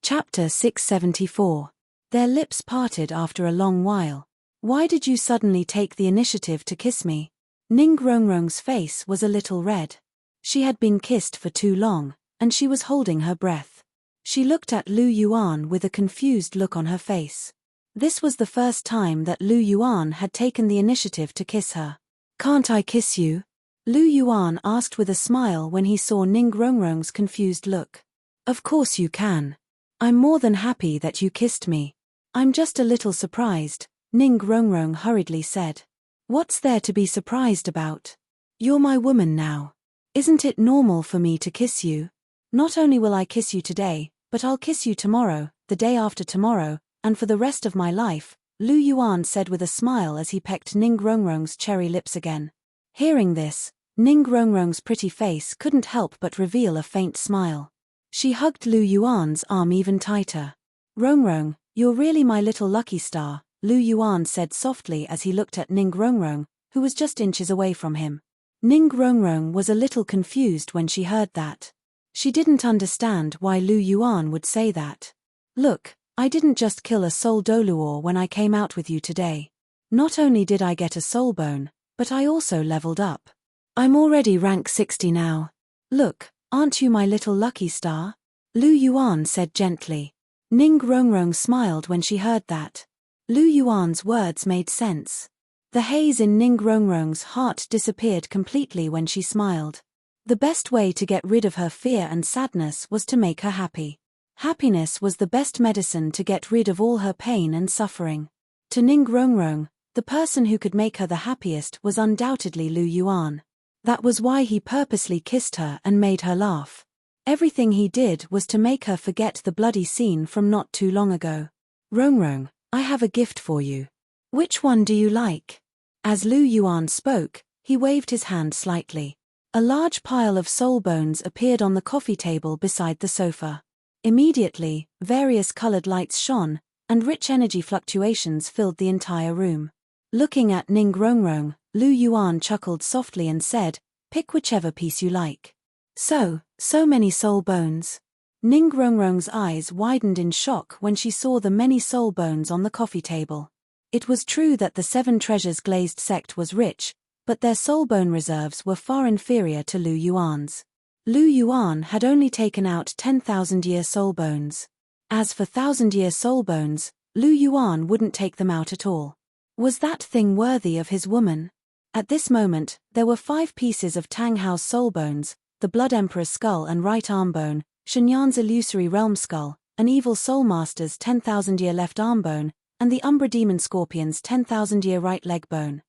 Chapter 674. Their lips parted after a long while. Why did you suddenly take the initiative to kiss me? Ning Rongrong's face was a little red. She had been kissed for too long, and she was holding her breath. She looked at Lu Yuan with a confused look on her face. This was the first time that Lu Yuan had taken the initiative to kiss her. "Can't I kiss you?" Lu Yuan asked with a smile when he saw Ning Rongrong's confused look. "Of course you can. I'm more than happy that you kissed me. I'm just a little surprised," Ning Rongrong hurriedly said. "What's there to be surprised about? You're my woman now. Isn't it normal for me to kiss you? Not only will I kiss you today, but I'll kiss you tomorrow, the day after tomorrow, and for the rest of my life," Lu Yuan said with a smile as he pecked Ning Rongrong's cherry lips again. Hearing this, Ning Rongrong's pretty face couldn't help but reveal a faint smile. She hugged Lu Yuan's arm even tighter. "Rongrong, you're really my little lucky star," Lu Yuan said softly as he looked at Ning Rongrong, who was just inches away from him. Ning Rongrong was a little confused when she heard that. She didn't understand why Lu Yuan would say that. "Look, I didn't just kill a soul Douluo when I came out with you today. Not only did I get a soul bone, but I also leveled up. I'm already rank 60 now. Look, aren't you my little lucky star?" Lu Yuan said gently. Ning Rongrong smiled when she heard that. Lu Yuan's words made sense. The haze in Ning Rongrong's heart disappeared completely when she smiled. The best way to get rid of her fear and sadness was to make her happy. Happiness was the best medicine to get rid of all her pain and suffering. To Ning Rongrong, the person who could make her the happiest was undoubtedly Lu Yuan. That was why he purposely kissed her and made her laugh. Everything he did was to make her forget the bloody scene from not too long ago. "Rongrong, I have a gift for you. Which one do you like?" As Lu Yuan spoke, he waved his hand slightly. A large pile of soul bones appeared on the coffee table beside the sofa. Immediately, various colored lights shone, and rich energy fluctuations filled the entire room. Looking at Ning Rongrong, Lu Yuan chuckled softly and said, "Pick whichever piece you like." So many soul bones." Ning Rongrong's eyes widened in shock when she saw the many soul bones on the coffee table. It was true that the Seven Treasures glazed sect was rich, but their soul bone reserves were far inferior to Lu Yuan's. Lu Yuan had only taken out 10,000-year soul bones. As for 1,000-year soul bones, Lu Yuan wouldn't take them out at all. Was that thing worthy of his woman? At this moment, there were 5 pieces of Tang Hao's soul bones, the Blood Emperor's skull and right arm bone, Shenyan's illusory realm skull, an evil soul master's 10,000-year left arm bone, and the Umbra Demon Scorpion's 10,000-year right leg bone.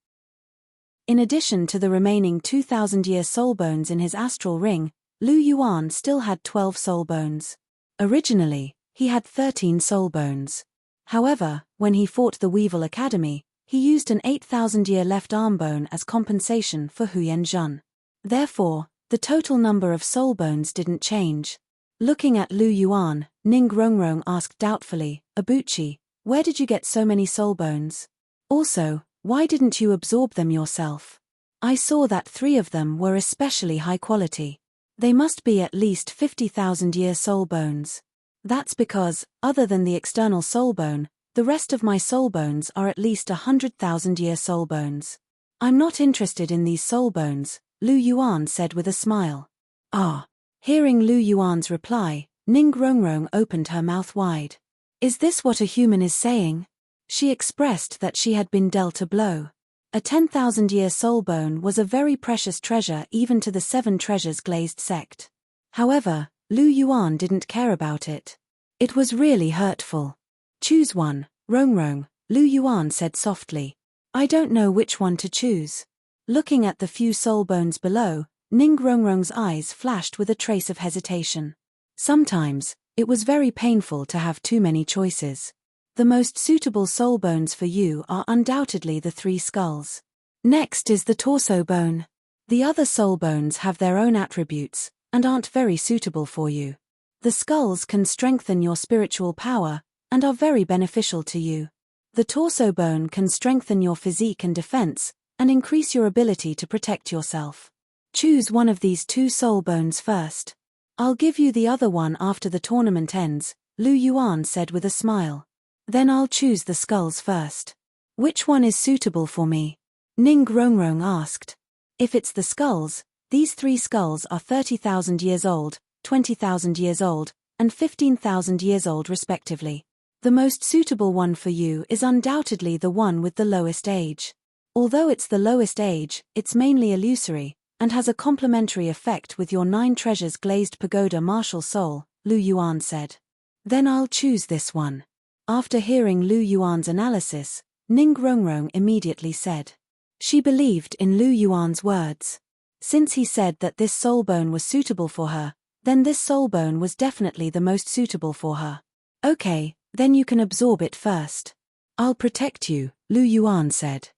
In addition to the remaining 2,000-year soul bones in his astral ring, Lu Yuan still had 12 soul bones. Originally, he had 13 soul bones. However, when he fought the Weevil Academy, he used an 8,000-year left arm bone as compensation for Huyen Zhun. Therefore, the total number of soul bones didn't change. Looking at Lu Yuan, Ning Rongrong asked doubtfully, "Abuchi, where did you get so many soul bones? Also, why didn't you absorb them yourself? I saw that 3 of them were especially high quality. They must be at least 50,000-year soul bones. That's because, other than the external soul bone, the rest of my soul bones are at least 100,000-year soul bones. I'm not interested in these soul bones," Lu Yuan said with a smile. "Ah." Hearing Lu Yuan's reply, Ning Rongrong opened her mouth wide. Is this what a human is saying? She expressed that she had been dealt a blow. A 10,000-year soul bone was a very precious treasure even to the 7 Treasures glazed sect. However, Lu Yuan didn't care about it. It was really hurtful. "Choose one, Rongrong," Lu Yuan said softly. "I don't know which one to choose." Looking at the few soul bones below, Ning Rongrong's eyes flashed with a trace of hesitation. Sometimes, it was very painful to have too many choices. The most suitable soul bones for you are undoubtedly the 3 skulls. Next is the torso bone. The other soul bones have their own attributes, and aren't very suitable for you. The skulls can strengthen your spiritual power, and are very beneficial to you. The torso bone can strengthen your physique and defense, and increase your ability to protect yourself. Choose one of these 2 soul bones first. I'll give you the other one after the tournament ends," Lu Yuan said with a smile. Then I'll choose the skulls first. Which one is suitable for me? Ning Rongrong asked. If it's the skulls, these 3 skulls are 30,000 years old, 20,000 years old, and 15,000 years old respectively. The most suitable one for you is undoubtedly the one with the lowest age. Although it's the lowest age, it's mainly illusory, and has a complementary effect with your 9 treasures glazed pagoda martial soul, Lu Yuan said. Then I'll choose this one. After hearing Lu Yuan's analysis, Ning Rongrong immediately said. She believed in Lu Yuan's words. Since he said that this soul bone was suitable for her, then this soul bone was definitely the most suitable for her. Okay, then you can absorb it first. I'll protect you, Lu Yuan said.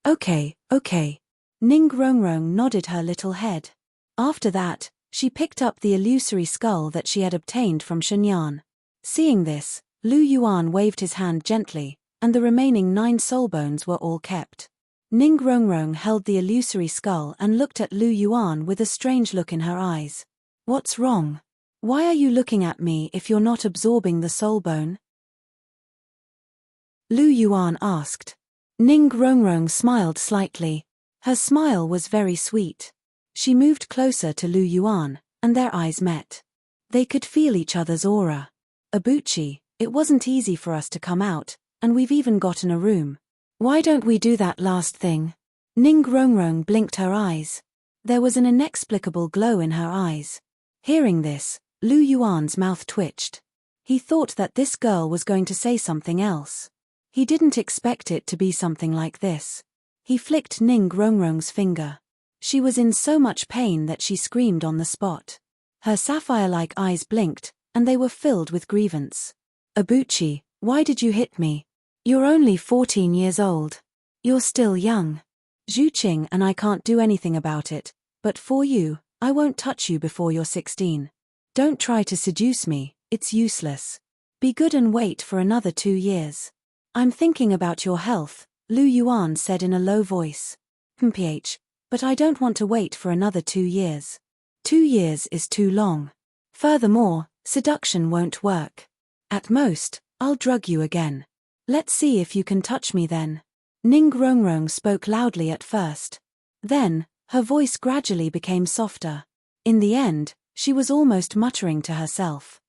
Okay. Ning Rongrong nodded her little head. After that, she picked up the illusory skull that she had obtained from Shenyan. Seeing this, Lu Yuan waved his hand gently, and the remaining 9 soul bones were all kept. Ning Rongrong held the illusory skull and looked at Lu Yuan with a strange look in her eyes. What's wrong? Why are you looking at me if you're not absorbing the soul bone? Lu Yuan asked. Ning Rongrong smiled slightly. Her smile was very sweet. She moved closer to Lu Yuan, and their eyes met. They could feel each other's aura. Abuchi, it wasn't easy for us to come out, and we've even gotten a room. Why don't we do that last thing? Ning Rongrong blinked her eyes. There was an inexplicable glow in her eyes. Hearing this, Lu Yuan's mouth twitched. He thought that this girl was going to say something else. He didn't expect it to be something like this. He flicked Ning Rongrong's finger. She was in so much pain that she screamed on the spot. Her sapphire-like eyes blinked, and they were filled with grievance. Abuchi, why did you hit me? You're only 14 years old. You're still young. Zhu Qing and I can't do anything about it, but for you, I won't touch you before you're 16. Don't try to seduce me, it's useless. Be good and wait for another 2 years. I'm thinking about your health, Lu Yuan said in a low voice. But I don't want to wait for another 2 years. 2 years is too long. Furthermore, seduction won't work. At most, I'll drug you again. Let's see if you can touch me then. Ning Rongrong spoke loudly at first. Then, her voice gradually became softer. In the end, she was almost muttering to herself.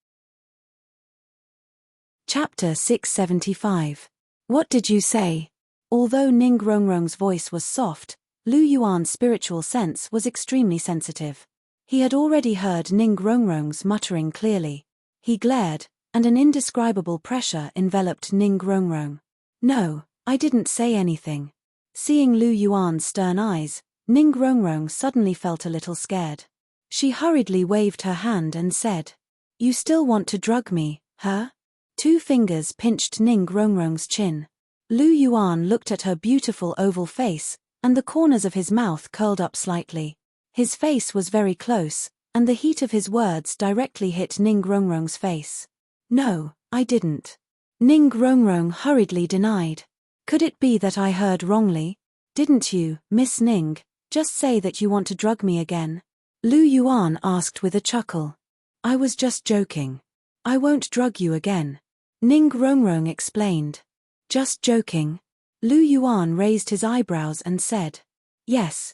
Chapter 675. What did you say? Although Ning Rongrong's voice was soft, Lu Yuan's spiritual sense was extremely sensitive. He had already heard Ning Rongrong's muttering clearly. He glared, and an indescribable pressure enveloped Ning Rongrong. No, I didn't say anything. Seeing Lu Yuan's stern eyes, Ning Rongrong suddenly felt a little scared. She hurriedly waved her hand and said, You still want to drug me, huh? 2 fingers pinched Ning Rongrong's chin. Lu Yuan looked at her beautiful oval face, and the corners of his mouth curled up slightly. His face was very close, and the heat of his words directly hit Ning Rongrong's face. No, I didn't. Ning Rongrong hurriedly denied. Could it be that I heard wrongly? Didn't you, Miss Ning, just say that you want to drug me again? Lu Yuan asked with a chuckle. I was just joking. I won't drug you again. Ning Rongrong explained. Just joking? Lu Yuan raised his eyebrows and said. Yes,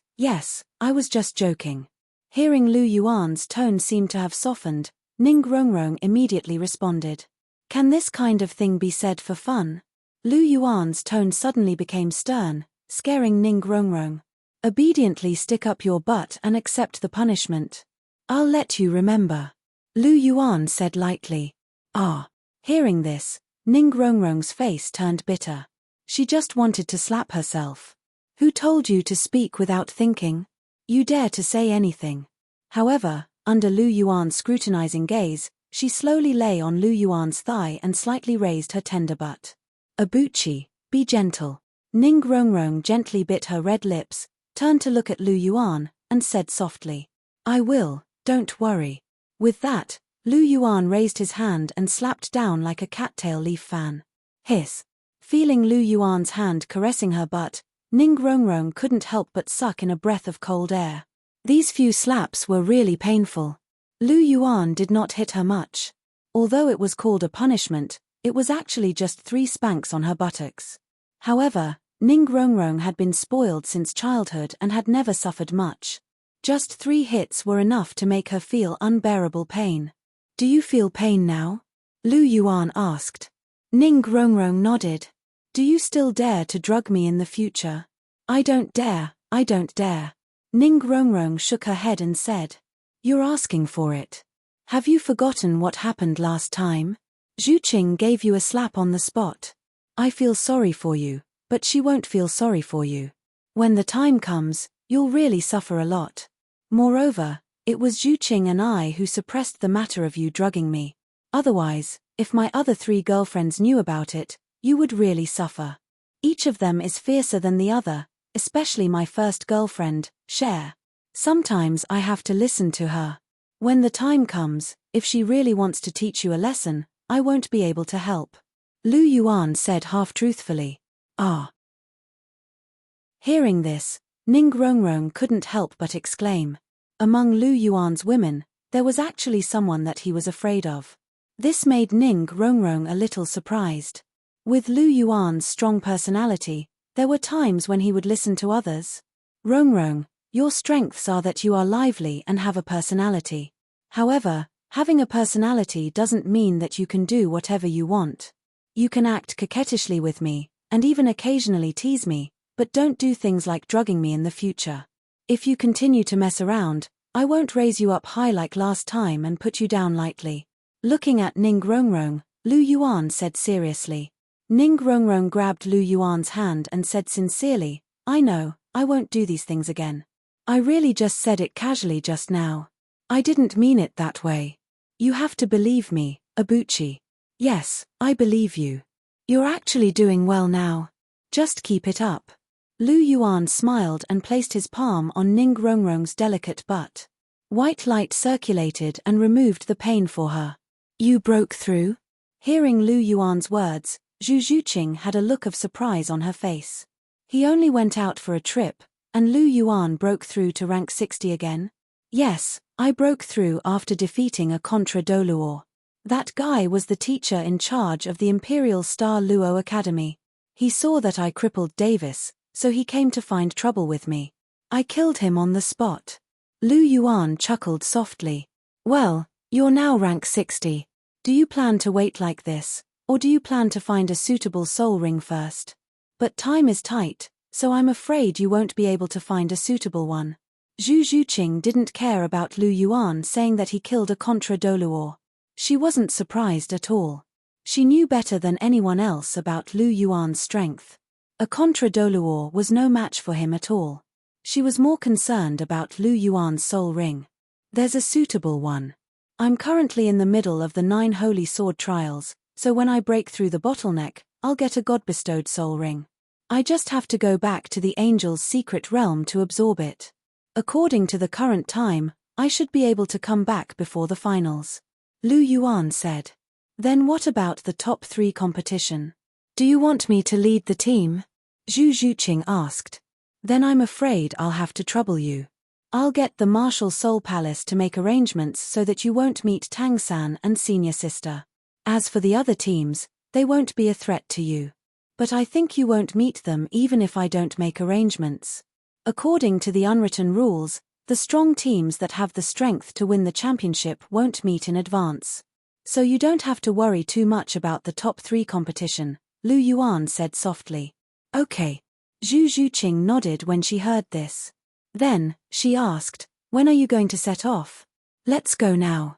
I was just joking. Hearing Lu Yuan's tone seemed to have softened, Ning Rongrong immediately responded. Can this kind of thing be said for fun? Lu Yuan's tone suddenly became stern, scaring Ning Rongrong. Obediently stick up your butt and accept the punishment. I'll let you remember. Lu Yuan said lightly. Ah. Hearing this, Ning Rongrong's face turned bitter. She just wanted to slap herself. Who told you to speak without thinking? You dare to say anything. However, under Lu Yuan's scrutinizing gaze, she slowly lay on Lu Yuan's thigh and slightly raised her tender butt. Abuchi, be gentle. Ning Rongrong gently bit her red lips, turned to look at Lu Yuan, and said softly. I will, don't worry. With that, Lu Yuan raised his hand and slapped down like a cattail leaf fan. Hiss. Feeling Lu Yuan's hand caressing her butt, Ning Rongrong couldn't help but suck in a breath of cold air. These few slaps were really painful. Lu Yuan did not hit her much. Although it was called a punishment, it was actually just 3 spanks on her buttocks. However, Ning Rongrong had been spoiled since childhood and had never suffered much. Just 3 hits were enough to make her feel unbearable pain. "Do you feel pain now?" Lu Yuan asked. Ning Rongrong nodded. "Do you still dare to drug me in the future?" I don't dare. Ning Rongrong shook her head and said. "You're asking for it. Have you forgotten what happened last time? Zhu Qing gave you a slap on the spot. I feel sorry for you, but she won't feel sorry for you. When the time comes, you'll really suffer a lot. Moreover, it was Zhu Qing and I who suppressed the matter of you drugging me. Otherwise, if my other 3 girlfriends knew about it, you would really suffer. Each of them is fiercer than the other, especially my first girlfriend, Cher. Sometimes I have to listen to her. When the time comes, if she really wants to teach you a lesson, I won't be able to help." Lu Yuan said half-truthfully. "Ah." Hearing this, Ning Rongrong couldn't help but exclaim. Among Lu Yuan's women, there was actually someone that he was afraid of. This made Ning Rongrong a little surprised. With Lu Yuan's strong personality, there were times when he would listen to others. "Rongrong, your strengths are that you are lively and have a personality. However, having a personality doesn't mean that you can do whatever you want. You can act coquettishly with me, and even occasionally tease me, but don't do things like drugging me in the future. If you continue to mess around, I won't raise you up high like last time and put you down lightly." Looking at Ning Rongrong, Lu Yuan said seriously. Ning Rongrong grabbed Lu Yuan's hand and said sincerely, "I know, I won't do these things again. I really just said it casually just now. I didn't mean it that way. You have to believe me, Abuchi." "Yes, I believe you. You're actually doing well now. Just keep it up." Lu Yuan smiled and placed his palm on Ning Rongrong's delicate butt. White light circulated and removed the pain for her. "You broke through?" Hearing Lu Yuan's words, Zhu Qing had a look of surprise on her face. He only went out for a trip, and Lu Yuan broke through to rank 60 again? "Yes, I broke through after defeating a contra Douluo. That guy was the teacher in charge of the Imperial Star Luo Academy. He saw that I crippled Davis, so he came to find trouble with me. I killed him on the spot." Lu Yuan chuckled softly. "Well, you're now rank 60. Do you plan to wait like this, or do you plan to find a suitable soul ring first? But time is tight, so I'm afraid you won't be able to find a suitable one." Zhu Qing didn't care about Lu Yuan saying that he killed a contra Douluo. She wasn't surprised at all. She knew better than anyone else about Lu Yuan's strength. A contra Douluo was no match for him at all. She was more concerned about Lu Yuan's soul ring. "There's a suitable one. I'm currently in the middle of the 9 holy sword trials, so when I break through the bottleneck, I'll get a god-bestowed soul ring. I just have to go back to the angel's secret realm to absorb it. According to the current time, I should be able to come back before the finals." Lu Yuan said. "Then what about the top 3 competition? Do you want me to lead the team?" Zhu Qing asked. "Then I'm afraid I'll have to trouble you. I'll get the Martial Soul Palace to make arrangements so that you won't meet Tang-san and Senior Sister. As for the other teams, they won't be a threat to you. But I think you won't meet them even if I don't make arrangements. According to the unwritten rules, the strong teams that have the strength to win the championship won't meet in advance. So you don't have to worry too much about the top 3 competition," Lu Yuan said softly. "Okay." Zhu Qing nodded when she heard this. Then, she asked, "When are you going to set off?" "Let's go now.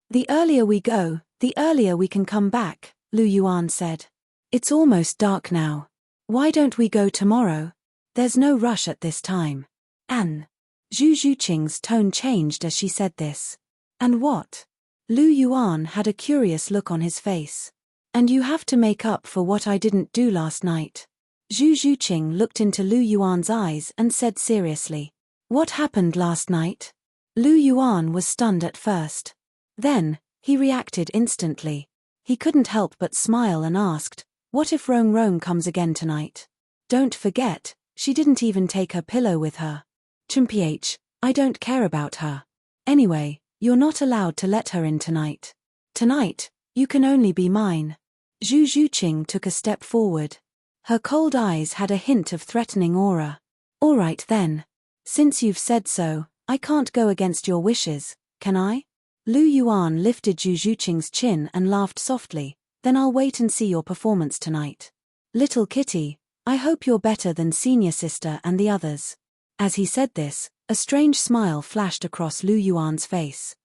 The earlier we go, the earlier we can come back," Lu Yuan said. "It's almost dark now. Why don't we go tomorrow? There's no rush at this time." "An." Zhu Qing's tone changed as she said this. "And what?" Lu Yuan had a curious look on his face. "And you have to make up for what I didn't do last night." Zhu Qing looked into Lu Yuan's eyes and said seriously. "What happened last night?" Lu Yuan was stunned at first. Then, he reacted instantly. He couldn't help but smile and asked, "What if Rong comes again tonight? Don't forget, she didn't even take her pillow with her." "Chimph, I don't care about her. Anyway, you're not allowed to let her in tonight." Tonight, you can only be mine. Zhu Zhuqing took a step forward. Her cold eyes had a hint of threatening aura. All right then. Since you've said so, I can't go against your wishes, can I? Lu Yuan lifted Zhu Zhuqing's chin and laughed softly. Then I'll wait and see your performance tonight. Little kitty, I hope you're better than senior sister and the others. As he said this, a strange smile flashed across Lu Yuan's face.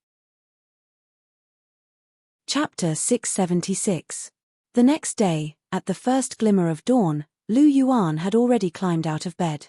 Chapter 676. The next day, at the first glimmer of dawn, Lu Yuan had already climbed out of bed.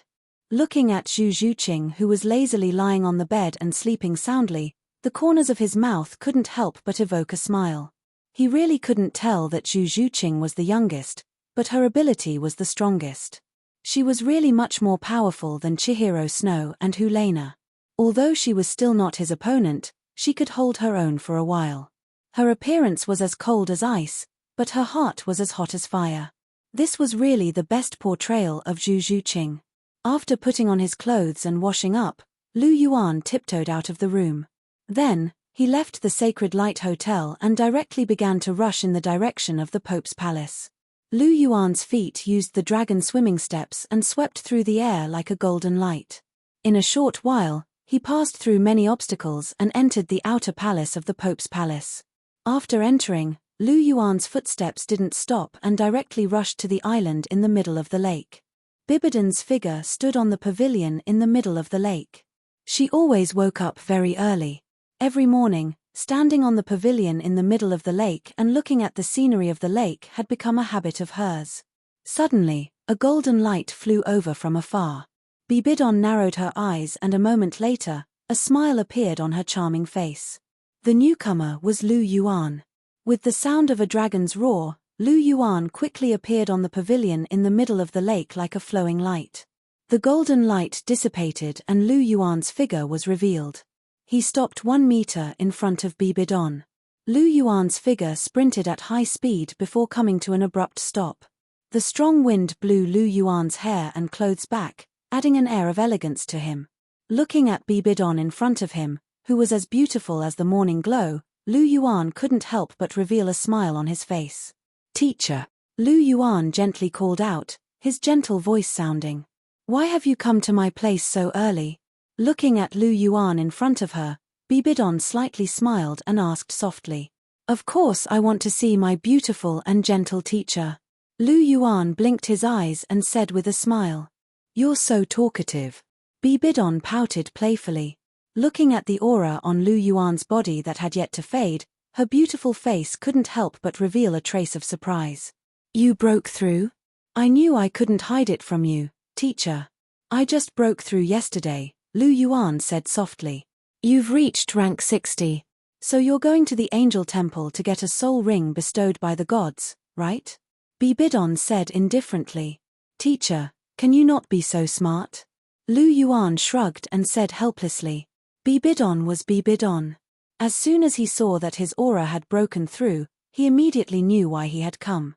Looking at Zhu Zhuqing, who was lazily lying on the bed and sleeping soundly, the corners of his mouth couldn't help but evoke a smile. He really couldn't tell that Zhu Zhuqing was the youngest, but her ability was the strongest. She was really much more powerful than Chihiro Snow and Hulena. Although she was still not his opponent, she could hold her own for a while. Her appearance was as cold as ice, but her heart was as hot as fire. This was really the best portrayal of Zhu Zhuqing. After putting on his clothes and washing up, Lu Yuan tiptoed out of the room. Then, he left the Sacred Light Hotel and directly began to rush in the direction of the Pope's palace. Lu Yuan's feet used the dragon swimming steps and swept through the air like a golden light. In a short while, he passed through many obstacles and entered the outer palace of the Pope's palace. After entering, Lu Yuan's footsteps didn't stop and directly rushed to the island in the middle of the lake. Bibidon's figure stood on the pavilion in the middle of the lake. She always woke up very early. Every morning, standing on the pavilion in the middle of the lake and looking at the scenery of the lake had become a habit of hers. Suddenly, a golden light flew over from afar. Bibidon narrowed her eyes and a moment later, a smile appeared on her charming face. The newcomer was Lu Yuan. With the sound of a dragon's roar, Lu Yuan quickly appeared on the pavilion in the middle of the lake like a flowing light. The golden light dissipated and Lu Yuan's figure was revealed. He stopped 1 meter in front of Bibidon. Lu Yuan's figure sprinted at high speed before coming to an abrupt stop. The strong wind blew Lu Yuan's hair and clothes back, adding an air of elegance to him. Looking at Bibidon in front of him, who was as beautiful as the morning glow, Lu Yuan couldn't help but reveal a smile on his face. "Teacher," Lu Yuan gently called out, his gentle voice sounding. "Why have you come to my place so early?" Looking at Lu Yuan in front of her, Bibidon slightly smiled and asked softly. "Of course I want to see my beautiful and gentle teacher." Lu Yuan blinked his eyes and said with a smile. "You're so talkative." Bibidon pouted playfully. Looking at the aura on Lu Yuan's body that had yet to fade, her beautiful face couldn't help but reveal a trace of surprise. "You broke through? I knew I couldn't hide it from you, teacher. I just broke through yesterday," Lu Yuan said softly. "You've reached rank 60. So you're going to the angel temple to get a soul ring bestowed by the gods, right?" Bibidon said indifferently. "Teacher, can you not be so smart?" Lu Yuan shrugged and said helplessly. Bibidon was Bibidon. As soon as he saw that his aura had broken through, he immediately knew why he had come.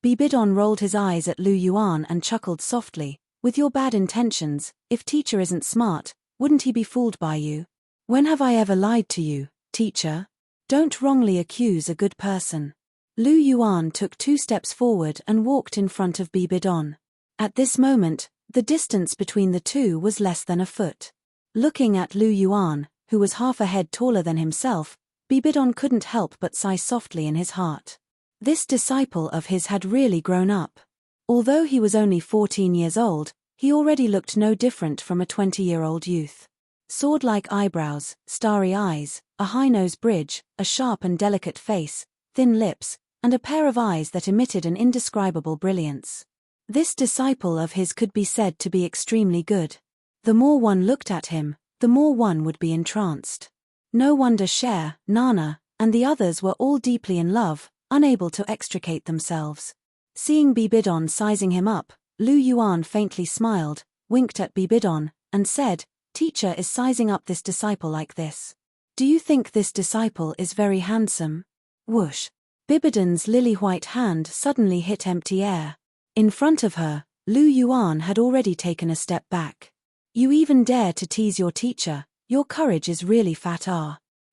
Bibidon rolled his eyes at Lu Yuan and chuckled softly. "With your bad intentions, if teacher isn't smart, wouldn't he be fooled by you? When have I ever lied to you, teacher? Don't wrongly accuse a good person." Lu Yuan took 2 steps forward and walked in front of Bibidon. At this moment, the distance between the two was less than a foot. Looking at Lu Yuan, who was half a head taller than himself, Bibidon couldn't help but sigh softly in his heart. This disciple of his had really grown up. Although he was only 14 years old, he already looked no different from a 20-year-old youth. Sword-like eyebrows, starry eyes, a high-nose bridge, a sharp and delicate face, thin lips, and a pair of eyes that emitted an indescribable brilliance. This disciple of his could be said to be extremely good. The more one looked at him, the more one would be entranced. No wonder Cher, Nana, and the others were all deeply in love, unable to extricate themselves. Seeing Bibidon sizing him up, Lu Yuan faintly smiled, winked at Bibidon, and said, "Teacher is sizing up this disciple like this. Do you think this disciple is very handsome?" Whoosh! Bibidon's lily-white hand suddenly hit empty air. In front of her, Lu Yuan had already taken a step back. "You even dare to tease your teacher, your courage is really fat.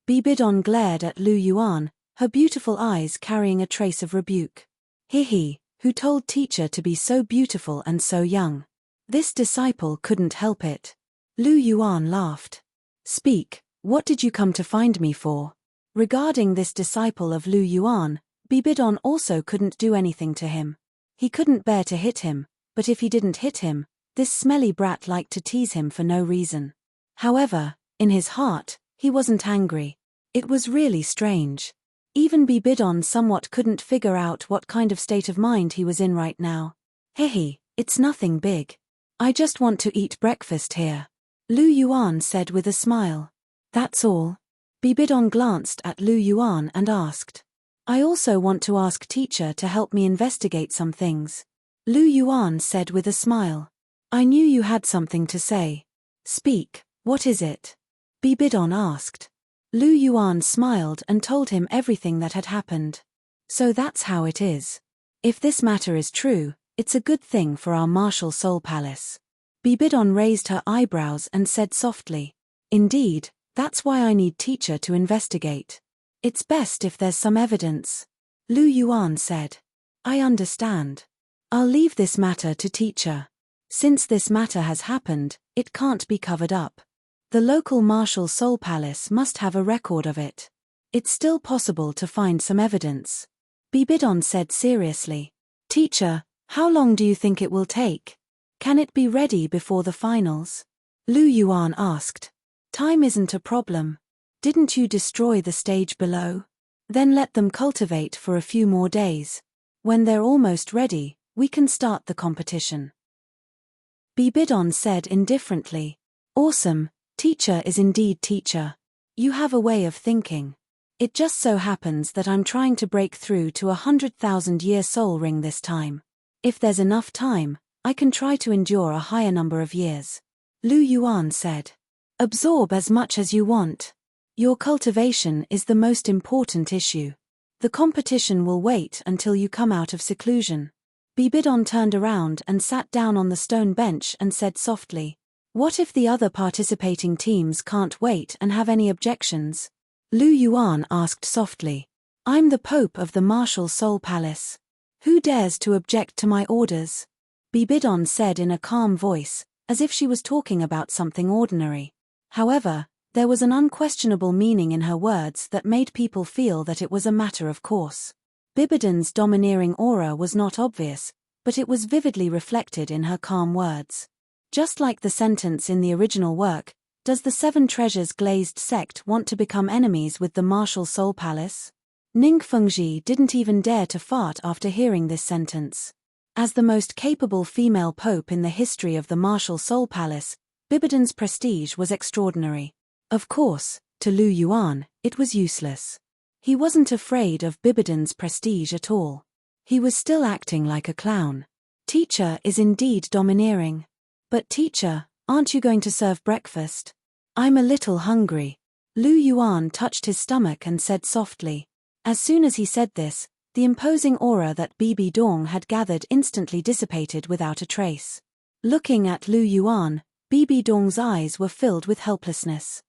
Bibidon glared at Lu Yuan, her beautiful eyes carrying a trace of rebuke. He, who told teacher to be so beautiful and so young? This disciple couldn't help it. Lu Yuan laughed. Speak, what did you come to find me for? Regarding this disciple of Lu Yuan, Bibidon also couldn't do anything to him. He couldn't bear to hit him, but if he didn't hit him, this smelly brat liked to tease him for no reason. However, in his heart, he wasn't angry. It was really strange. Even Bibidon somewhat couldn't figure out what kind of state of mind he was in right now. Hehe, it's nothing big. I just want to eat breakfast here. Lu Yuan said with a smile. That's all? Bibidon glanced at Lu Yuan and asked. I also want to ask teacher to help me investigate some things. Lu Yuan said with a smile. I knew you had something to say. Speak, what is it? Bibidon asked. Lu Yuan smiled and told him everything that had happened. So that's how it is. If this matter is true, it's a good thing for our martial soul palace. Bibidon raised her eyebrows and said softly. Indeed, that's why I need teacher to investigate. It's best if there's some evidence. Lu Yuan said. I understand. I'll leave this matter to teacher. Since this matter has happened, it can't be covered up. The local martial soul palace must have a record of it. It's still possible to find some evidence. Bibidon said seriously. Teacher, how long do you think it will take? Can it be ready before the finals? Lu Yuan asked. Time isn't a problem. Didn't you destroy the stage below? Then let them cultivate for a few more days. When they're almost ready, we can start the competition. Bibidon said indifferently. Awesome, teacher is indeed teacher. You have a way of thinking. It just so happens that I'm trying to break through to 100,000-year soul ring this time. If there's enough time, I can try to endure a higher number of years. Lu Yuan said. Absorb as much as you want. Your cultivation is the most important issue. The competition will wait until you come out of seclusion. Bibidon turned around and sat down on the stone bench and said softly. What if the other participating teams can't wait and have any objections? Lu Yuan asked softly. I'm the Pope of the Martial Soul Palace. Who dares to object to my orders? Bibidon said in a calm voice, as if she was talking about something ordinary. However, there was an unquestionable meaning in her words that made people feel that it was a matter of course. Bibidon's domineering aura was not obvious, but it was vividly reflected in her calm words. Just like the sentence in the original work, does the Seven Treasures glazed sect want to become enemies with the Martial Soul Palace? Ning Fengji didn't even dare to fart after hearing this sentence. As the most capable female pope in the history of the Martial Soul Palace, Bibidon's prestige was extraordinary. Of course, to Lu Yuan, it was useless. He wasn't afraid of Bibidon's prestige at all. He was still acting like a clown. Teacher is indeed domineering. But teacher, aren't you going to serve breakfast? I'm a little hungry. Lu Yuan touched his stomach and said softly. As soon as he said this, the imposing aura that Bibi Dong had gathered instantly dissipated without a trace. Looking at Lu Yuan, Bibi Dong's eyes were filled with helplessness.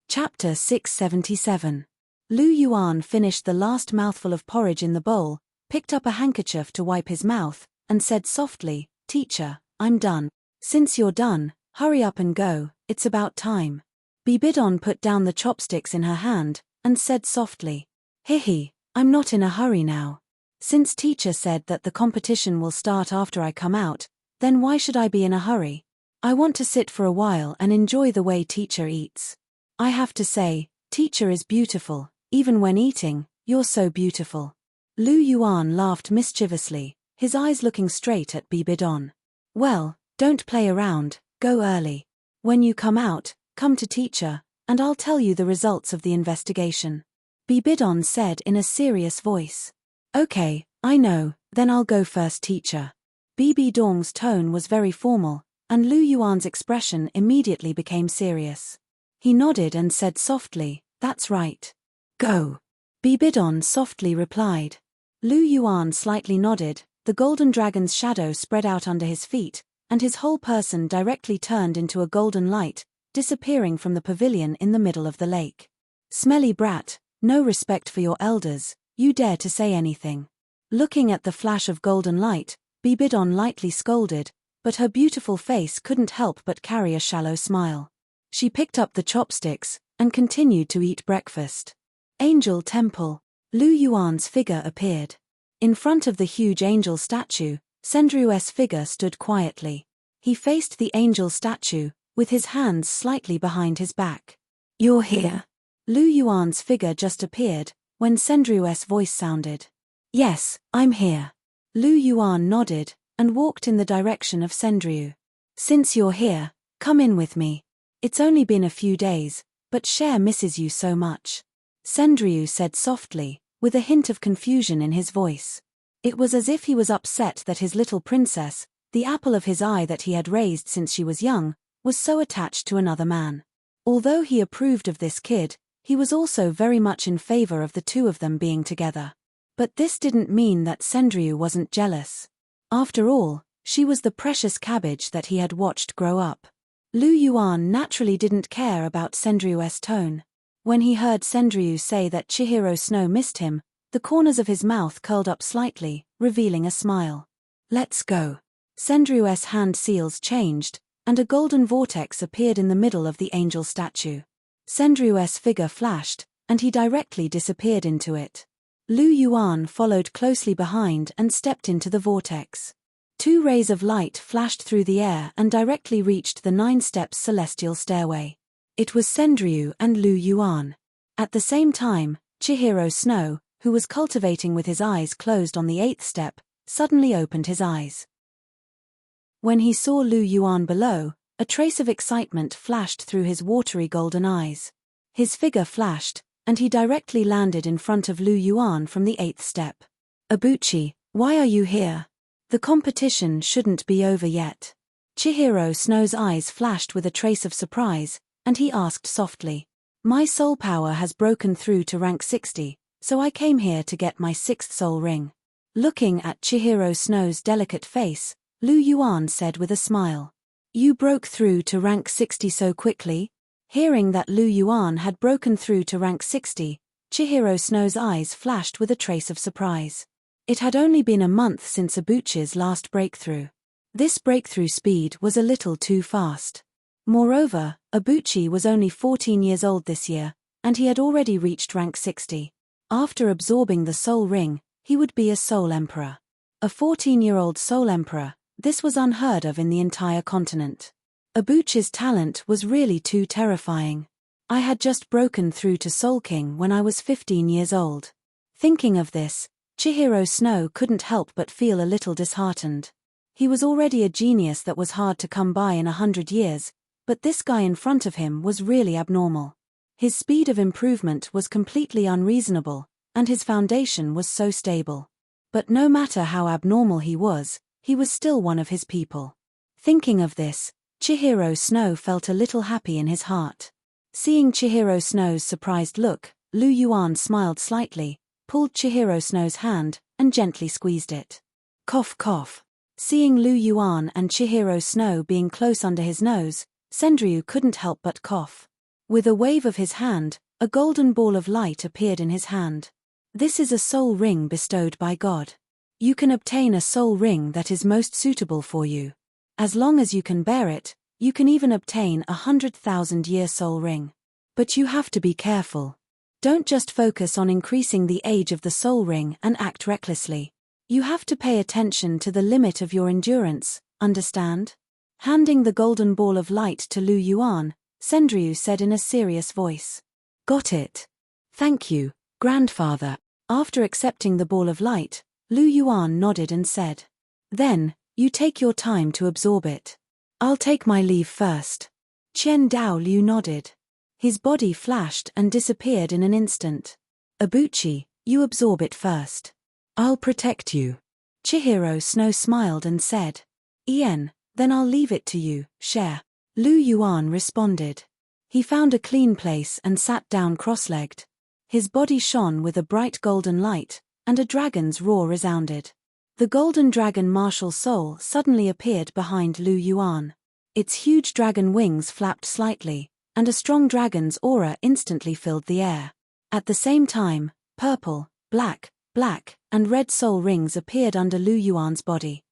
Chapter 677. Lu Yuan finished the last mouthful of porridge in the bowl, picked up a handkerchief to wipe his mouth, and said softly, Teacher, I'm done. Since you're done, hurry up and go, it's about time. Bibidon put down the chopsticks in her hand, and said softly, Hehe, I'm not in a hurry now. Since teacher said that the competition will start after I come out, then why should I be in a hurry? I want to sit for a while and enjoy the way teacher eats. I have to say, teacher is beautiful, even when eating, you're so beautiful. Lu Yuan laughed mischievously, his eyes looking straight at Bibidon. Well, don't play around, go early. When you come out, come to teacher, and I'll tell you the results of the investigation. Bibidon said in a serious voice. Okay, I know, then I'll go first teacher. Bibi Dong's tone was very formal, and Lu Yuan's expression immediately became serious. He nodded and said softly, That's right. Go. Bibidon softly replied. Lu Yuan slightly nodded, the golden dragon's shadow spread out under his feet, and his whole person directly turned into a golden light, disappearing from the pavilion in the middle of the lake. "Smelly brat, no respect for your elders, you dare to say anything." Looking at the flash of golden light, Bibidon lightly scolded, but her beautiful face couldn't help but carry a shallow smile. She picked up the chopsticks and continued to eat breakfast. Angel Temple. Lu Yuan's figure appeared. In front of the huge angel statue, Sendriu's figure stood quietly. He faced the angel statue, with his hands slightly behind his back. "You're here." Lu Yuan's figure just appeared, when Sendriu's voice sounded. "Yes, I'm here." Lu Yuan nodded, and walked in the direction of Sendriu. "Since you're here, come in with me. It's only been a few days, but Cher misses you so much," Sendriu said softly, with a hint of confusion in his voice. It was as if he was upset that his little princess, the apple of his eye that he had raised since she was young, was so attached to another man. Although he approved of this kid, he was also very much in favor of the two of them being together. But this didn't mean that Sendriu wasn't jealous. After all, she was the precious cabbage that he had watched grow up. Lu Yuan naturally didn't care about Sendriu's tone. When he heard Sendriu say that Chihiro Snow missed him, the corners of his mouth curled up slightly, revealing a smile. "Let's go." Sendriu's hand seals changed, and a golden vortex appeared in the middle of the angel statue. Sendriu's figure flashed, and he directly disappeared into it. Lu Yuan followed closely behind and stepped into the vortex. 2 rays of light flashed through the air and directly reached the 9 steps celestial stairway. It was Sendriu and Lu Yuan. At the same time, Chihiro Snow, who was cultivating with his eyes closed on the 8th step, suddenly opened his eyes. When he saw Lu Yuan below, a trace of excitement flashed through his watery golden eyes. His figure flashed, and he directly landed in front of Lu Yuan from the 8th step. "Abuchi, why are you here? The competition shouldn't be over yet." Chihiro Snow's eyes flashed with a trace of surprise, and he asked softly. "My soul power has broken through to rank 60, so I came here to get my 6th soul ring." Looking at Chihiro Snow's delicate face, Lu Yuan said with a smile. "You broke through to rank 60 so quickly?" Hearing that Lu Yuan had broken through to rank 60, Chihiro Snow's eyes flashed with a trace of surprise. It had only been a month since Abuchi's last breakthrough. This breakthrough speed was a little too fast. Moreover, Abuchi was only 14 years old this year, and he had already reached rank 60. After absorbing the soul ring, he would be a soul emperor. A 14-year-old soul emperor, this was unheard of in the entire continent. Abuchi's talent was really too terrifying. "I had just broken through to Soul King when I was 15 years old." Thinking of this, Chihiro Snow couldn't help but feel a little disheartened. He was already a genius that was hard to come by in 100 years, but this guy in front of him was really abnormal. His speed of improvement was completely unreasonable, and his foundation was so stable. But no matter how abnormal he was still one of his people. Thinking of this, Chihiro Snow felt a little happy in his heart. Seeing Chihiro Snow's surprised look, Lu Yuan smiled slightly, pulled Chihiro Snow's hand, and gently squeezed it. Cough cough. Seeing Lu Yuan and Chihiro Snow being close under his nose, Sendriu couldn't help but cough. With a wave of his hand, a golden ball of light appeared in his hand. "This is a soul ring bestowed by God. You can obtain a soul ring that is most suitable for you. As long as you can bear it, you can even obtain a 100,000-year soul ring. But you have to be careful. Don't just focus on increasing the age of the soul ring and act recklessly. You have to pay attention to the limit of your endurance, understand?" Handing the golden ball of light to Lu Yuan, Sendriu said in a serious voice. "Got it. Thank you, grandfather." After accepting the ball of light, Lu Yuan nodded and said, "Then, you take your time to absorb it. I'll take my leave first." Chen Dao Liu nodded. His body flashed and disappeared in an instant. "Abuchi, you absorb it first. I'll protect you." Chihiro Snow smiled and said, "Ian, then I'll leave it to you, Cher." Lu Yuan responded. He found a clean place and sat down cross-legged. His body shone with a bright golden light, and a dragon's roar resounded. The golden dragon martial soul suddenly appeared behind Lu Yuan. Its huge dragon wings flapped slightly, and a strong dragon's aura instantly filled the air. At the same time, purple, black, and red soul rings appeared under Lu Yuan's body.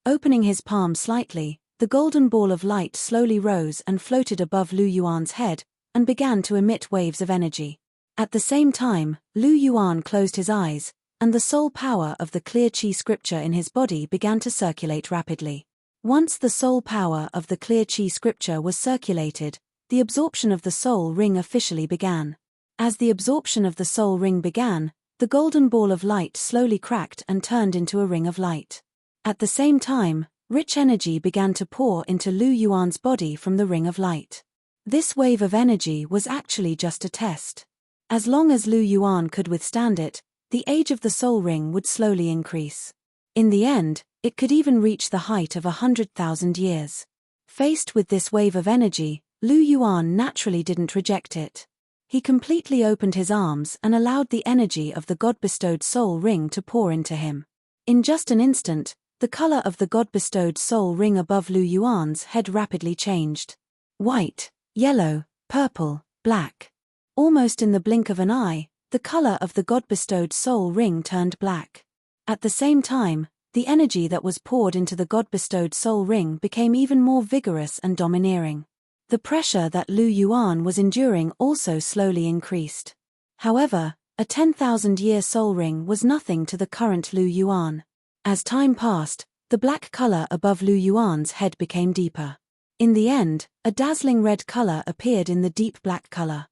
Opening his palm slightly, the golden ball of light slowly rose and floated above Lu Yuan's head, and began to emit waves of energy. At the same time, Lu Yuan closed his eyes, and the soul power of the clear qi scripture in his body began to circulate rapidly. Once the soul power of the clear qi scripture was circulated, the absorption of the soul ring officially began. As the absorption of the soul ring began, the golden ball of light slowly cracked and turned into a ring of light. At the same time, rich energy began to pour into Lu Yuan's body from the ring of light. This wave of energy was actually just a test. As long as Lu Yuan could withstand it, the age of the soul ring would slowly increase. In the end, it could even reach the height of 100,000 years. Faced with this wave of energy, Lu Yuan naturally didn't reject it. He completely opened his arms and allowed the energy of the God-bestowed soul ring to pour into him. In just an instant, the color of the God-bestowed soul ring above Lu Yuan's head rapidly changed. White, yellow, purple, black. Almost in the blink of an eye, the color of the God-bestowed soul ring turned black. At the same time, the energy that was poured into the God-bestowed soul ring became even more vigorous and domineering. The pressure that Lu Yuan was enduring also slowly increased. However, a 10,000-year soul ring was nothing to the current Lu Yuan. As time passed, the black color above Lu Yuan's head became deeper. In the end, a dazzling red color appeared in the deep black color.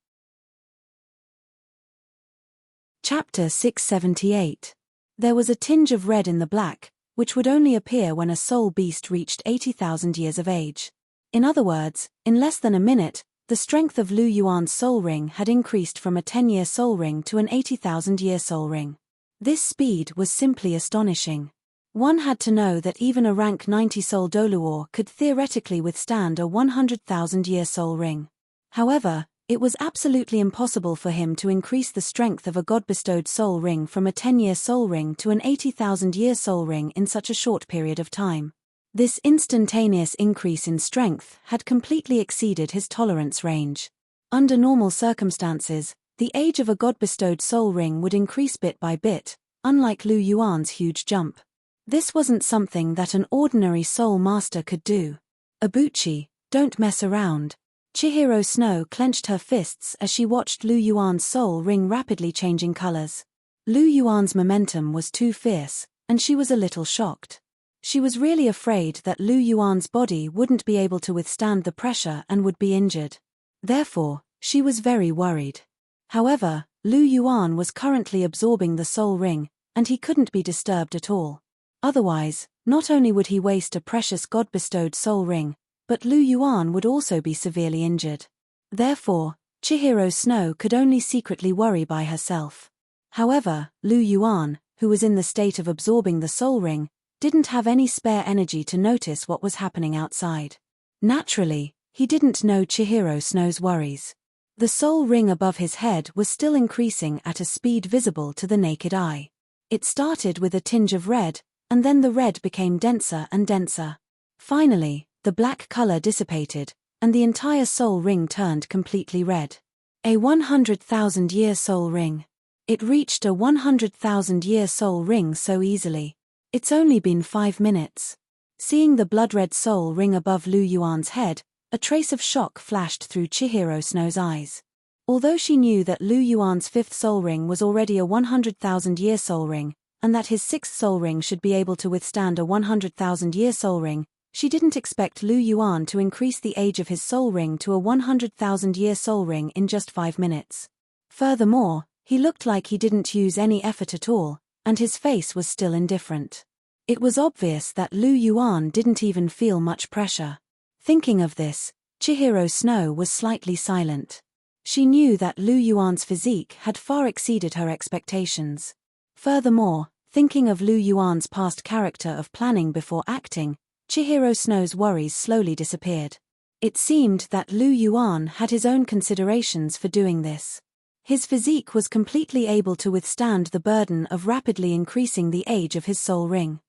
Chapter 678. There was a tinge of red in the black, which would only appear when a soul beast reached 80,000 years of age. In other words, in less than a minute, the strength of Lu Yuan's soul ring had increased from a 10-year soul ring to an 80,000-year soul ring. This speed was simply astonishing. One had to know that even a rank 90 soul Douluo could theoretically withstand a 100,000-year soul ring. However, it was absolutely impossible for him to increase the strength of a God-bestowed soul ring from a 10-year soul ring to an 80,000-year soul ring in such a short period of time. This instantaneous increase in strength had completely exceeded his tolerance range. Under normal circumstances, the age of a God-bestowed soul ring would increase bit by bit, unlike Lu Yuan's huge jump. This wasn't something that an ordinary soul master could do. Abuchi, don't mess around. Chihiro Snow clenched her fists as she watched Lu Yuan's soul ring rapidly changing colors. Lu Yuan's momentum was too fierce, and she was a little shocked. She was really afraid that Lu Yuan's body wouldn't be able to withstand the pressure and would be injured. Therefore, she was very worried. However, Lu Yuan was currently absorbing the soul ring, and he couldn't be disturbed at all. Otherwise, not only would he waste a precious God-bestowed soul ring, but Lu Yuan would also be severely injured. Therefore, Chihiro Snow could only secretly worry by herself. However, Lu Yuan, who was in the state of absorbing the soul ring, didn't have any spare energy to notice what was happening outside. Naturally, he didn't know Chihiro Snow's worries. The soul ring above his head was still increasing at a speed visible to the naked eye. It started with a tinge of red, and then the red became denser and denser. Finally, the black color dissipated, and the entire soul ring turned completely red. A 100,000-year soul ring. It reached a 100,000-year soul ring so easily. It's only been 5 minutes. Seeing the blood-red soul ring above Lu Yuan's head, a trace of shock flashed through Chihiro Snow's eyes. Although she knew that Lu Yuan's 5th soul ring was already a 100,000-year soul ring, and that his 6th soul ring should be able to withstand a 100,000-year soul ring, she didn't expect Lu Yuan to increase the age of his soul ring to a 100,000-year soul ring in just 5 minutes. Furthermore, he looked like he didn't use any effort at all, and his face was still indifferent. It was obvious that Lu Yuan didn't even feel much pressure. Thinking of this, Chihiro Snow was slightly silent. She knew that Lu Yuan's physique had far exceeded her expectations. Furthermore, thinking of Lu Yuan's past character of planning before acting, Chihiro Snow's worries slowly disappeared. It seemed that Lu Yuan had his own considerations for doing this. His physique was completely able to withstand the burden of rapidly increasing the age of his soul ring.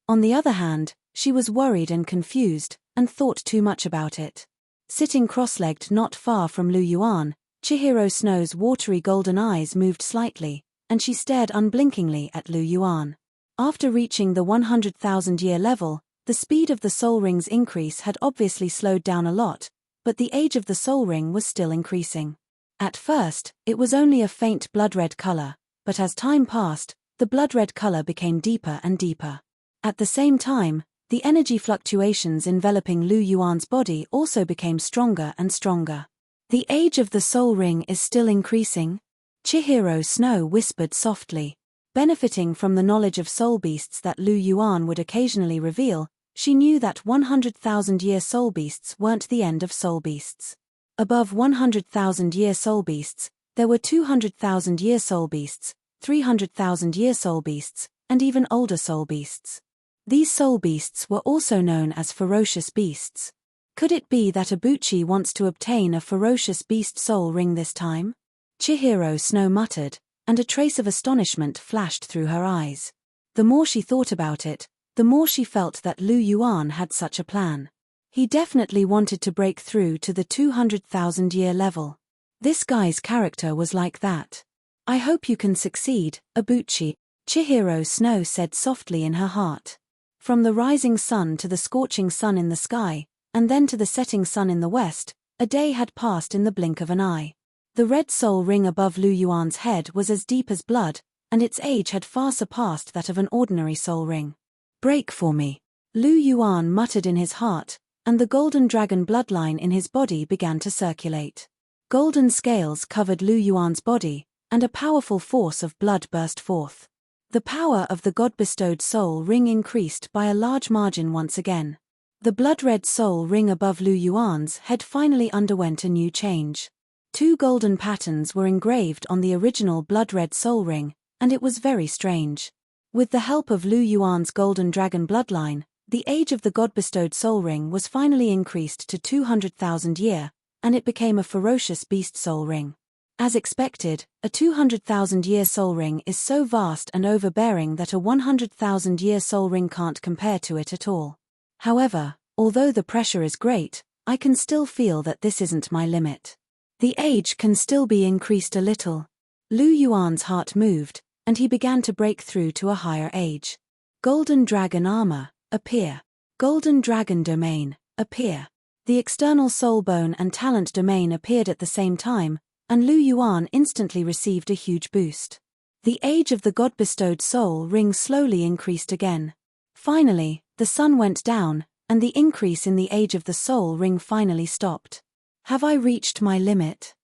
On the other hand, She was worried and confused, and thought too much about it. Sitting cross-legged not far from Lu Yuan, Chihiro Snow's watery golden eyes moved slightly, and she stared unblinkingly at Lu Yuan. After reaching the 100,000-year level, the speed of the soul ring's increase had obviously slowed down a lot, but the age of the soul ring was still increasing. At first, it was only a faint blood-red color, but as time passed, the blood-red color became deeper and deeper. At the same time, the energy fluctuations enveloping Lu Yuan's body also became stronger and stronger. The age of the soul ring is still increasing? Chihiro Snow whispered softly. Benefiting from the knowledge of soul beasts that Lu Yuan would occasionally reveal, she knew that 100,000-year soul beasts weren't the end of soul beasts. Above 100,000-year soul beasts, there were 200,000-year soul beasts, 300,000-year soul beasts, and even older soul beasts. These soul beasts were also known as ferocious beasts. Could it be that Ibuchi wants to obtain a ferocious beast soul ring this time? Chihiro Snow muttered, and a trace of astonishment flashed through her eyes. The more she thought about it, the more she felt that Lu Yuan had such a plan. He definitely wanted to break through to the 200,000-year level. This guy's character was like that. I hope you can succeed, Ibuchi, Chihiro Snow said softly in her heart. From the rising sun to the scorching sun in the sky, and then to the setting sun in the west, a day had passed in the blink of an eye. The red soul ring above Lu Yuan's head was as deep as blood, and its age had far surpassed that of an ordinary soul ring. Break for me, Lu Yuan muttered in his heart, and the golden dragon bloodline in his body began to circulate. Golden scales covered Lu Yuan's body, and a powerful force of blood burst forth. The power of the God-bestowed soul ring increased by a large margin once again. The blood-red soul ring above Lu Yuan's head finally underwent a new change. 2 golden patterns were engraved on the original blood-red soul ring, and it was very strange. With the help of Lu Yuan's golden dragon bloodline, the age of the God-bestowed soul ring was finally increased to 200,000 year, and it became a ferocious beast soul ring. As expected, a 200,000-year soul ring is so vast and overbearing that a 100,000-year soul ring can't compare to it at all. However, although the pressure is great, I can still feel that this isn't my limit. The age can still be increased a little. Lu Yuan's heart moved, and he began to break through to a higher age. Golden dragon armor, appear. Golden dragon domain, appear. The external soul bone and talent domain appeared at the same time, and Lu Yuan instantly received a huge boost. The age of the God-bestowed soul ring slowly increased again. Finally, the sun went down, and the increase in the age of the soul ring finally stopped. Have I reached my limit?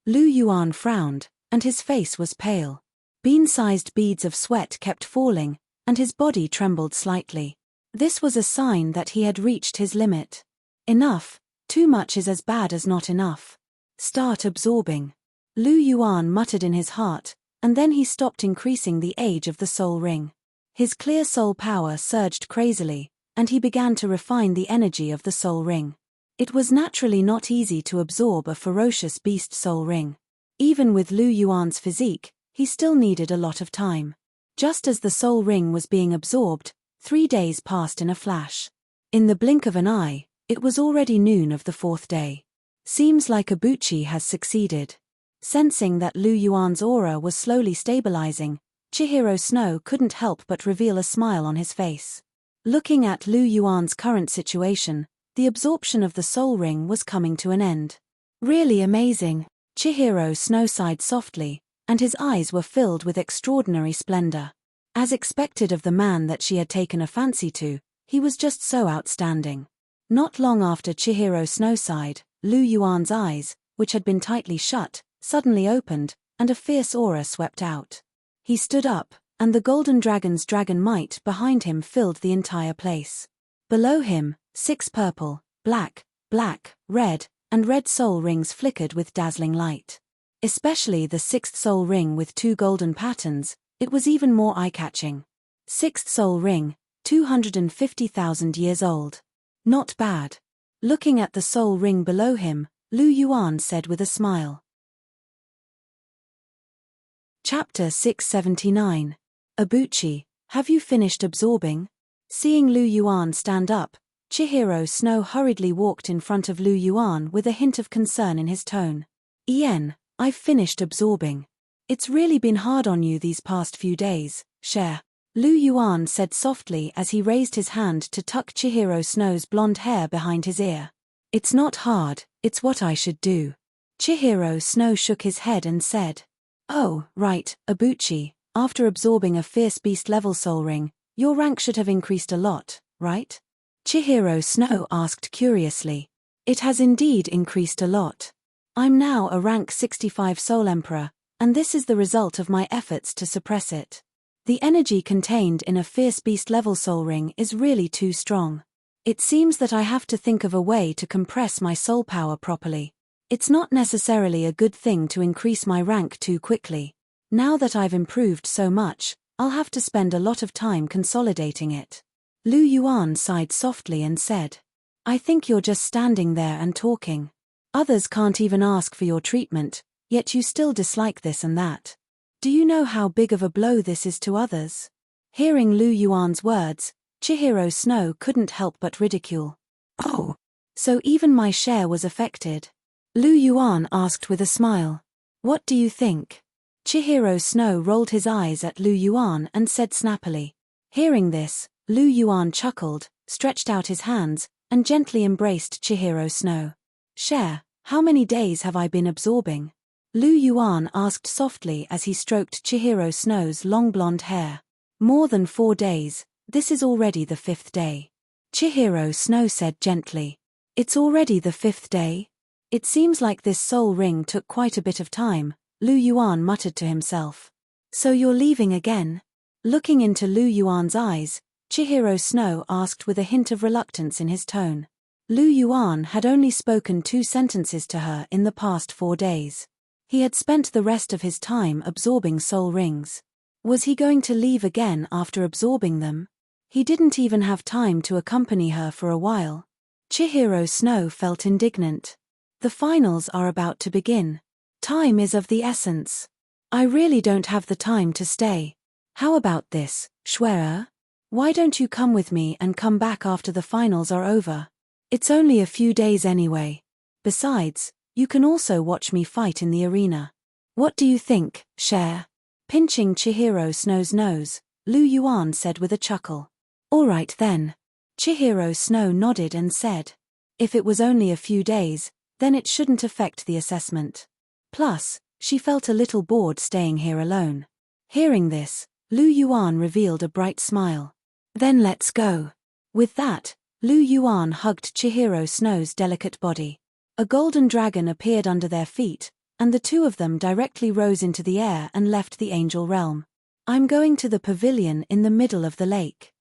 Lu Yuan frowned, and his face was pale. Bean-sized beads of sweat kept falling, and his body trembled slightly. This was a sign that he had reached his limit. Enough, too much is as bad as not enough. Start absorbing. Lu Yuan muttered in his heart, and then he stopped increasing the age of the soul ring. His clear soul power surged crazily, and he began to refine the energy of the soul ring. It was naturally not easy to absorb a ferocious beast soul ring. Even with Lu Yuan's physique, he still needed a lot of time. Just as the soul ring was being absorbed, 3 days passed in a flash. In the blink of an eye, it was already noon of the 4th day. Seems like Ibuchi has succeeded. Sensing that Lu Yuan's aura was slowly stabilizing, Chihiro Snow couldn't help but reveal a smile on his face. Looking at Lu Yuan's current situation, the absorption of the soul ring was coming to an end. Really amazing, Chihiro Snow sighed softly, and his eyes were filled with extraordinary splendor. As expected of the man that she had taken a fancy to, he was just so outstanding. Not long after Chihiro Snow sighed, Lu Yuan's eyes, which had been tightly shut, suddenly opened, and a fierce aura swept out. He stood up, and the golden dragon's dragon might behind him filled the entire place. Below him, 6 purple, black, red, and red soul rings flickered with dazzling light. Especially the 6th soul ring with 2 golden patterns, it was even more eye-catching. 6th soul ring, 250,000 years old. Not bad. Looking at the soul ring below him, Lu Yuan said with a smile. Chapter 679. Ibuchi, have you finished absorbing? Seeing Lu Yuan stand up, Chihiro Snow hurriedly walked in front of Lu Yuan with a hint of concern in his tone. I've finished absorbing. It's really been hard on you these past few days, Cher. Lu Yuan said softly as he raised his hand to tuck Chihiro Snow's blonde hair behind his ear. It's not hard, it's what I should do. Chihiro Snow shook his head and said. Oh, right, Abuchi, after absorbing a fierce beast level soul ring, your rank should have increased a lot, right? Chihiro Snow asked curiously. It has indeed increased a lot. I'm now a rank 65 Soul Emperor, and this is the result of my efforts to suppress it. The energy contained in a fierce beast level soul ring is really too strong. It seems that I have to think of a way to compress my soul power properly. It's not necessarily a good thing to increase my rank too quickly. Now that I've improved so much, I'll have to spend a lot of time consolidating it. Lu Yuan sighed softly and said. I think you're just standing there and talking. Others can't even ask for your treatment, yet you still dislike this and that. Do you know how big of a blow this is to others? Hearing Lu Yuan's words, Chihiro Snow couldn't help but ridicule. Oh, so even my share was affected? Lu Yuan asked with a smile. What do you think? Chihiro Snow rolled his eyes at Lu Yuan and said snappily. Hearing this, Lu Yuan chuckled, stretched out his hands, and gently embraced Chihiro Snow. Cher, how many days have I been absorbing? Lu Yuan asked softly as he stroked Chihiro Snow's long blonde hair. More than 4 days, this is already the 5th day. Chihiro Snow said gently. It's already the 5th day? It seems like this soul ring took quite a bit of time, Lu Yuan muttered to himself. So you're leaving again? Looking into Lu Yuan's eyes, Chihiro Snow asked with a hint of reluctance in his tone. Lu Yuan had only spoken 2 sentences to her in the past 4 days. He had spent the rest of his time absorbing soul rings. Was he going to leave again after absorbing them? He didn't even have time to accompany her for a while. Chihiro Snow felt indignant. The finals are about to begin. Time is of the essence. I really don't have the time to stay. How about this, Schwerer? Why don't you come with me and come back after the finals are over? It's only a few days anyway. Besides, you can also watch me fight in the arena. What do you think, Cher? Pinching Chihiro Snow's nose, Lu Yuan said with a chuckle. All right then. Chihiro Snow nodded and said. If it was only a few days, then it shouldn't affect the assessment. Plus, she felt a little bored staying here alone. Hearing this, Lu Yuan revealed a bright smile. Then let's go. With that, Lu Yuan hugged Chihiro Snow's delicate body. A golden dragon appeared under their feet, and the two of them directly rose into the air and left the angel realm. I'm going to the pavilion in the middle of the lake.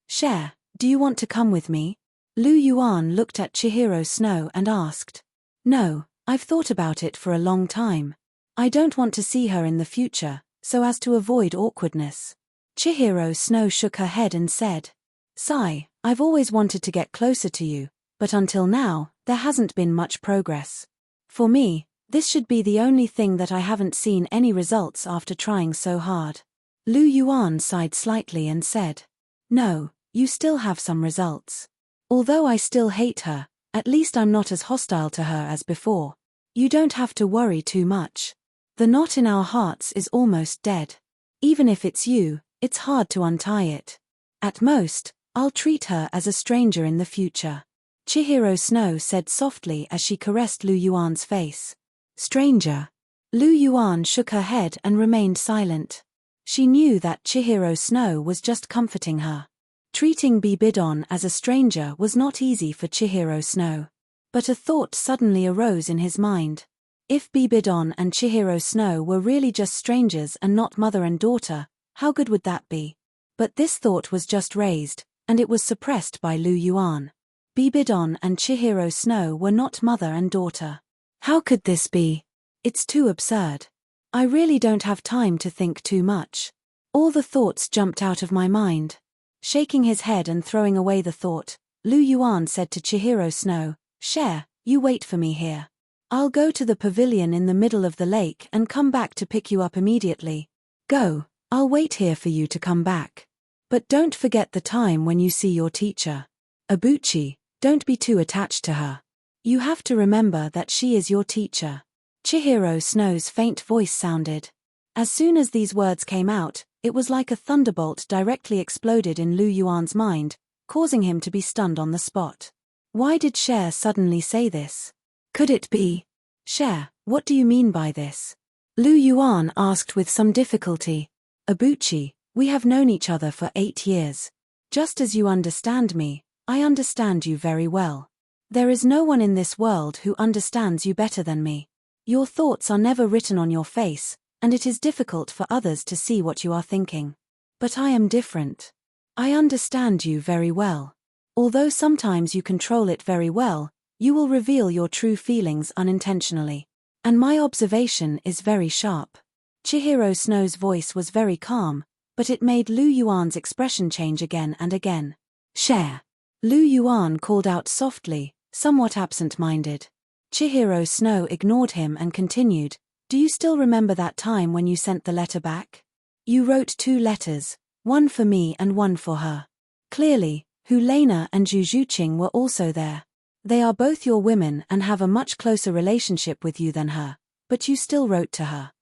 Cher, do you want to come with me? Lu Yuan looked at Chihiro Snow and asked. No, I've thought about it for a long time. I don't want to see her in the future, so as to avoid awkwardness. Chihiro Snow shook her head and said. Sigh, I've always wanted to get closer to you, but until now, there hasn't been much progress. For me, this should be the only thing that I haven't seen any results after trying so hard. Lu Yuan sighed slightly and said. No, you still have some results. Although I still hate her, at least I'm not as hostile to her as before. You don't have to worry too much. The knot in our hearts is almost dead. Even if it's you, it's hard to untie it. At most, I'll treat her as a stranger in the future. Chihiro Snow said softly as she caressed Lu Yuan's face. Stranger. Lu Yuan shook her head and remained silent. She knew that Chihiro Snow was just comforting her. Treating Bibidon as a stranger was not easy for Chihiro Snow. But a thought suddenly arose in his mind. If Bibidon and Chihiro Snow were really just strangers and not mother and daughter, how good would that be? But this thought was just raised, and it was suppressed by Lu Yuan. Bibidon and Chihiro Snow were not mother and daughter. How could this be? It's too absurd. I really don't have time to think too much. All the thoughts jumped out of my mind. Shaking his head and throwing away the thought, Lu Yuan said to Chihiro Snow, Cher, you wait for me here. I'll go to the pavilion in the middle of the lake and come back to pick you up immediately. Go, I'll wait here for you to come back. But don't forget the time when you see your teacher. Abuchi, don't be too attached to her. You have to remember that she is your teacher. Chihiro Snow's faint voice sounded. As soon as these words came out, it was like a thunderbolt directly exploded in Lu Yuan's mind, causing him to be stunned on the spot. Why did Cher suddenly say this? Could it be? Cher, what do you mean by this? Lu Yuan asked with some difficulty. Abuchi, we have known each other for 8 years. Just as you understand me, I understand you very well. There is no one in this world who understands you better than me. Your thoughts are never written on your face, and it is difficult for others to see what you are thinking. But I am different. I understand you very well. Although sometimes you control it very well, you will reveal your true feelings unintentionally. And my observation is very sharp. Chihiro Snow's voice was very calm, but it made Lu Yuan's expression change again and again. Cher. Lu Yuan called out softly, somewhat absent-minded. Chihiro Snow ignored him and continued, do you still remember that time when you sent the letter back? You wrote 2 letters, one for me and one for her. Clearly, Helena and Jujuqing were also there. They are both your women and have a much closer relationship with you than her, but you still wrote to her.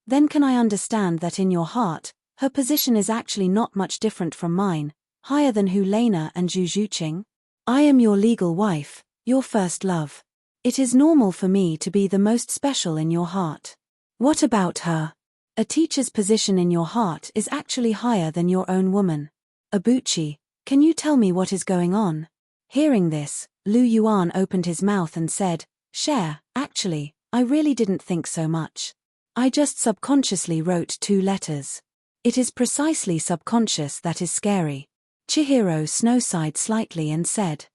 Then can I understand that in your heart, her position is actually not much different from mine, higher than Helena and Jujuqing? I am your legal wife, your first love. It is normal for me to be the most special in your heart. What about her? A teacher's position in your heart is actually higher than your own woman. Abuchi, can you tell me what is going on? Hearing this, Lu Yuan opened his mouth and said, Cher, actually, I really didn't think so much. I just subconsciously wrote 2 letters. It is precisely subconscious that is scary. Chihiro Snow sighed slightly and said.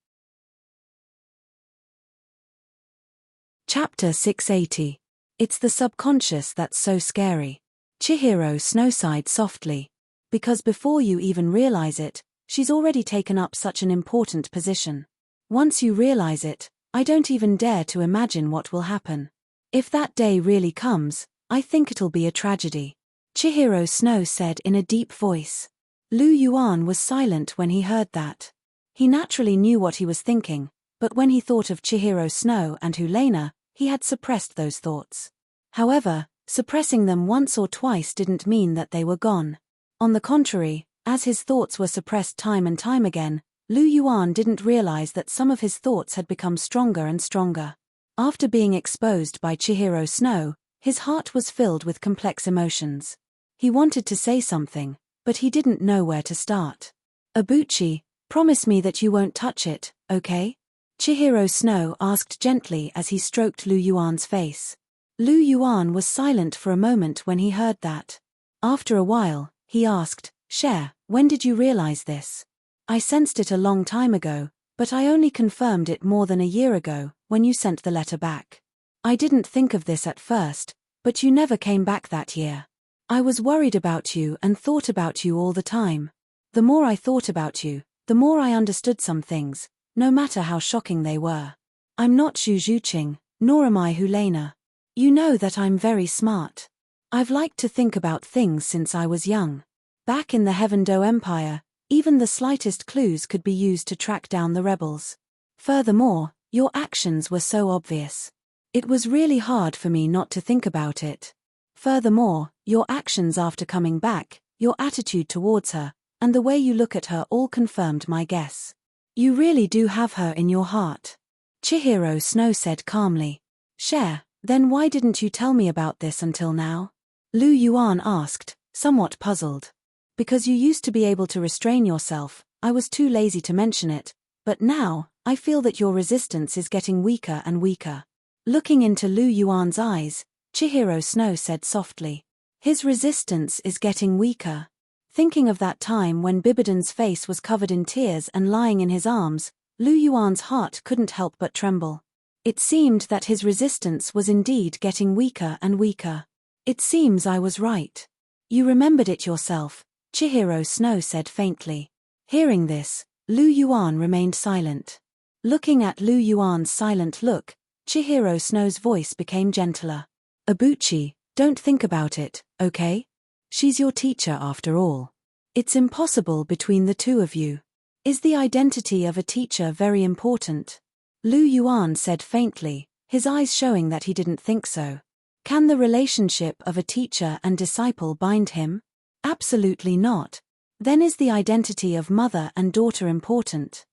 Chapter 680. It's the subconscious that's so scary. Chihiro Snow sighed softly. Because before you even realize it, she's already taken up such an important position. Once you realize it, I don't even dare to imagine what will happen. If that day really comes, I think it'll be a tragedy. Chihiro Snow said in a deep voice. Lu Yuan was silent when he heard that. He naturally knew what he was thinking, but when he thought of Chihiro Snow and Helena, he had suppressed those thoughts. However, suppressing them once or twice didn't mean that they were gone. On the contrary, as his thoughts were suppressed time and time again, Lu Yuan didn't realize that some of his thoughts had become stronger and stronger. After being exposed by Chihiro Snow, his heart was filled with complex emotions. He wanted to say something, but he didn't know where to start. Abuchi, promise me that you won't touch it, okay? Chihiro Snow asked gently as he stroked Lu Yuan's face. Lu Yuan was silent for a moment when he heard that. After a while, he asked, Cher, when did you realize this? I sensed it a long time ago, but I only confirmed it more than a year ago, when you sent the letter back. I didn't think of this at first, but you never came back that year. I was worried about you and thought about you all the time. The more I thought about you, the more I understood some things, no matter how shocking they were. I'm not Jujuqing, nor am I Helena. You know that I'm very smart. I've liked to think about things since I was young. Back in the Heaven Do Empire, even the slightest clues could be used to track down the rebels. Furthermore, your actions were so obvious. It was really hard for me not to think about it. Furthermore, your actions after coming back, your attitude towards her, and the way you look at her all confirmed my guess. You really do have her in your heart. Chihiro Snow said calmly. Cher, then why didn't you tell me about this until now? Lu Yuan asked, somewhat puzzled. Because you used to be able to restrain yourself, I was too lazy to mention it, but now, I feel that your resistance is getting weaker and weaker. Looking into Lu Yuan's eyes, Chihiro Snow said softly. His resistance is getting weaker. Thinking of that time when Bibidan's face was covered in tears and lying in his arms, Lu Yuan's heart couldn't help but tremble. It seemed that his resistance was indeed getting weaker and weaker. It seems I was right. You remembered it yourself, Chihiro Snow said faintly. Hearing this, Lu Yuan remained silent. Looking at Lu Yuan's silent look, Chihiro Snow's voice became gentler. Abuchi, don't think about it, okay? She's your teacher after all. It's impossible between the two of you. Is the identity of a teacher very important? Lu Yuan said faintly, his eyes showing that he didn't think so. Can the relationship of a teacher and disciple bind him? Absolutely not. Then is the identity of mother and daughter important?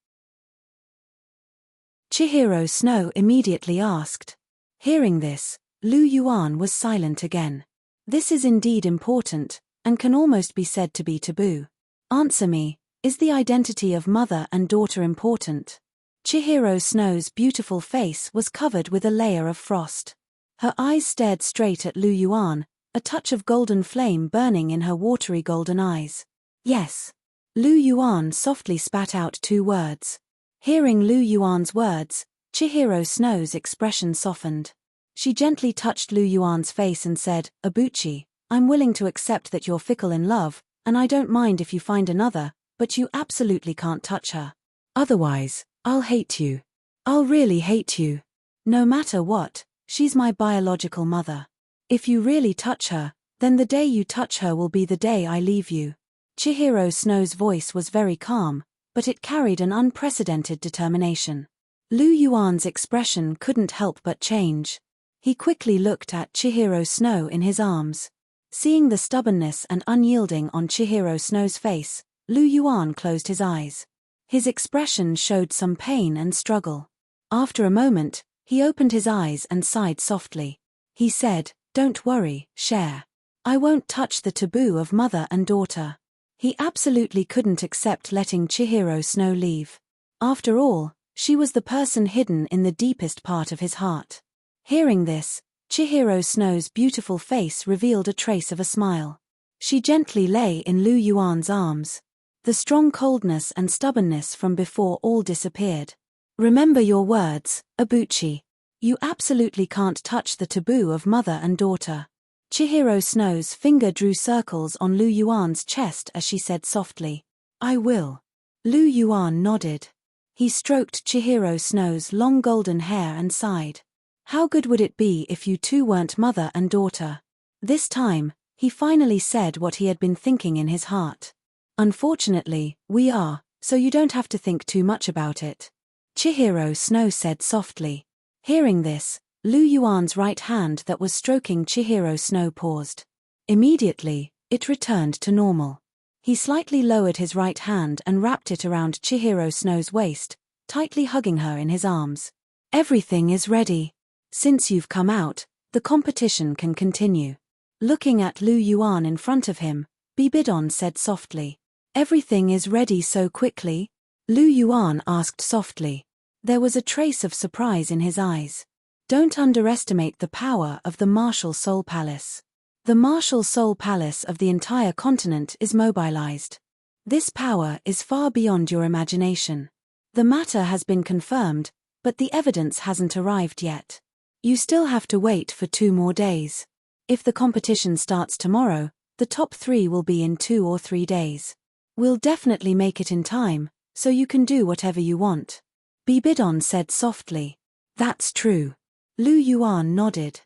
Chihiro Snow immediately asked. Hearing this, Lu Yuan was silent again. This is indeed important, and can almost be said to be taboo. Answer me, is the identity of mother and daughter important? Chihiro Snow's beautiful face was covered with a layer of frost. Her eyes stared straight at Lu Yuan, a touch of golden flame burning in her watery golden eyes. Yes. Lu Yuan softly spat out 2 words. Hearing Lu Yuan's words, Chihiro Snow's expression softened. She gently touched Lu Yuan's face and said, Abuchi, I'm willing to accept that you're fickle in love, and I don't mind if you find another, but you absolutely can't touch her. Otherwise, I'll hate you. I'll really hate you. No matter what, she's my biological mother. If you really touch her, then the day you touch her will be the day I leave you. Chihiro Snow's voice was very calm, but it carried an unprecedented determination. Lu Yuan's expression couldn't help but change. He quickly looked at Chihiro Snow in his arms. Seeing the stubbornness and unyielding on Chihiro Snow's face, Lu Yuan closed his eyes. His expression showed some pain and struggle. After a moment, he opened his eyes and sighed softly. He said, Don't worry, Cher. I won't touch the taboo of mother and daughter. He absolutely couldn't accept letting Chihiro Snow leave. After all, she was the person hidden in the deepest part of his heart. Hearing this, Chihiro Snow's beautiful face revealed a trace of a smile. She gently lay in Lu Yuan's arms. The strong coldness and stubbornness from before all disappeared. Remember your words, Abuchi. You absolutely can't touch the taboo of mother and daughter. Chihiro Snow's finger drew circles on Lu Yuan's chest as she said softly, I will. Lu Yuan nodded. He stroked Chihiro Snow's long golden hair and sighed. How good would it be if you two weren't mother and daughter? This time, he finally said what he had been thinking in his heart. Unfortunately, we are, so you don't have to think too much about it. Chihiro Snow said softly. Hearing this, Lu Yuan's right hand that was stroking Chihiro Snow paused. Immediately, it returned to normal. He slightly lowered his right hand and wrapped it around Chihiro Snow's waist, tightly hugging her in his arms. Everything is ready. Since you've come out, the competition can continue. Looking at Lu Yuan in front of him, Bibidon said softly. Everything is ready so quickly? Lu Yuan asked softly. There was a trace of surprise in his eyes. Don't underestimate the power of the Martial Soul Palace. The Martial Soul Palace of the entire continent is mobilized. This power is far beyond your imagination. The matter has been confirmed, but the evidence hasn't arrived yet. You still have to wait for 2 more days. If the competition starts tomorrow, the top 3 will be in 2 or 3 days. We'll definitely make it in time, so you can do whatever you want. Bibidon said softly. That's true. Lu Yuan nodded.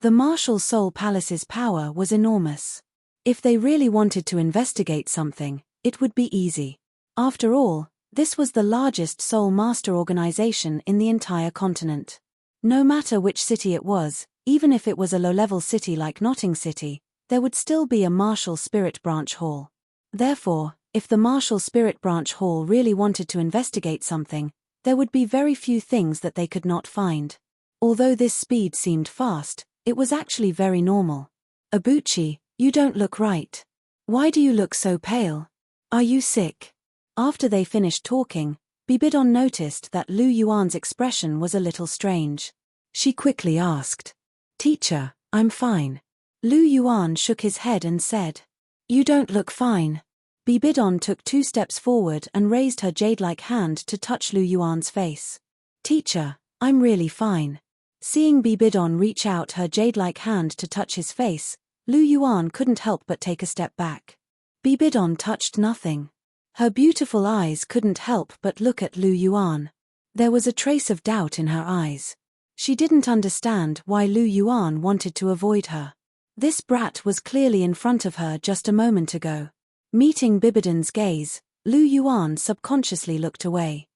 The Martial Soul Palace's power was enormous. If they really wanted to investigate something, it would be easy. After all, this was the largest Soul Master organization in the entire continent. No matter which city it was, even if it was a low-level city like Notting City, there would still be a Martial Spirit Branch Hall. Therefore, if the Martial Spirit Branch Hall really wanted to investigate something, there would be very few things that they could not find. Although this speed seemed fast, it was actually very normal. Abuchi, you don't look right. Why do you look so pale? Are you sick? After they finished talking, Bibidon noticed that Lu Yuan's expression was a little strange. She quickly asked. Teacher, I'm fine. Lu Yuan shook his head and said. You don't look fine. Bibidon took 2 steps forward and raised her jade-like hand to touch Lu Yuan's face. Teacher, I'm really fine. Seeing Bibidon reach out her jade-like hand to touch his face, Lu Yuan couldn't help but take a step back. Bibidon touched nothing. Her beautiful eyes couldn't help but look at Lu Yuan. There was a trace of doubt in her eyes. She didn't understand why Lu Yuan wanted to avoid her. This brat was clearly in front of her just a moment ago. Meeting Bibidon's gaze, Lu Yuan subconsciously looked away.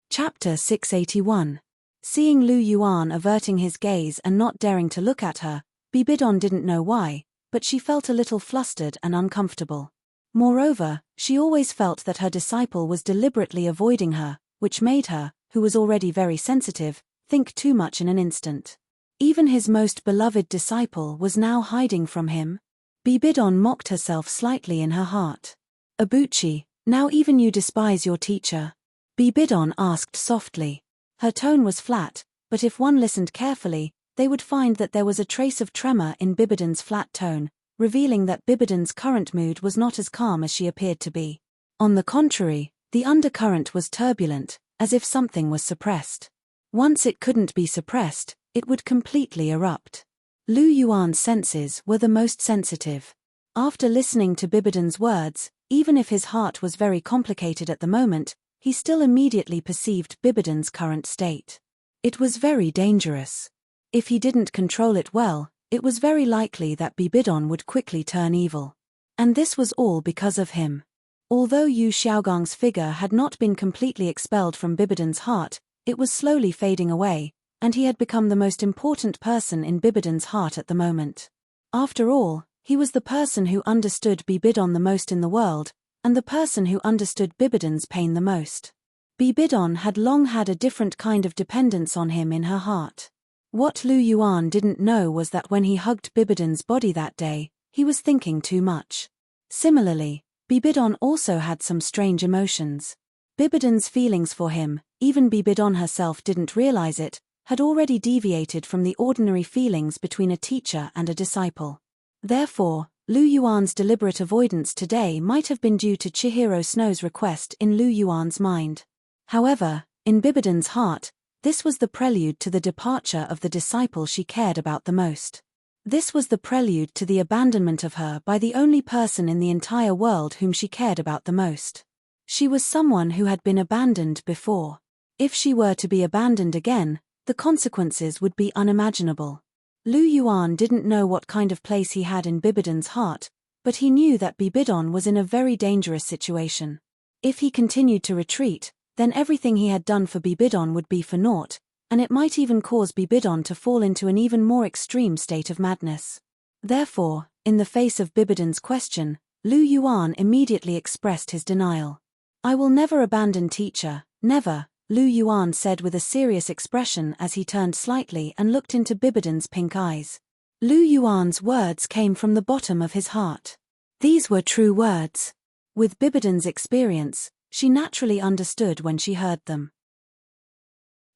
Chapter 681. Seeing Lu Yuan averting his gaze and not daring to look at her, Bibidon didn't know why, but she felt a little flustered and uncomfortable. Moreover, she always felt that her disciple was deliberately avoiding her, which made her, who was already very sensitive, think too much in an instant. Even his most beloved disciple was now hiding from him. Bibidon mocked herself slightly in her heart. Abuchi, now even you despise your teacher? Bibidon asked softly. Her tone was flat, but if one listened carefully, they would find that there was a trace of tremor in Bibidon's flat tone, revealing that Bibidon's current mood was not as calm as she appeared to be. On the contrary, the undercurrent was turbulent, as if something was suppressed. Once it couldn't be suppressed, it would completely erupt. Lu Yuan's senses were the most sensitive. After listening to Bibidon's words, even if his heart was very complicated at the moment, he still immediately perceived Bibidon's current state. It was very dangerous. If he didn't control it well, it was very likely that Bibidon would quickly turn evil. And this was all because of him. Although Yu Xiaogong's figure had not been completely expelled from Bibidon's heart, it was slowly fading away, and he had become the most important person in Bibidon's heart at the moment. After all, he was the person who understood Bibidon the most in the world, and the person who understood Bibidon's pain the most. Bibidon had long had a different kind of dependence on him in her heart. What Lu Yuan didn't know was that when he hugged Bibidon's body that day, he was thinking too much. Similarly, Bibidon also had some strange emotions. Bibidon's feelings for him, even Bibidon herself didn't realize it, had already deviated from the ordinary feelings between a teacher and a disciple. Therefore, Lu Yuan's deliberate avoidance today might have been due to Chihiro Snow's request in Lu Yuan's mind. However, in Bibidon's heart, this was the prelude to the departure of the disciple she cared about the most. This was the prelude to the abandonment of her by the only person in the entire world whom she cared about the most. She was someone who had been abandoned before. If she were to be abandoned again, the consequences would be unimaginable. Lu Yuan didn't know what kind of place he had in Bibidon's heart, but he knew that Bibidon was in a very dangerous situation. If he continued to retreat, then everything he had done for Bibidon would be for naught, and it might even cause Bibidon to fall into an even more extreme state of madness. Therefore, in the face of Bibidon's question, Lu Yuan immediately expressed his denial. "I will never abandon teacher, never," Lu Yuan said with a serious expression as he turned slightly and looked into Bibidon's pink eyes. Lu Yuan's words came from the bottom of his heart. These were true words. With Bibidon's experience, she naturally understood when she heard them.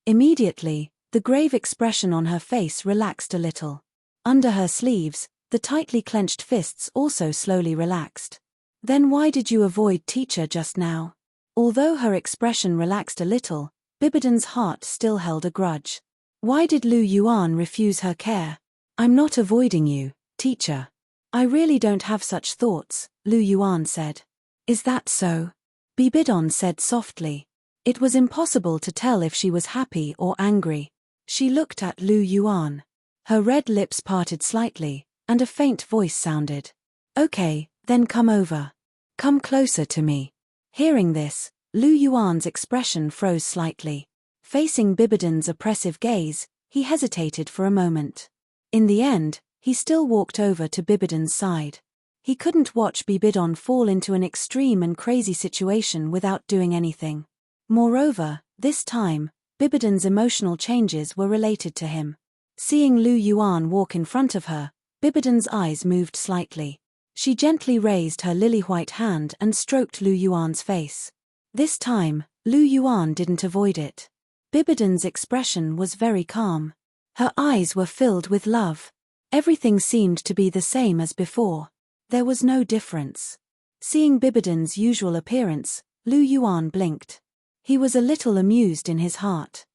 Immediately, the grave expression on her face relaxed a little. Under her sleeves, the tightly clenched fists also slowly relaxed. "Then why did you avoid teacher just now?" Although her expression relaxed a little, Bibidon's heart still held a grudge. Why did Lu Yuan refuse her care? "I'm not avoiding you, teacher. I really don't have such thoughts," Lu Yuan said. "Is that so?" Bibidon said softly. It was impossible to tell if she was happy or angry. She looked at Lu Yuan. Her red lips parted slightly, and a faint voice sounded. "Okay, then come over. Come closer to me." Hearing this, Lu Yuan's expression froze slightly. Facing Bibidon's oppressive gaze, he hesitated for a moment. In the end, he still walked over to Bibidon's side. He couldn't watch Bibidon fall into an extreme and crazy situation without doing anything. Moreover, this time, Bibidon's emotional changes were related to him. Seeing Lu Yuan walk in front of her, Bibidon's eyes moved slightly. She gently raised her lily-white hand and stroked Lu Yuan's face. This time, Lu Yuan didn't avoid it. Bibidon's expression was very calm. Her eyes were filled with love. Everything seemed to be the same as before. There was no difference. Seeing Bibidon's usual appearance, Lu Yuan blinked. He was a little amused in his heart.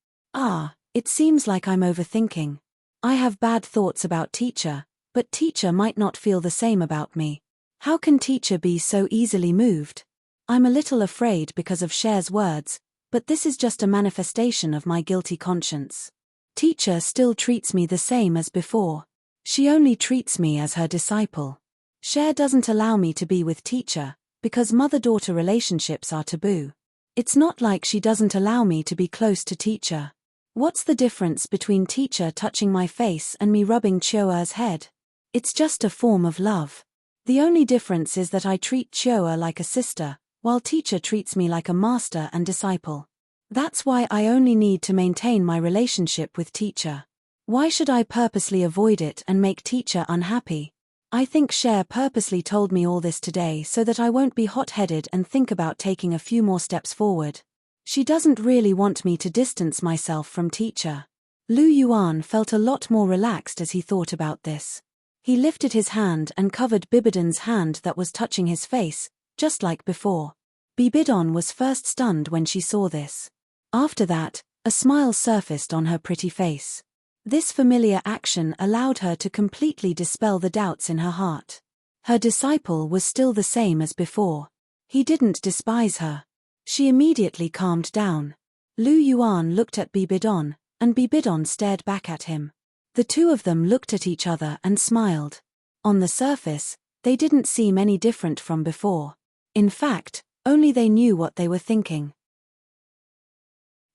It seems like I'm overthinking. I have bad thoughts about teacher, but teacher might not feel the same about me. How can teacher be so easily moved? I'm a little afraid because of Cher's words, but this is just a manifestation of my guilty conscience. Teacher still treats me the same as before. She only treats me as her disciple. Cher doesn't allow me to be with teacher, because mother-daughter relationships are taboo. It's not like she doesn't allow me to be close to teacher. What's the difference between teacher touching my face and me rubbing Chioa's head? It's just a form of love. The only difference is that I treat Chioa like a sister, while teacher treats me like a master and disciple. That's why I only need to maintain my relationship with teacher. Why should I purposely avoid it and make teacher unhappy? I think Cher purposely told me all this today so that I won't be hot-headed and think about taking a few more steps forward. She doesn't really want me to distance myself from teacher. Lu Yuan felt a lot more relaxed as he thought about this. He lifted his hand and covered Bibidon's hand that was touching his face, just like before. Bibidon was first stunned when she saw this. After that, a smile surfaced on her pretty face. This familiar action allowed her to completely dispel the doubts in her heart. Her disciple was still the same as before. He didn't despise her. She immediately calmed down. Lu Yuan looked at Bibidon, and Bibidon stared back at him. The two of them looked at each other and smiled. On the surface, they didn't seem any different from before. In fact, only they knew what they were thinking.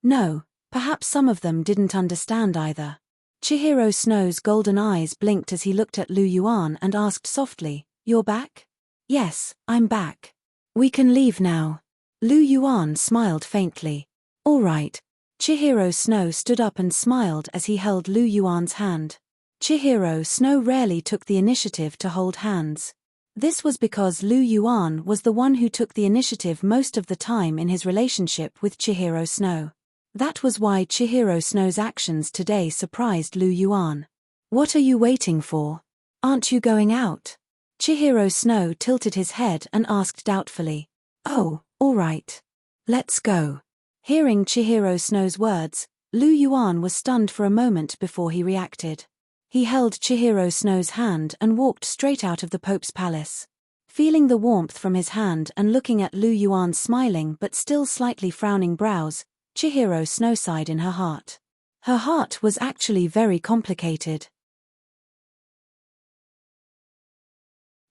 No, perhaps some of them didn't understand either. Chihiro Snow's golden eyes blinked as he looked at Lu Yuan and asked softly, "You're back?" "Yes, I'm back. We can leave now." Lu Yuan smiled faintly. "All right." Chihiro Snow stood up and smiled as he held Lu Yuan's hand. Chihiro Snow rarely took the initiative to hold hands. This was because Lu Yuan was the one who took the initiative most of the time in his relationship with Chihiro Snow. That was why Chihiro Snow's actions today surprised Lu Yuan. "What are you waiting for? Aren't you going out?" Chihiro Snow tilted his head and asked doubtfully. "Oh, all right. Let's go." Hearing Chihiro Snow's words, Lu Yuan was stunned for a moment before he reacted. He held Chihiro Snow's hand and walked straight out of the Pope's palace. Feeling the warmth from his hand and looking at Lu Yuan's smiling but still slightly frowning brows, Chihiro Snow sighed in her heart. Her heart was actually very complicated.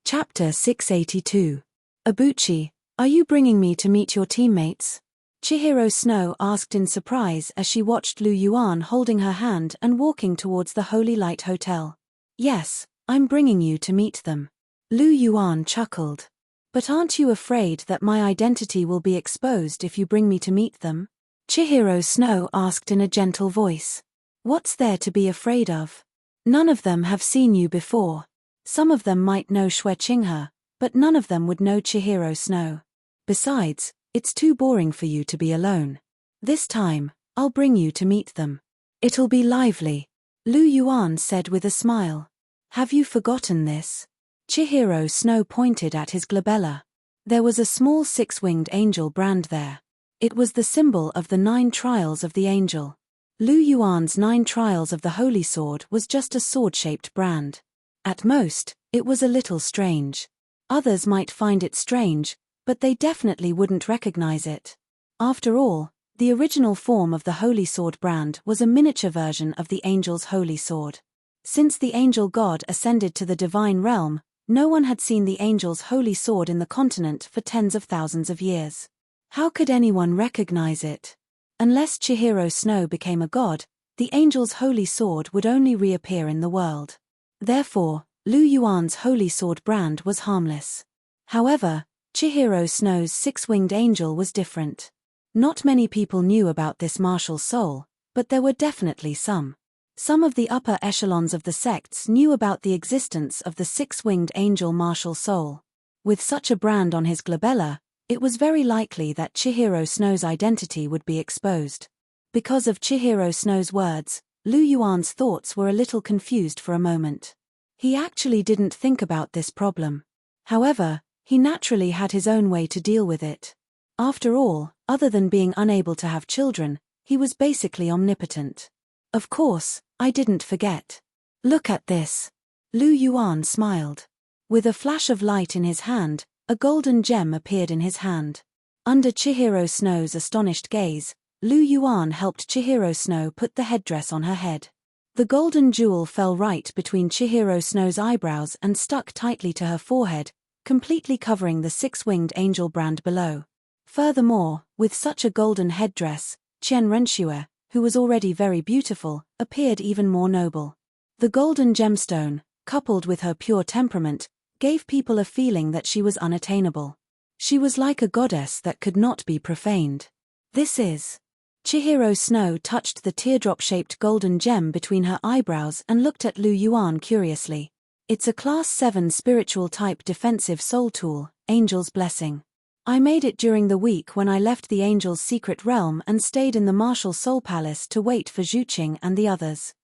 Chapter 682. Abuchi, are you bringing me to meet your teammates? Chihiro Snow asked in surprise as she watched Lu Yuan holding her hand and walking towards the Holy Light Hotel. "Yes, I'm bringing you to meet them." Lu Yuan chuckled. "But aren't you afraid that my identity will be exposed if you bring me to meet them?" Chihiro Snow asked in a gentle voice. "What's there to be afraid of? None of them have seen you before. Some of them might know Xue Qinghe, but none of them would know Chihiro Snow. Besides, it's too boring for you to be alone. This time, I'll bring you to meet them. It'll be lively," Lu Yuan said with a smile. "Have you forgotten this?" Chihiro Snow pointed at his glabella. There was a small six-winged angel brand there. It was the symbol of the 9 trials of the angel. Lu Yuan's 9 trials of the Holy Sword was just a sword-shaped brand. At most, it was a little strange. Others might find it strange, but they definitely wouldn't recognize it. After all, the original form of the Holy Sword brand was a miniature version of the angel's holy sword. Since the angel god ascended to the divine realm, no one had seen the angel's holy sword in the continent for tens of thousands of years. How could anyone recognize it? Unless Chihiro Snow became a god, the angel's holy sword would only reappear in the world. Therefore, Lu Yuan's holy sword brand was harmless. However, Chihiro Snow's 6-winged angel was different. Not many people knew about this martial soul, but there were definitely some. Some of the upper echelons of the sects knew about the existence of the 6-winged angel martial soul. With such a brand on his glabella, it was very likely that Chihiro Snow's identity would be exposed. Because of Chihiro Snow's words, Lu Yuan's thoughts were a little confused for a moment. He actually didn't think about this problem. However, he naturally had his own way to deal with it. After all, other than being unable to have children, he was basically omnipotent. "Of course, I didn't forget. Look at this." Lu Yuan smiled. With a flash of light in his hand, a golden gem appeared in his hand. Under Chihiro Snow's astonished gaze, Lu Yuan helped Chihiro Snow put the headdress on her head. The golden jewel fell right between Chihiro Snow's eyebrows and stuck tightly to her forehead, completely covering the six-winged angel brand below. Furthermore, with such a golden headdress, Qian Renxue, who was already very beautiful, appeared even more noble. The golden gemstone, coupled with her pure temperament, gave people a feeling that she was unattainable. She was like a goddess that could not be profaned. This is. Chihiro Snow touched the teardrop-shaped golden gem between her eyebrows and looked at Lu Yuan curiously. It's a Class 7 spiritual type defensive soul tool, Angel's Blessing. I made it during the week when I left the Angel's secret realm and stayed in the Martial Soul Palace to wait for Zhuqing and the others.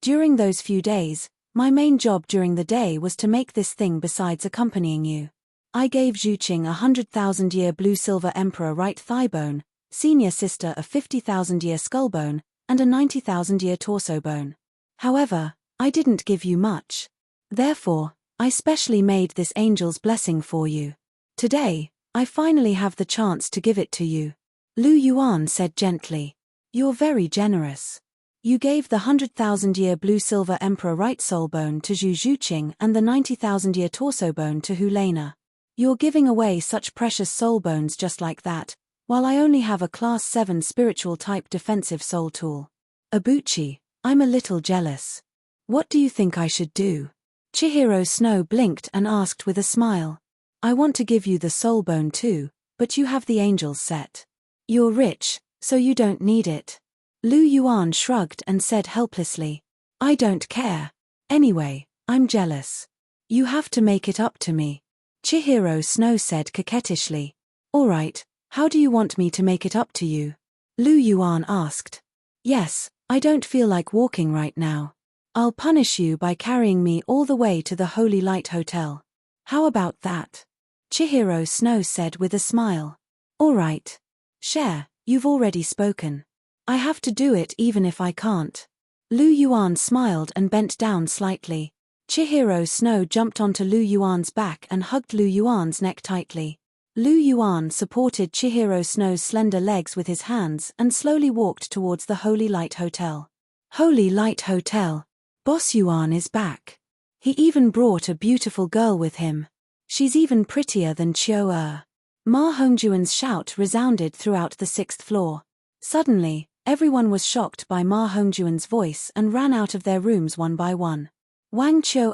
During those few days, my main job during the day was to make this thing besides accompanying you. I gave Zhuqing a 100,000-year blue-silver emperor right thigh bone, senior sister a 50,000-year skull bone, and a 90,000-year torso bone. However, I didn't give you much. Therefore, I specially made this Angel's Blessing for you. Today, I finally have the chance to give it to you. Lu Yuan said gently. You're very generous. You gave the 100,000-year blue-silver emperor right soul bone to Zhuqing and the 90,000-year torso bone to Hulena. You're giving away such precious soul bones just like that, while I only have a Class 7 spiritual type defensive soul tool. Abuchi, I'm a little jealous. What do you think I should do? Chihiro Snow blinked and asked with a smile. I want to give you the soul bone too, but you have the angel's set. You're rich, so you don't need it. Lu Yuan shrugged and said helplessly. I don't care. Anyway, I'm jealous. You have to make it up to me. Chihiro Snow said coquettishly. All right, how do you want me to make it up to you? Lu Yuan asked. Yes, I don't feel like walking right now. I'll punish you by carrying me all the way to the Holy Light Hotel. How about that? Chihiro Snow said with a smile. All right. Share, you've already spoken. I have to do it even if I can't. Lu Yuan smiled and bent down slightly. Chihiro Snow jumped onto Lu Yuan's back and hugged Lu Yuan's neck tightly. Lu Yuan supported Chihiro Snow's slender legs with his hands and slowly walked towards the Holy Light Hotel. Holy Light Hotel. Boss Yuan is back. He even brought a beautiful girl with him. She's even prettier than Chiu. Ma Hongjuan's shout resounded throughout the 6th floor. Suddenly, everyone was shocked by Ma Hongjuan's voice and ran out of their rooms one by one. Wang Chiu,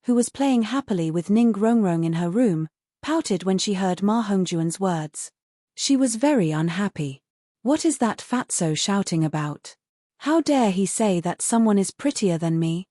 who was playing happily with Ning Rongrong in her room, pouted when she heard Ma Hongjuan's words. She was very unhappy. What is that fatso shouting about? How dare he say that someone is prettier than me?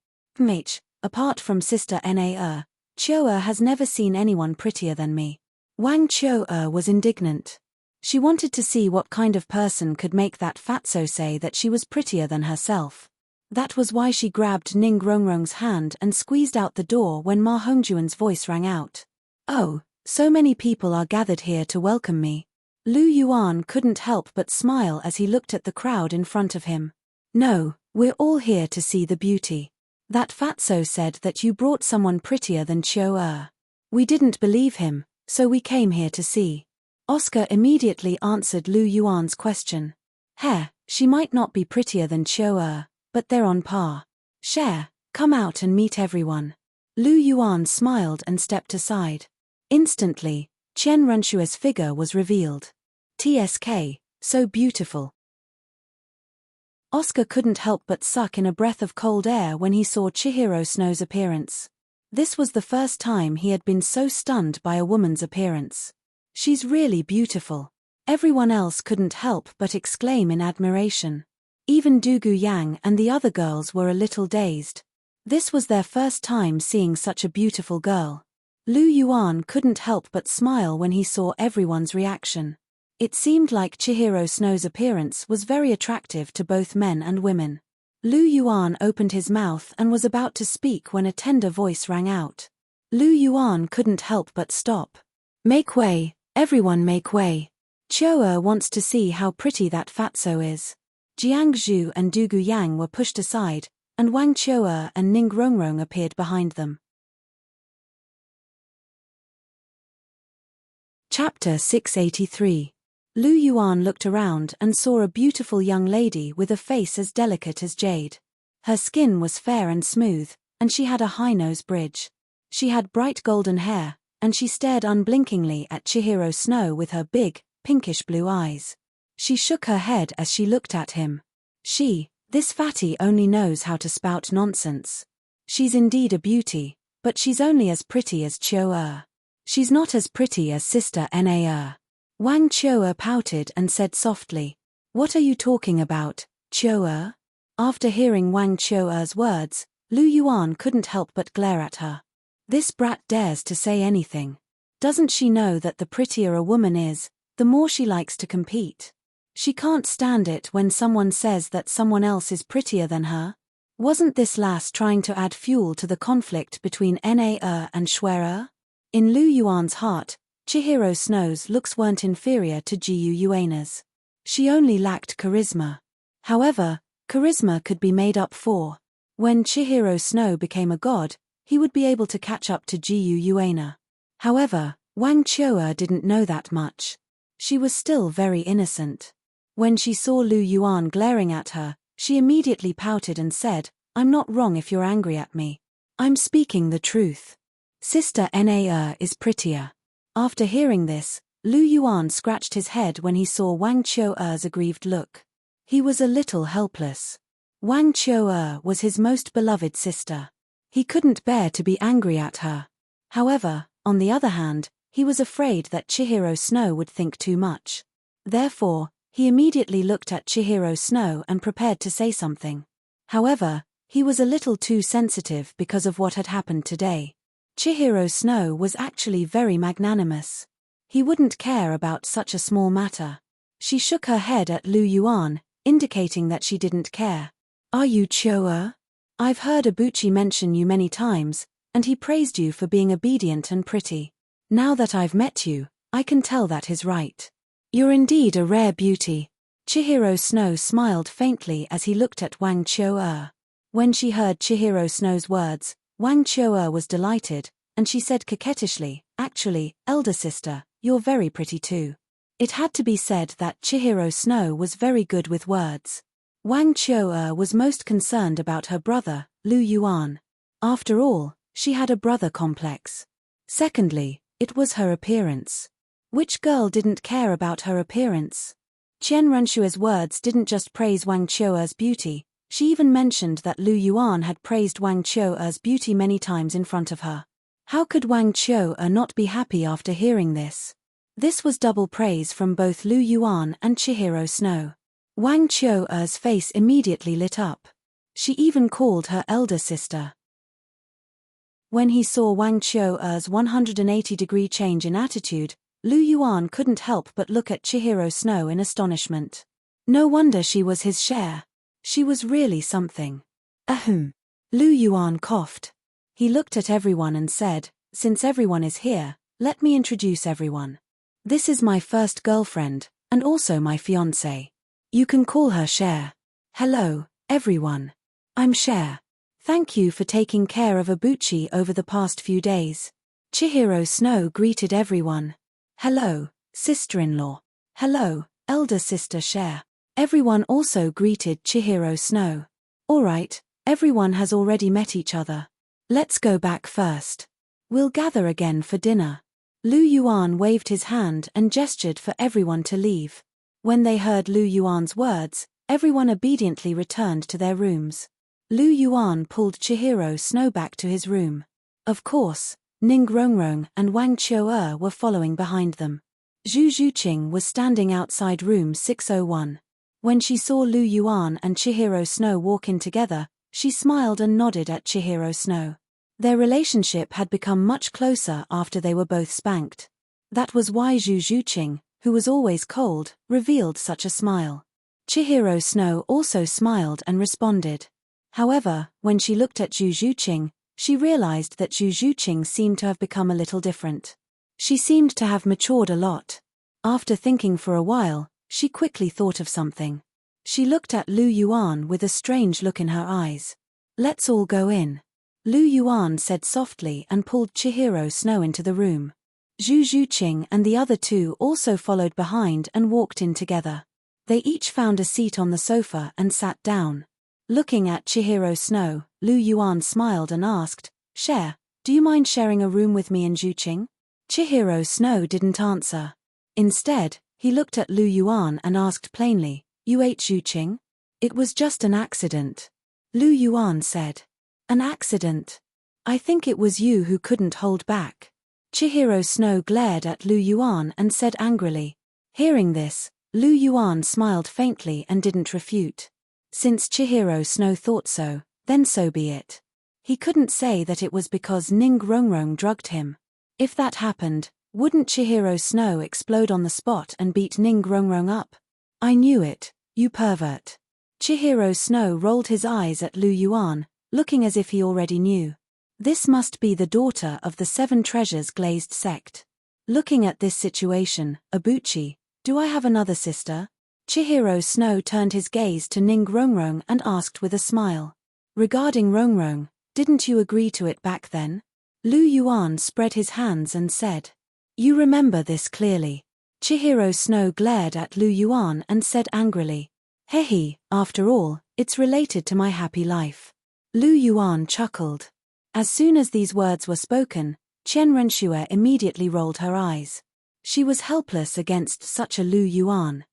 Apart from Sister Na, Chiu has never seen anyone prettier than me. Wang Chiu was indignant. She wanted to see what kind of person could make that fatso say that she was prettier than herself. That was why she grabbed Ning Rongrong's hand and squeezed out the door when Ma Hongjuan's voice rang out. Oh, so many people are gathered here to welcome me. Lu Yuan couldn't help but smile as he looked at the crowd in front of him. No, we're all here to see the beauty. That fatso said that you brought someone prettier than Chiu. We didn't believe him, so we came here to see. Oscar immediately answered Lu Yuan's question. She might not be prettier than Chiu, but they're on par. Share, come out and meet everyone. Lu Yuan smiled and stepped aside. Instantly, Qian Renshua's figure was revealed. TSK, so beautiful. Oscar couldn't help but suck in a breath of cold air when he saw Chihiro Snow's appearance. This was the first time he had been so stunned by a woman's appearance. She's really beautiful. Everyone else couldn't help but exclaim in admiration. Even Dugu Yang and the other girls were a little dazed. This was their first time seeing such a beautiful girl. Lu Yuan couldn't help but smile when he saw everyone's reaction. It seemed like Chihiro Snow's appearance was very attractive to both men and women. Lu Yuan opened his mouth and was about to speak when a tender voice rang out. Lu Yuan couldn't help but stop. Make way, everyone make way. Chiu wants to see how pretty that fatso is. Jiang Zhu and Dugu Yang were pushed aside, and Wang Chiu and Ning Rongrong appeared behind them. Chapter 683. Lu Yuan looked around and saw a beautiful young lady with a face as delicate as jade. Her skin was fair and smooth, and she had a high nose bridge. She had bright golden hair, and she stared unblinkingly at Chihiro Snow with her big, pinkish blue eyes. She shook her head as she looked at him. This fatty only knows how to spout nonsense. She's indeed a beauty, but she's only as pretty as Chou. She's not as pretty as Sister Na. Wang Chou pouted and said softly, "What are you talking about, Chou?" After hearing Wang Chou's words, Lu Yuan couldn't help but glare at her. This brat dares to say anything. Doesn't she know that the prettier a woman is, the more she likes to compete? She can't stand it when someone says that someone else is prettier than her. Wasn't this lass trying to add fuel to the conflict between Na and Shui? In Lu Yuan's heart, Chihiro Snow's looks weren't inferior to Jiu Yuana's. She only lacked charisma. However, charisma could be made up for. When Chihiro Snow became a god, he would be able to catch up to Jiu Yuana. However, Wang Chou didn't know that much. She was still very innocent. When she saw Lu Yuan glaring at her, she immediately pouted and said, "I'm not wrong if you're angry at me. I'm speaking the truth. Sister Na is prettier." After hearing this, Lu Yuan scratched his head when he saw Wang Chou's aggrieved look. He was a little helpless. Wang Chou was his most beloved sister. He couldn't bear to be angry at her. However, on the other hand, he was afraid that Chihiro Snow would think too much. Therefore, he immediately looked at Chihiro Snow and prepared to say something. However, he was a little too sensitive because of what had happened today. Chihiro Snow was actually very magnanimous. He wouldn't care about such a small matter. She shook her head at Lu Yuan, indicating that she didn't care. "Are you Chou? I've heard Abuchi mention you many times, and he praised you for being obedient and pretty. Now that I've met you, I can tell that is right. You're indeed a rare beauty." Chihiro Snow smiled faintly as he looked at Wang Chou. When she heard Chihiro Snow's words, Wang Chou was delighted, and she said coquettishly, "Actually, elder sister, you're very pretty too." It had to be said that Chihiro Snow was very good with words. Wang Chou was most concerned about her brother, Lu Yuan. After all, she had a brother complex. Secondly, it was her appearance. Which girl didn't care about her appearance? Chen Renshua's words didn't just praise Wang Chou's beauty, she even mentioned that Lu Yuan had praised Wang Chou's beauty many times in front of her. How could Wang Chou not be happy after hearing this? This was double praise from both Lu Yuan and Chihiro Snow. Wang Chou's face immediately lit up. She even called her elder sister. When he saw Wang Chou's 180-degree change in attitude, Lu Yuan couldn't help but look at Chihiro Snow in astonishment. No wonder she was his share. She was really something. Ahem. Lu Yuan coughed. He looked at everyone and said, "Since everyone is here, let me introduce everyone. This is my first girlfriend, and also my fiancée. You can call her Cher. Hello, everyone. I'm Cher. Thank you for taking care of Abuchi over the past few days." Chihiro Snow greeted everyone. "Hello, sister-in-law. Hello, elder sister Cher." Everyone also greeted Chihiro Snow. "Alright, everyone has already met each other. Let's go back first. We'll gather again for dinner." Lu Yuan waved his hand and gestured for everyone to leave. When they heard Lu Yuan's words, everyone obediently returned to their rooms. Lu Yuan pulled Chihiro Snow back to his room. Of course, Ning Rongrong and Wang Chou were following behind them. Zhu Zhuqing was standing outside room 601. When she saw Lu Yuan and Chihiro Snow walk in together, she smiled and nodded at Chihiro Snow. Their relationship had become much closer after they were both spanked. That was why Zhu Zhuqing, who was always cold, revealed such a smile. Chihiro Snow also smiled and responded. However, when she looked at Zhu Zhuqing, she realized that Zhu Zhuqing seemed to have become a little different. She seemed to have matured a lot. After thinking for a while, she quickly thought of something. She looked at Lu Yuan with a strange look in her eyes. "Let's all go in," Lu Yuan said softly and pulled Chihiro Snow into the room. Zhu Zhuqing and the other two also followed behind and walked in together. They each found a seat on the sofa and sat down. Looking at Chihiro Snow, Lu Yuan smiled and asked, "Share, do you mind sharing a room with me and Zhuqing?" Chihiro Snow didn't answer. Instead, he looked at Lu Yuan and asked plainly, "You ate Zhuqing?" "It was just an accident," Lu Yuan said. "An accident? I think it was you who couldn't hold back." Chihiro Snow glared at Lu Yuan and said angrily. Hearing this, Lu Yuan smiled faintly and didn't refute. Since Chihiro Snow thought so, then so be it. He couldn't say that it was because Ning Rongrong drugged him. If that happened, wouldn't Chihiro Snow explode on the spot and beat Ning Rongrong up? "I knew it, you pervert." Chihiro Snow rolled his eyes at Lu Yuan, looking as if he already knew. This must be the daughter of the Seven Treasures glazed sect. Looking at this situation, Abuchi, do I have another sister? Chihiro Snow turned his gaze to Ning Rongrong and asked with a smile. Regarding Rongrong, didn't you agree to it back then? Lu Yuan spread his hands and said. You remember this clearly. Chihiro Snow glared at Lu Yuan and said angrily. Hehe, after all, it's related to my happy life. Lu Yuan chuckled. As soon as these words were spoken, Qian Renshue immediately rolled her eyes. She was helpless against such a Lu Yuan.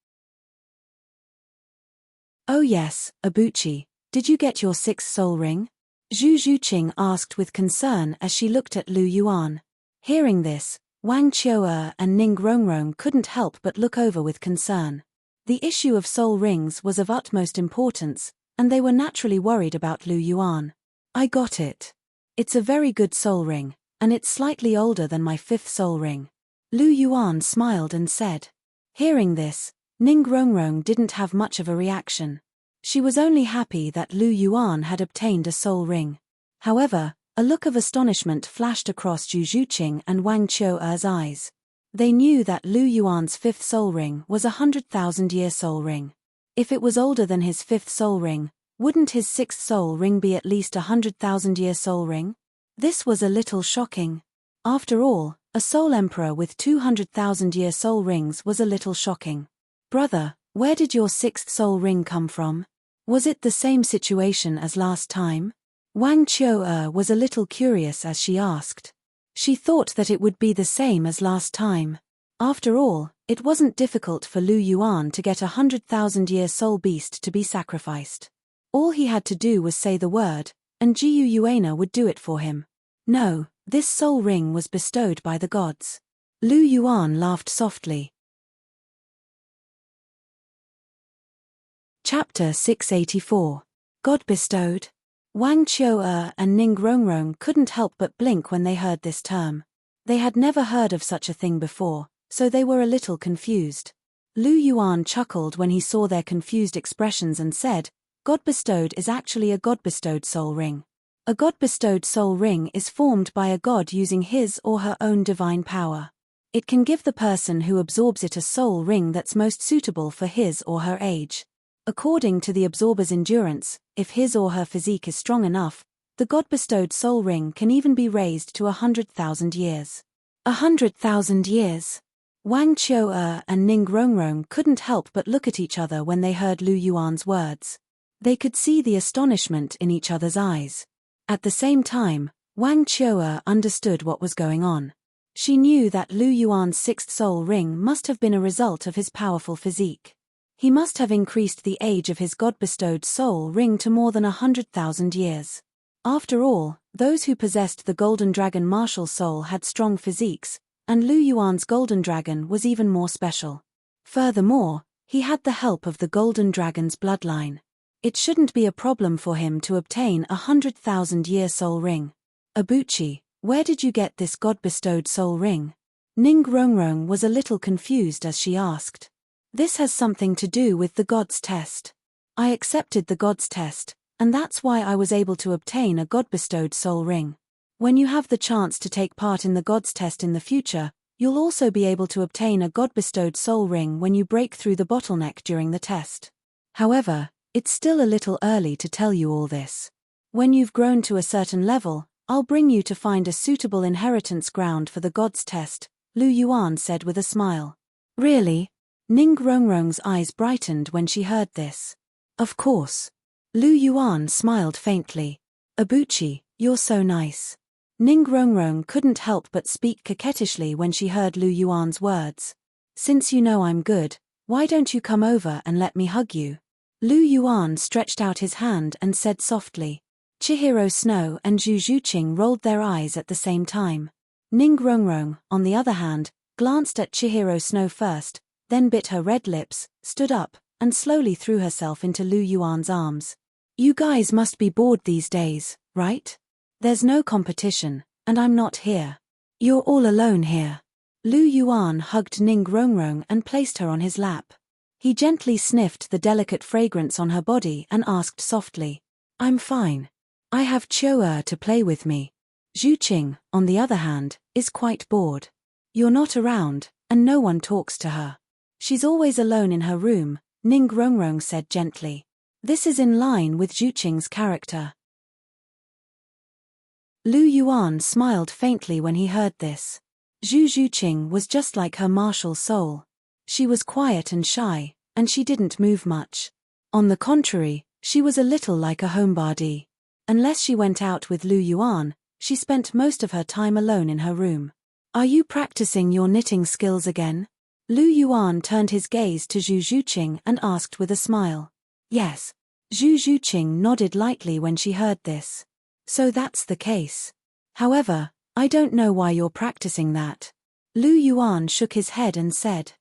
Oh yes, Abuchi, did you get your sixth soul ring? Zhu Zhuqing asked with concern as she looked at Lu Yuan. Hearing this, Wang Qiu'er and Ning Rongrong couldn't help but look over with concern. The issue of soul rings was of utmost importance, and they were naturally worried about Lu Yuan. I got it. It's a very good soul ring, and it's slightly older than my fifth soul ring. Lu Yuan smiled and said. Hearing this, Ning Rongrong didn't have much of a reaction. She was only happy that Lu Yuan had obtained a soul ring. However, a look of astonishment flashed across Zhu Zhuqing and Wang Qiu'er's eyes. They knew that Lu Yuan's fifth soul ring was a 100,000-year soul ring. If it was older than his fifth soul ring, wouldn't his sixth soul ring be at least a 100,000-year soul ring? This was a little shocking. After all, a soul emperor with 200,000-year soul rings was a little shocking. Brother, where did your sixth soul ring come from? Was it the same situation as last time? Wang Qiu'er was a little curious as she asked. She thought that it would be the same as last time. After all, it wasn't difficult for Lu Yuan to get a 100,000-year soul beast to be sacrificed. All he had to do was say the word, and Jiu Yuana would do it for him. No, this soul ring was bestowed by the gods. Lu Yuan laughed softly. Chapter 684. God bestowed. Wang Qiu'er and Ning Rongrong couldn't help but blink when they heard this term. They had never heard of such a thing before, so they were a little confused. Lu Yuan chuckled when he saw their confused expressions and said, God bestowed is actually a God-bestowed soul ring. A God-bestowed soul ring is formed by a god using his or her own divine power. It can give the person who absorbs it a soul ring that's most suitable for his or her age. According to the absorber's endurance, if his or her physique is strong enough, the God-bestowed soul ring can even be raised to 100,000 years. 100,000 years. Wang Qiu'er and Ning Rongrong couldn't help but look at each other when they heard Lu Yuan's words. They could see the astonishment in each other's eyes. At the same time, Wang Qiu'er understood what was going on. She knew that Lu Yuan's sixth soul ring must have been a result of his powerful physique. He must have increased the age of his God-bestowed soul ring to more than 100,000 years. After all, those who possessed the Golden Dragon martial soul had strong physiques, and Lu Yuan's Golden Dragon was even more special. Furthermore, he had the help of the Golden Dragon's bloodline. It shouldn't be a problem for him to obtain a 100,000-year soul ring. Abuchi, where did you get this God-bestowed soul ring? Ning Rongrong was a little confused as she asked. This has something to do with the God's test. I accepted the God's test, and that's why I was able to obtain a God-bestowed soul ring. When you have the chance to take part in the God's test in the future, you'll also be able to obtain a God-bestowed soul ring when you break through the bottleneck during the test. However, it's still a little early to tell you all this. When you've grown to a certain level, I'll bring you to find a suitable inheritance ground for the God's test, Lu Yuan said with a smile. Really? Ning Rongrong's eyes brightened when she heard this. Of course. Lu Yuan smiled faintly. Abuchi, you're so nice. Ning Rongrong couldn't help but speak coquettishly when she heard Lu Yuan's words. Since you know I'm good, why don't you come over and let me hug you? Lu Yuan stretched out his hand and said softly. Chihiro Snow and Zhu Zhuqing rolled their eyes at the same time. Ning Rongrong, on the other hand, glanced at Chihiro Snow first, then bit her red lips, stood up, and slowly threw herself into Lu Yuan's arms. You guys must be bored these days, right? There's no competition, and I'm not here. You're all alone here. Lu Yuan hugged Ning Rongrong and placed her on his lap. He gently sniffed the delicate fragrance on her body and asked softly. I'm fine. I have Chou to play with me. Zhuqing, on the other hand, is quite bored. You're not around, and no one talks to her. She's always alone in her room, Ning Rongrong said gently. This is in line with Zhuqing's character. Lu Yuan smiled faintly when he heard this. Zhu Zhuqing was just like her martial soul. She was quiet and shy, and she didn't move much. On the contrary, she was a little like a homebody. Unless she went out with Lu Yuan, she spent most of her time alone in her room. Are you practicing your knitting skills again? Lu Yuan turned his gaze to Zhu Zhuqing and asked with a smile. Yes. Zhu Zhuqing nodded lightly when she heard this. So that's the case. However, I don't know why you're practicing that. Lu Yuan shook his head and said.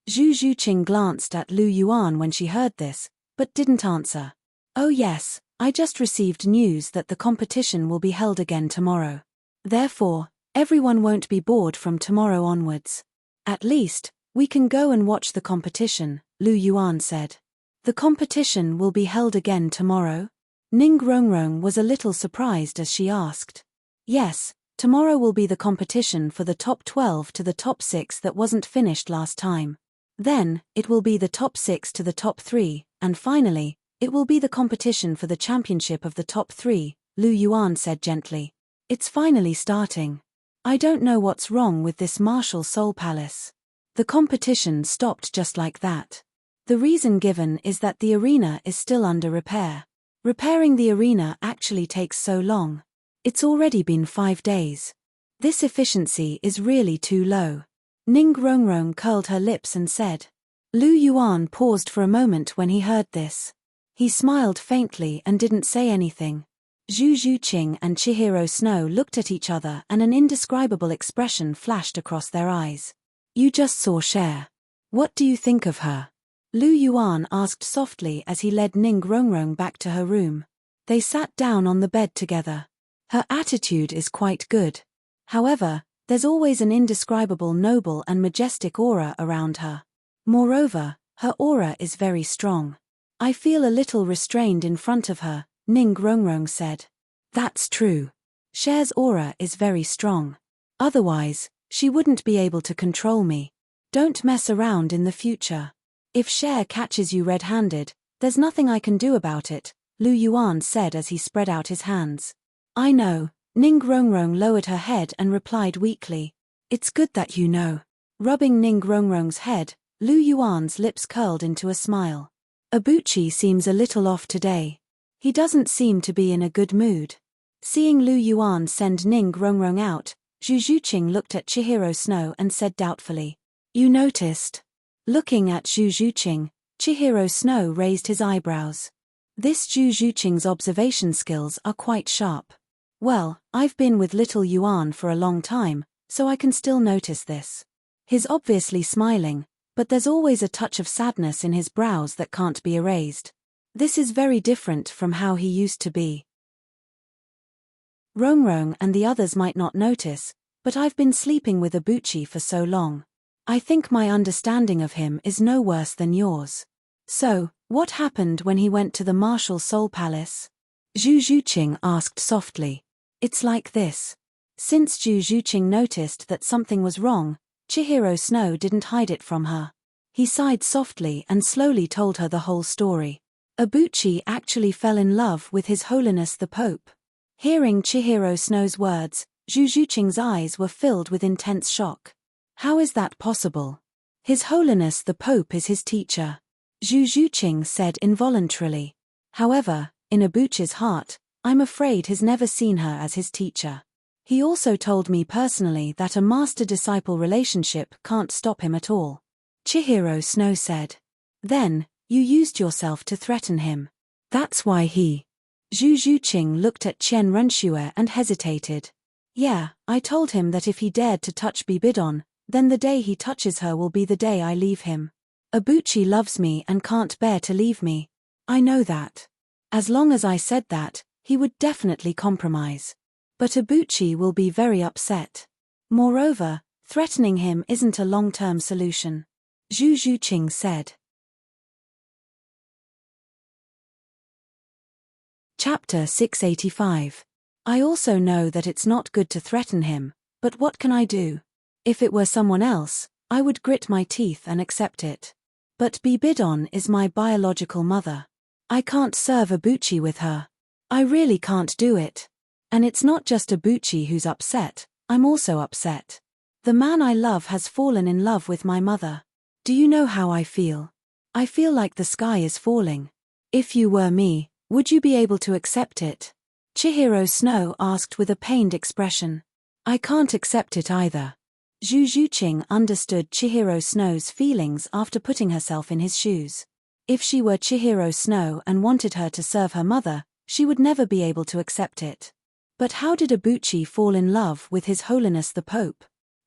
Zhu Zhuqing glanced at Lu Yuan when she heard this, but didn't answer. Oh yes, I just received news that the competition will be held again tomorrow. Therefore, everyone won't be bored from tomorrow onwards. At least, we can go and watch the competition, Lu Yuan said. The competition will be held again tomorrow? Ning Rongrong was a little surprised as she asked. Yes, tomorrow will be the competition for the top 12 to the top 6 that wasn't finished last time. Then, it will be the top 6 to the top 3, and finally, it will be the competition for the championship of the top 3, Lu Yuan said gently. It's finally starting. I don't know what's wrong with this martial soul palace. The competition stopped just like that. The reason given is that the arena is still under repair. Repairing the arena actually takes so long. It's already been 5 days. This efficiency is really too low. Ning Rongrong curled her lips and said. Lu Yuan paused for a moment when he heard this. He smiled faintly and didn't say anything. Zhu Zhuqing and Chihiro Snow looked at each other and an indescribable expression flashed across their eyes. You just saw Cher. What do you think of her? Lu Yuan asked softly as he led Ning Rongrong back to her room. They sat down on the bed together. Her attitude is quite good. However, there's always an indescribable noble and majestic aura around her. Moreover, her aura is very strong. I feel a little restrained in front of her, Ning Rongrong said. That's true. Cher's aura is very strong. Otherwise, she wouldn't be able to control me. Don't mess around in the future. If Cher catches you red-handed, there's nothing I can do about it, Lu Yuan said as he spread out his hands. I know, Ning Rongrong lowered her head and replied weakly. It's good that you know. Rubbing Ning Rongrong's head, Lu Yuan's lips curled into a smile. Abuchi seems a little off today. He doesn't seem to be in a good mood. Seeing Lu Yuan send Ning Rongrong out, Zhu Zhuqing looked at Chihiro Snow and said doubtfully. You noticed? Looking at Zhu Zhuqing, Chihiro Snow raised his eyebrows. This Zhu Zhuqing's observation skills are quite sharp. Well, I've been with little Yuan for a long time, so I can still notice this. He's obviously smiling, but there's always a touch of sadness in his brows that can't be erased. This is very different from how he used to be. Rongrong and the others might not notice, but I've been sleeping with Abuchi for so long. I think my understanding of him is no worse than yours. So, what happened when he went to the Martial Soul Palace? Zhu Zhuqing asked softly. It's like this. Since Zhu Zhuqing noticed that something was wrong, Chihiro Snow didn't hide it from her. He sighed softly and slowly told her the whole story. Abuchi actually fell in love with His Holiness the Pope. Hearing Chihiro Snow's words, Zhu Zhuqing's eyes were filled with intense shock. How is that possible? His Holiness the Pope is his teacher. Zhu Zhuqing said involuntarily. However, in Abuchi's heart, I'm afraid he's never seen her as his teacher. He also told me personally that a master-disciple relationship can't stop him at all. Chihiro Snow said. Then, you used yourself to threaten him. That's why he... Zhu Zhuqing looked at Qian Renxue and hesitated. Yeah, I told him that if he dared to touch Bibidon, then the day he touches her will be the day I leave him. Abuchi loves me and can't bear to leave me. I know that. As long as I said that, he would definitely compromise. But Abuchi will be very upset. Moreover, threatening him isn't a long-term solution. Zhu Zhuqing said. Chapter 685. I also know that it's not good to threaten him, but what can I do? If it were someone else, I would grit my teeth and accept it. But Bibidon is my biological mother. I can't serve Abuchi with her. I really can't do it. And it's not just Abuchi who's upset, I'm also upset. The man I love has fallen in love with my mother. Do you know how I feel? I feel like the sky is falling. If you were me, would you be able to accept it? Chihiro Snow asked with a pained expression. I can't accept it either. Zhu Zhuqing understood Chihiro Snow's feelings after putting herself in his shoes. If she were Chihiro Snow and wanted her to serve her mother, she would never be able to accept it. But how did Abuchi fall in love with His Holiness the Pope?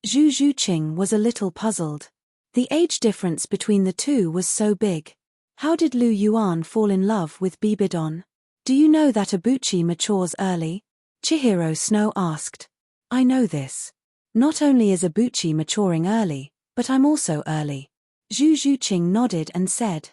Zhu Zhuqing was a little puzzled. The age difference between the two was so big. How did Lu Yuan fall in love with Bibidon? Do you know that Abuchi matures early? Chihiro Snow asked. I know this. Not only is Abuchi maturing early, but I'm also early. Zhu Zhuqing nodded and said.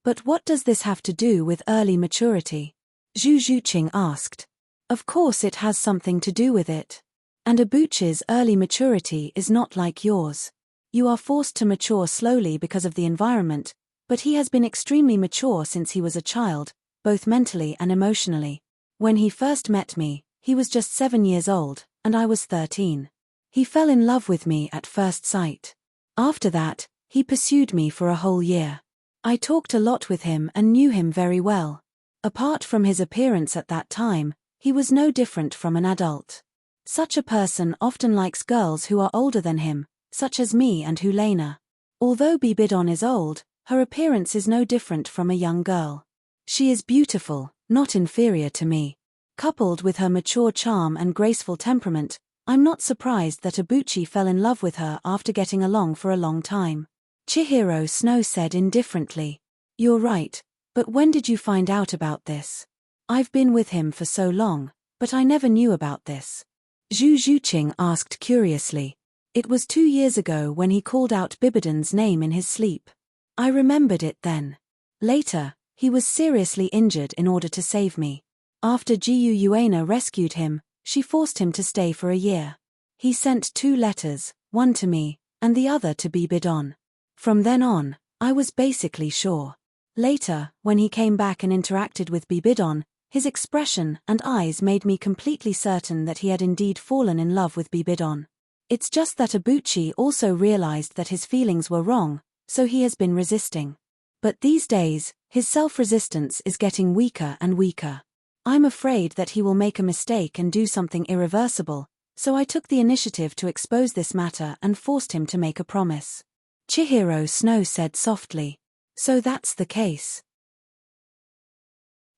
But what does this have to do with early maturity? Zhu Zhuqing asked. Of course it has something to do with it. And Abuchi's early maturity is not like yours. You are forced to mature slowly because of the environment, but he has been extremely mature since he was a child, both mentally and emotionally. When he first met me, he was just 7 years old, and I was 13. He fell in love with me at first sight. After that, he pursued me for a whole year. I talked a lot with him and knew him very well. Apart from his appearance at that time, he was no different from an adult. Such a person often likes girls who are older than him, such as me and Hulena. Although Bibidon is old, her appearance is no different from a young girl. She is beautiful, not inferior to me. Coupled with her mature charm and graceful temperament, I'm not surprised that Abuchi fell in love with her after getting along for a long time. Chihiro Snow said indifferently. You're right, but when did you find out about this? I've been with him for so long, but I never knew about this. Zhu Zhuqing asked curiously. It was 2 years ago when he called out Bibidon's name in his sleep. I remembered it then. Later, he was seriously injured in order to save me. After Jiu Yuena rescued him, she forced him to stay for a year. He sent 2 letters, one to me, and the other to Bibidon. From then on, I was basically sure. Later, when he came back and interacted with Bibidon, his expression and eyes made me completely certain that he had indeed fallen in love with Bibidon. It's just that Abuchi also realized that his feelings were wrong, so he has been resisting. But these days, his self-resistance is getting weaker and weaker. I'm afraid that he will make a mistake and do something irreversible, so I took the initiative to expose this matter and forced him to make a promise. Chihiro Snow said softly. So that's the case.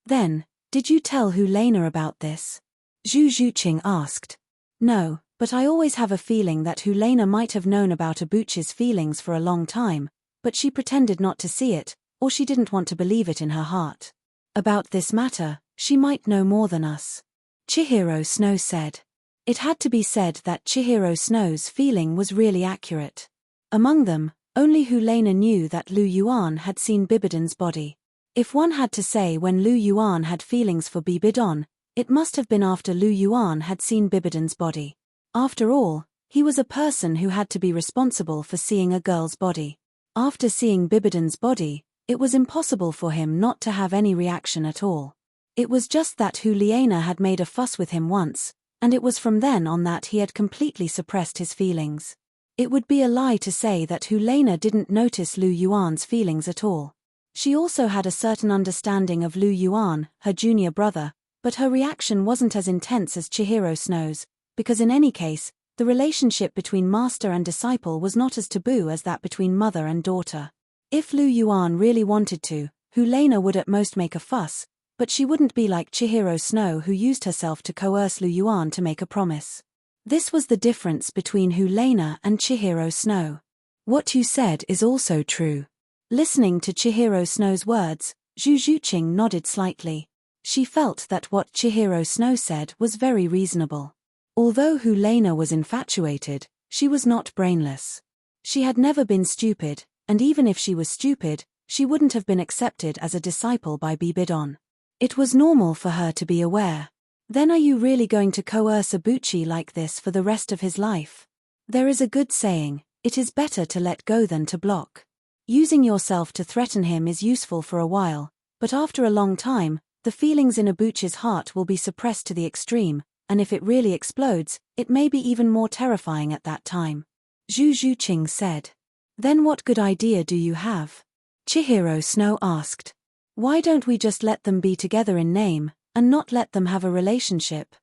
Then, did you tell Hulena about this? Zhu Zhuqing asked. No, but I always have a feeling that Hulena might have known about Abuchi's feelings for a long time, but she pretended not to see it, or she didn't want to believe it in her heart. About this matter, she might know more than us. Chihiro Snow said. It had to be said that Chihiro Snow's feeling was really accurate. Among them, only Hulena knew that Lu Yuan had seen Bibidon's body. If one had to say when Lu Yuan had feelings for Bibidon, it must have been after Lu Yuan had seen Bibidon's body. After all, he was a person who had to be responsible for seeing a girl's body. After seeing Bibidon's body, it was impossible for him not to have any reaction at all. It was just that Hulena had made a fuss with him once, and it was from then on that he had completely suppressed his feelings. It would be a lie to say that Helena didn't notice Lu Yuan's feelings at all. She also had a certain understanding of Lu Yuan, her junior brother, but her reaction wasn't as intense as Chihiro Snow's, because in any case, the relationship between master and disciple was not as taboo as that between mother and daughter. If Lu Yuan really wanted to, Helena would at most make a fuss, but she wouldn't be like Chihiro Snow, who used herself to coerce Lu Yuan to make a promise. This was the difference between Helena and Chihiro Snow. What you said is also true. Listening to Chihiro Snow's words, Zhu Zhuqing nodded slightly. She felt that what Chihiro Snow said was very reasonable. Although Helena was infatuated, she was not brainless. She had never been stupid, and even if she was stupid, she wouldn't have been accepted as a disciple by Bibidon. It was normal for her to be aware. Then are you really going to coerce a Buchi like this for the rest of his life? There is a good saying, it is better to let go than to block. Using yourself to threaten him is useful for a while, but after a long time, the feelings in a Buchi's heart will be suppressed to the extreme, and if it really explodes, it may be even more terrifying at that time. Zhu Zhuqing said. Then what good idea do you have? Chihiro Snow asked. Why don't we just let them be together in name, and not let them have a relationship?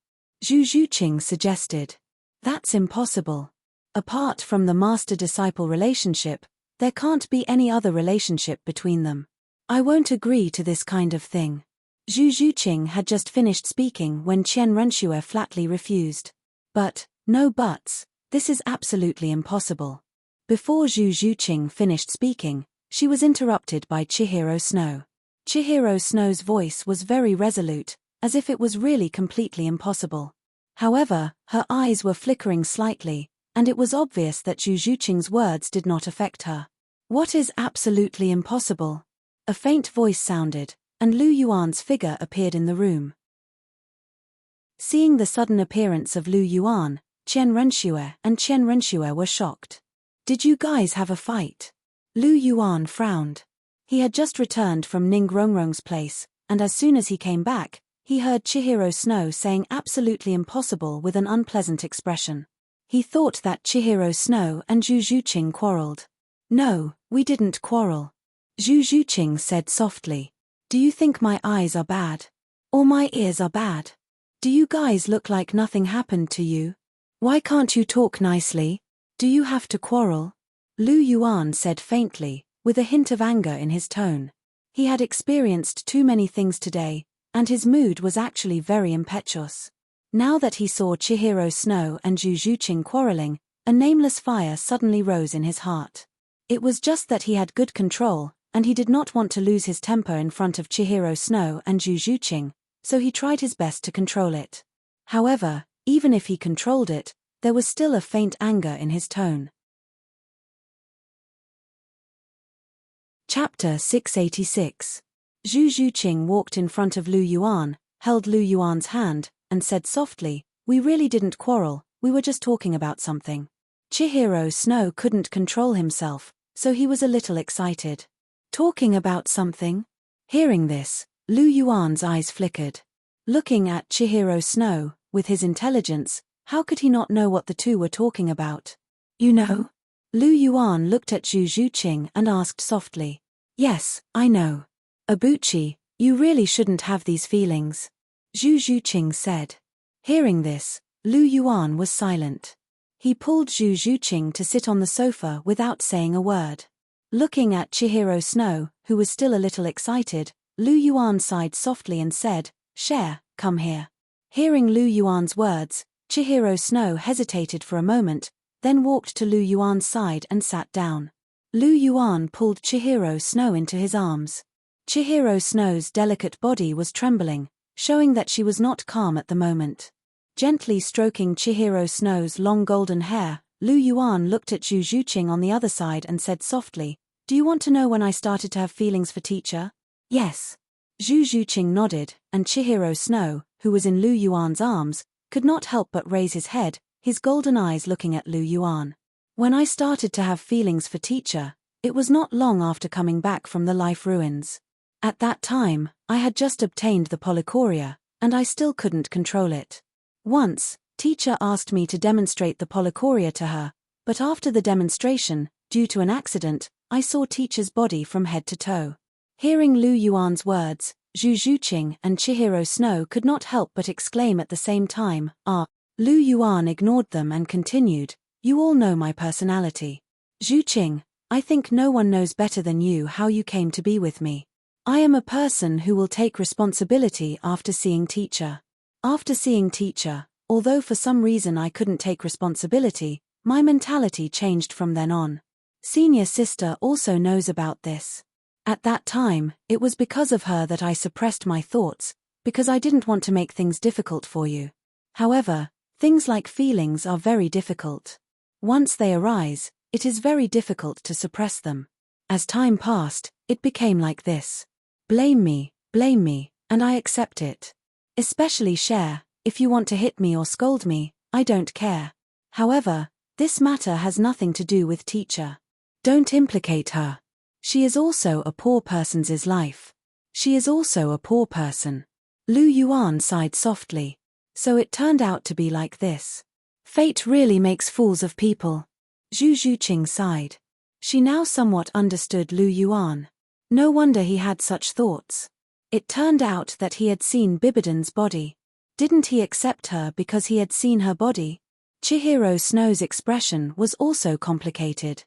Zhu Zhuqing suggested. That's impossible. Apart from the master-disciple relationship, there can't be any other relationship between them. I won't agree to this kind of thing. Zhu Zhuqing had just finished speaking when Qian Renxue flatly refused. But, no buts, this is absolutely impossible. Before Zhu Zhuqing finished speaking, she was interrupted by Chihiro Snow. Chihiro Snow's voice was very resolute, as if it was really completely impossible. However, her eyes were flickering slightly, and it was obvious that Zhu Zhuqing's words did not affect her. What is absolutely impossible? A faint voice sounded, and Lu Yuan's figure appeared in the room. Seeing the sudden appearance of Lu Yuan, Qian Renxue were shocked. Did you guys have a fight? Lu Yuan frowned. He had just returned from Ning Rongrong's place, and as soon as he came back, he heard Chihiro Snow saying absolutely impossible with an unpleasant expression. He thought that Chihiro Snow and Zhu Zhuqing quarreled. No, we didn't quarrel. Zhu Zhuqing said softly. Do you think my eyes are bad? Or my ears are bad? Do you guys look like nothing happened to you? Why can't you talk nicely? Do you have to quarrel? Lu Yuan said faintly, with a hint of anger in his tone. He had experienced too many things today, and his mood was actually very impetuous. Now that he saw Chihiro Snow and Zhu Zhuqing quarreling, a nameless fire suddenly rose in his heart. It was just that he had good control, and he did not want to lose his temper in front of Chihiro Snow and Zhu Zhuqing, so he tried his best to control it. However, even if he controlled it, there was still a faint anger in his tone. Chapter 686. Zhu Zhuqing walked in front of Lu Yuan, held Lu Yuan's hand, and said softly, We really didn't quarrel, we were just talking about something. Chihiro Snow couldn't control himself, so he was a little excited. Talking about something? Hearing this, Lu Yuan's eyes flickered. Looking at Chihiro Snow, with his intelligence, how could he not know what the two were talking about? You know? Lu Yuan looked at Zhu Zhuqing and asked softly. Yes, I know. Abuchi, you really shouldn't have these feelings. Zhu Zhuqing said. Hearing this, Lu Yuan was silent. He pulled Zhu Zhuqing to sit on the sofa without saying a word. Looking at Chihiro Snow, who was still a little excited, Lu Yuan sighed softly and said, Share, come here. Hearing Lu Yuan's words, Chihiro Snow hesitated for a moment, then walked to Lu Yuan's side and sat down. Lu Yuan pulled Chihiro Snow into his arms. Chihiro Snow's delicate body was trembling, showing that she was not calm at the moment. Gently stroking Chihiro Snow's long golden hair, Lu Yuan looked at Zhu Zhuqing on the other side and said softly, Do you want to know when I started to have feelings for teacher? Yes. Zhu Zhuqing nodded, and Chihiro Snow, who was in Lu Yuan's arms, could not help but raise his head, his golden eyes looking at Lu Yuan. When I started to have feelings for teacher, it was not long after coming back from the life ruins. At that time, I had just obtained the polychoria, and I still couldn't control it. Once, teacher asked me to demonstrate the polychoria to her, But after the demonstration, due to an accident, I saw teacher's body from head to toe. Hearing Lu Yuan's words, Zhu Zhuqing and Chihiro Snow could not help but exclaim at the same time, "Ah!" Lu Yuan ignored them and continued, "You all know my personality. Zhuqing, I think no one knows better than you how you came to be with me. I am a person who will take responsibility after seeing teacher. After seeing teacher, although for some reason I couldn't take responsibility, my mentality changed from then on. Senior sister also knows about this. At that time, it was because of her that I suppressed my thoughts, because I didn't want to make things difficult for you. However, things like feelings are very difficult. Once they arise, it is very difficult to suppress them. As time passed, it became like this. Blame me, and I accept it. Especially Cher, if you want to hit me or scold me, I don't care. However, this matter has nothing to do with teacher. Don't implicate her. She is also a poor person's life. She is also a poor person." Lu Yuan sighed softly. So it turned out to be like this. Fate really makes fools of people. Zhu Zhuqing sighed. She now somewhat understood Lu Yuan. No wonder he had such thoughts. It turned out that he had seen Bibidan's body. Didn't he accept her because he had seen her body? Chihiro Snow's expression was also complicated.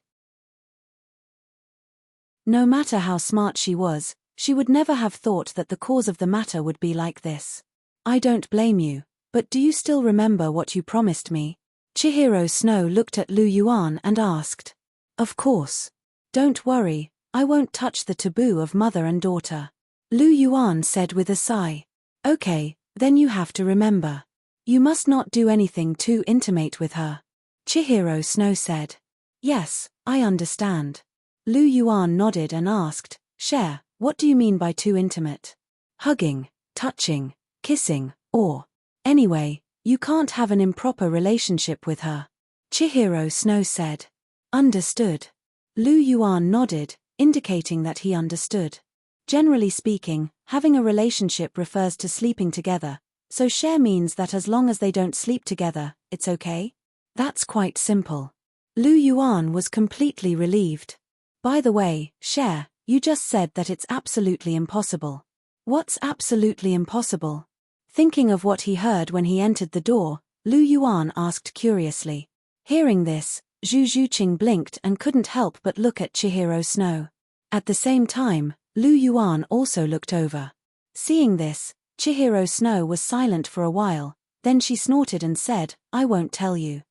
No matter how smart she was, she would never have thought that the cause of the matter would be like this. "I don't blame you, but do you still remember what you promised me?" Chihiro Snow looked at Lu Yuan and asked. "Of course. Don't worry, I won't touch the taboo of mother and daughter." Lu Yuan said with a sigh. "Okay, then you have to remember. You must not do anything too intimate with her." Chihiro Snow said. "Yes, I understand." Lu Yuan nodded and asked, "Cher, what do you mean by too intimate? Hugging, touching, kissing, or? Anyway, you can't have an improper relationship with her." Chihiro Snow said. "Understood." Lu Yuan nodded, indicating that he understood. Generally speaking, having a relationship refers to sleeping together, so Cher means that as long as they don't sleep together, it's okay? That's quite simple. Lu Yuan was completely relieved. "By the way, Cher, you just said that it's absolutely impossible." "What's absolutely impossible?" Thinking of what he heard when he entered the door, Lu Yuan asked curiously. Hearing this, Zhu Zhuqing blinked and couldn't help but look at Chihiro Snow. At the same time, Lu Yuan also looked over. Seeing this, Chihiro Snow was silent for a while, then she snorted and said, "I won't tell you."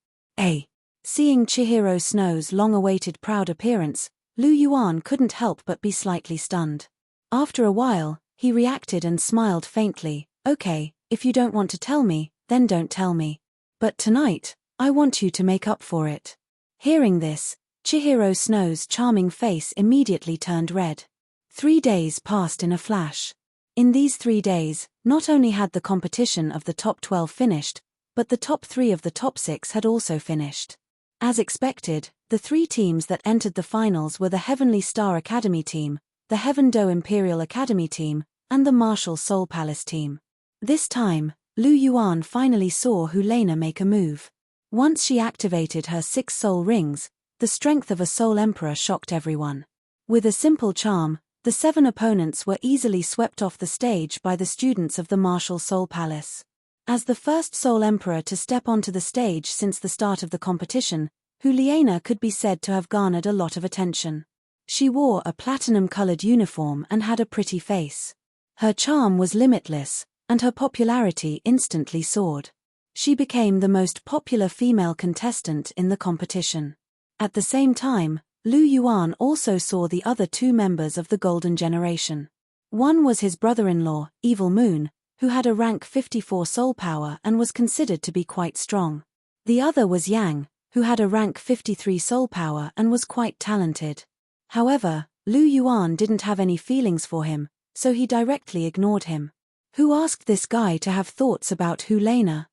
Seeing Chihiro Snow's long-awaited proud appearance, Lu Yuan couldn't help but be slightly stunned. After a while, he reacted and smiled faintly. "Okay, if you don't want to tell me, then don't tell me. But tonight, I want you to make up for it." Hearing this, Chihiro Snow's charming face immediately turned red. 3 days passed in a flash. In these 3 days, not only had the competition of the top 12 finished, but the top 3 of the top 6 had also finished. As expected, the 3 teams that entered the finals were the Heavenly Star Academy team, the Heaven Do Imperial Academy team, and the Martial Soul Palace team. This time, Lu Yuan finally saw Hulena make a move. Once she activated her 6 soul rings, the strength of a soul emperor shocked everyone. With a simple charm, the 7 opponents were easily swept off the stage by the students of the Martial Soul Palace. As the first soul emperor to step onto the stage since the start of the competition, Hulena could be said to have garnered a lot of attention. She wore a platinum-colored uniform and had a pretty face. Her charm was limitless, and her popularity instantly soared. She became the most popular female contestant in the competition. At the same time, Lu Yuan also saw the other 2 members of the Golden Generation. One was his brother-in-law, Evil Moon, who had a rank 54 soul power and was considered to be quite strong. The other was Yang, who had a rank 53 soul power and was quite talented. However, Lu Yuan didn't have any feelings for him, so he directly ignored him. Who asked this guy to have thoughts about Hulena?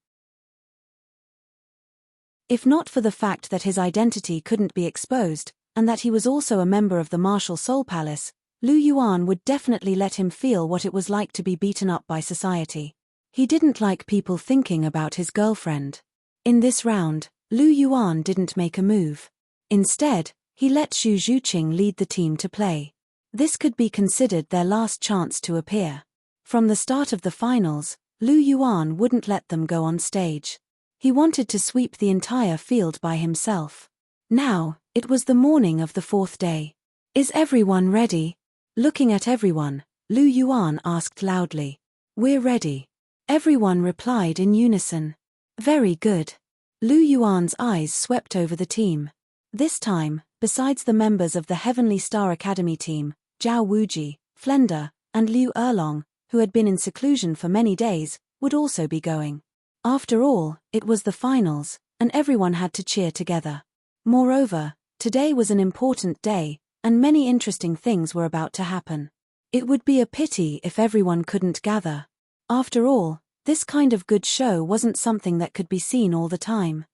If not for the fact that his identity couldn't be exposed, and that he was also a member of the Martial Soul Palace, Lu Yuan would definitely let him feel what it was like to be beaten up by society. He didn't like people thinking about his girlfriend. In this round, Lu Yuan didn't make a move. Instead, he let Zhu Zhuqing lead the team to play. This could be considered their last chance to appear. From the start of the finals, Lu Yuan wouldn't let them go on stage. He wanted to sweep the entire field by himself. Now, it was the morning of the fourth day. Is everyone ready? Looking at everyone, Lu Yuan asked loudly. We're ready. Everyone replied in unison. Very good. Lu Yuan's eyes swept over the team. This time, besides the members of the Heavenly Star Academy team, Zhao Wuji, Flender, and Liu Erlong, who had been in seclusion for many days, would also be going. After all, it was the finals, and everyone had to cheer together. Moreover, today was an important day, and many interesting things were about to happen. It would be a pity if everyone couldn't gather. After all, this kind of good show wasn't something that could be seen all the time.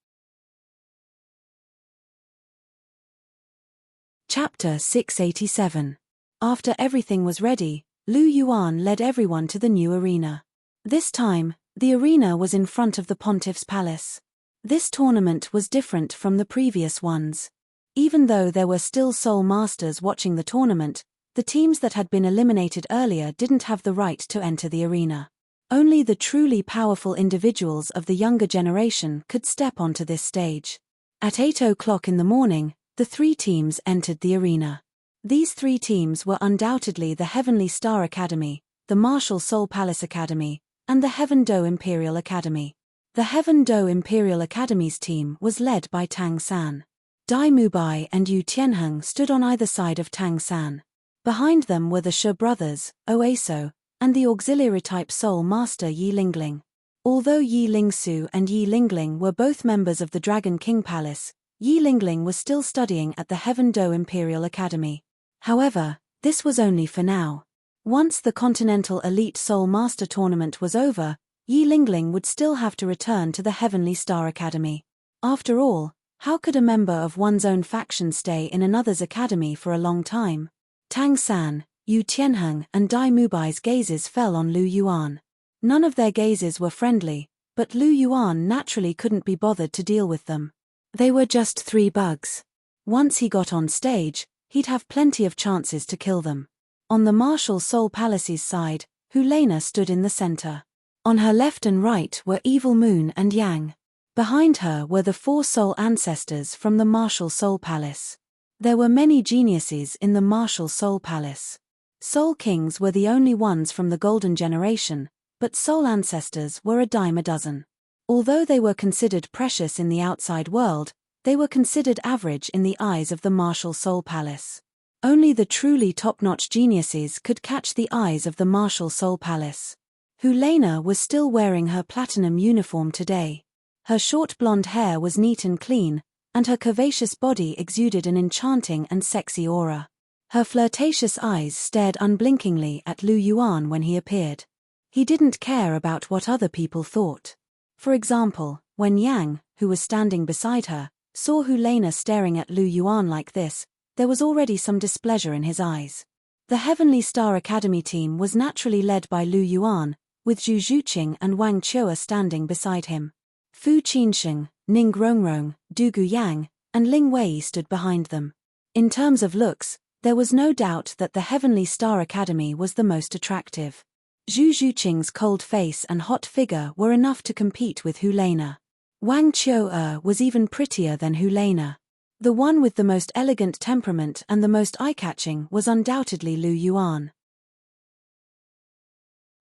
Chapter 687. After everything was ready, Lu Yuan led everyone to the new arena. This time, the arena was in front of the Pontiff's palace. This tournament was different from the previous ones. Even though there were still Soul Masters watching the tournament, the teams that had been eliminated earlier didn't have the right to enter the arena. Only the truly powerful individuals of the younger generation could step onto this stage. At 8 o'clock in the morning, the three teams entered the arena. These three teams were undoubtedly the Heavenly Star Academy, the Martial Soul Palace Academy, and the Heaven Do Imperial Academy. The Heaven Do Imperial Academy's team was led by Tang San. Dai Mubai and Yu Tianheng stood on either side of Tang San. Behind them were the Shi brothers, Oaso, and the auxiliary-type Soul Master Yi Lingling. Although Yi Lingsu and Yi Lingling were both members of the Dragon King Palace, Yi Lingling was still studying at the Heaven Do Imperial Academy. However, this was only for now. Once the Continental Elite Soul Master Tournament was over, Yi Lingling would still have to return to the Heavenly Star Academy. After all, how could a member of one's own faction stay in another's academy for a long time? Tang San, Yu Tianheng and Dai Mubai's gazes fell on Lu Yuan. None of their gazes were friendly, but Lu Yuan naturally couldn't be bothered to deal with them. They were just three bugs. Once he got on stage, he'd have plenty of chances to kill them. On the Martial Soul Palace's side, Hulena stood in the center. On her left and right were Evil Moon and Yang. Behind her were the four soul ancestors from the Martial Soul Palace. There were many geniuses in the Martial Soul Palace. Soul Kings were the only ones from the Golden Generation, but soul ancestors were a dime a dozen. Although they were considered precious in the outside world, they were considered average in the eyes of the Martial Soul Palace. Only the truly top-notch geniuses could catch the eyes of the Martial Soul Palace. Hulena was still wearing her platinum uniform today. Her short blonde hair was neat and clean, and her curvaceous body exuded an enchanting and sexy aura. Her flirtatious eyes stared unblinkingly at Lu Yuan when he appeared. He didn't care about what other people thought. For example, when Yang, who was standing beside her, saw Hulena staring at Lu Yuan like this, there was already some displeasure in his eyes. The Heavenly Star Academy team was naturally led by Lu Yuan, with Zhu Zhuqing and Wang Chua standing beside him. Fu Qinsheng, Ning Rongrong, Dugu Yang, and Ling Wei stood behind them. In terms of looks, there was no doubt that the Heavenly Star Academy was the most attractive. Zhu Zhuqing's cold face and hot figure were enough to compete with Hulena. Wang Chua was even prettier than Hulena. The one with the most elegant temperament and the most eye-catching was undoubtedly Lu Yuan.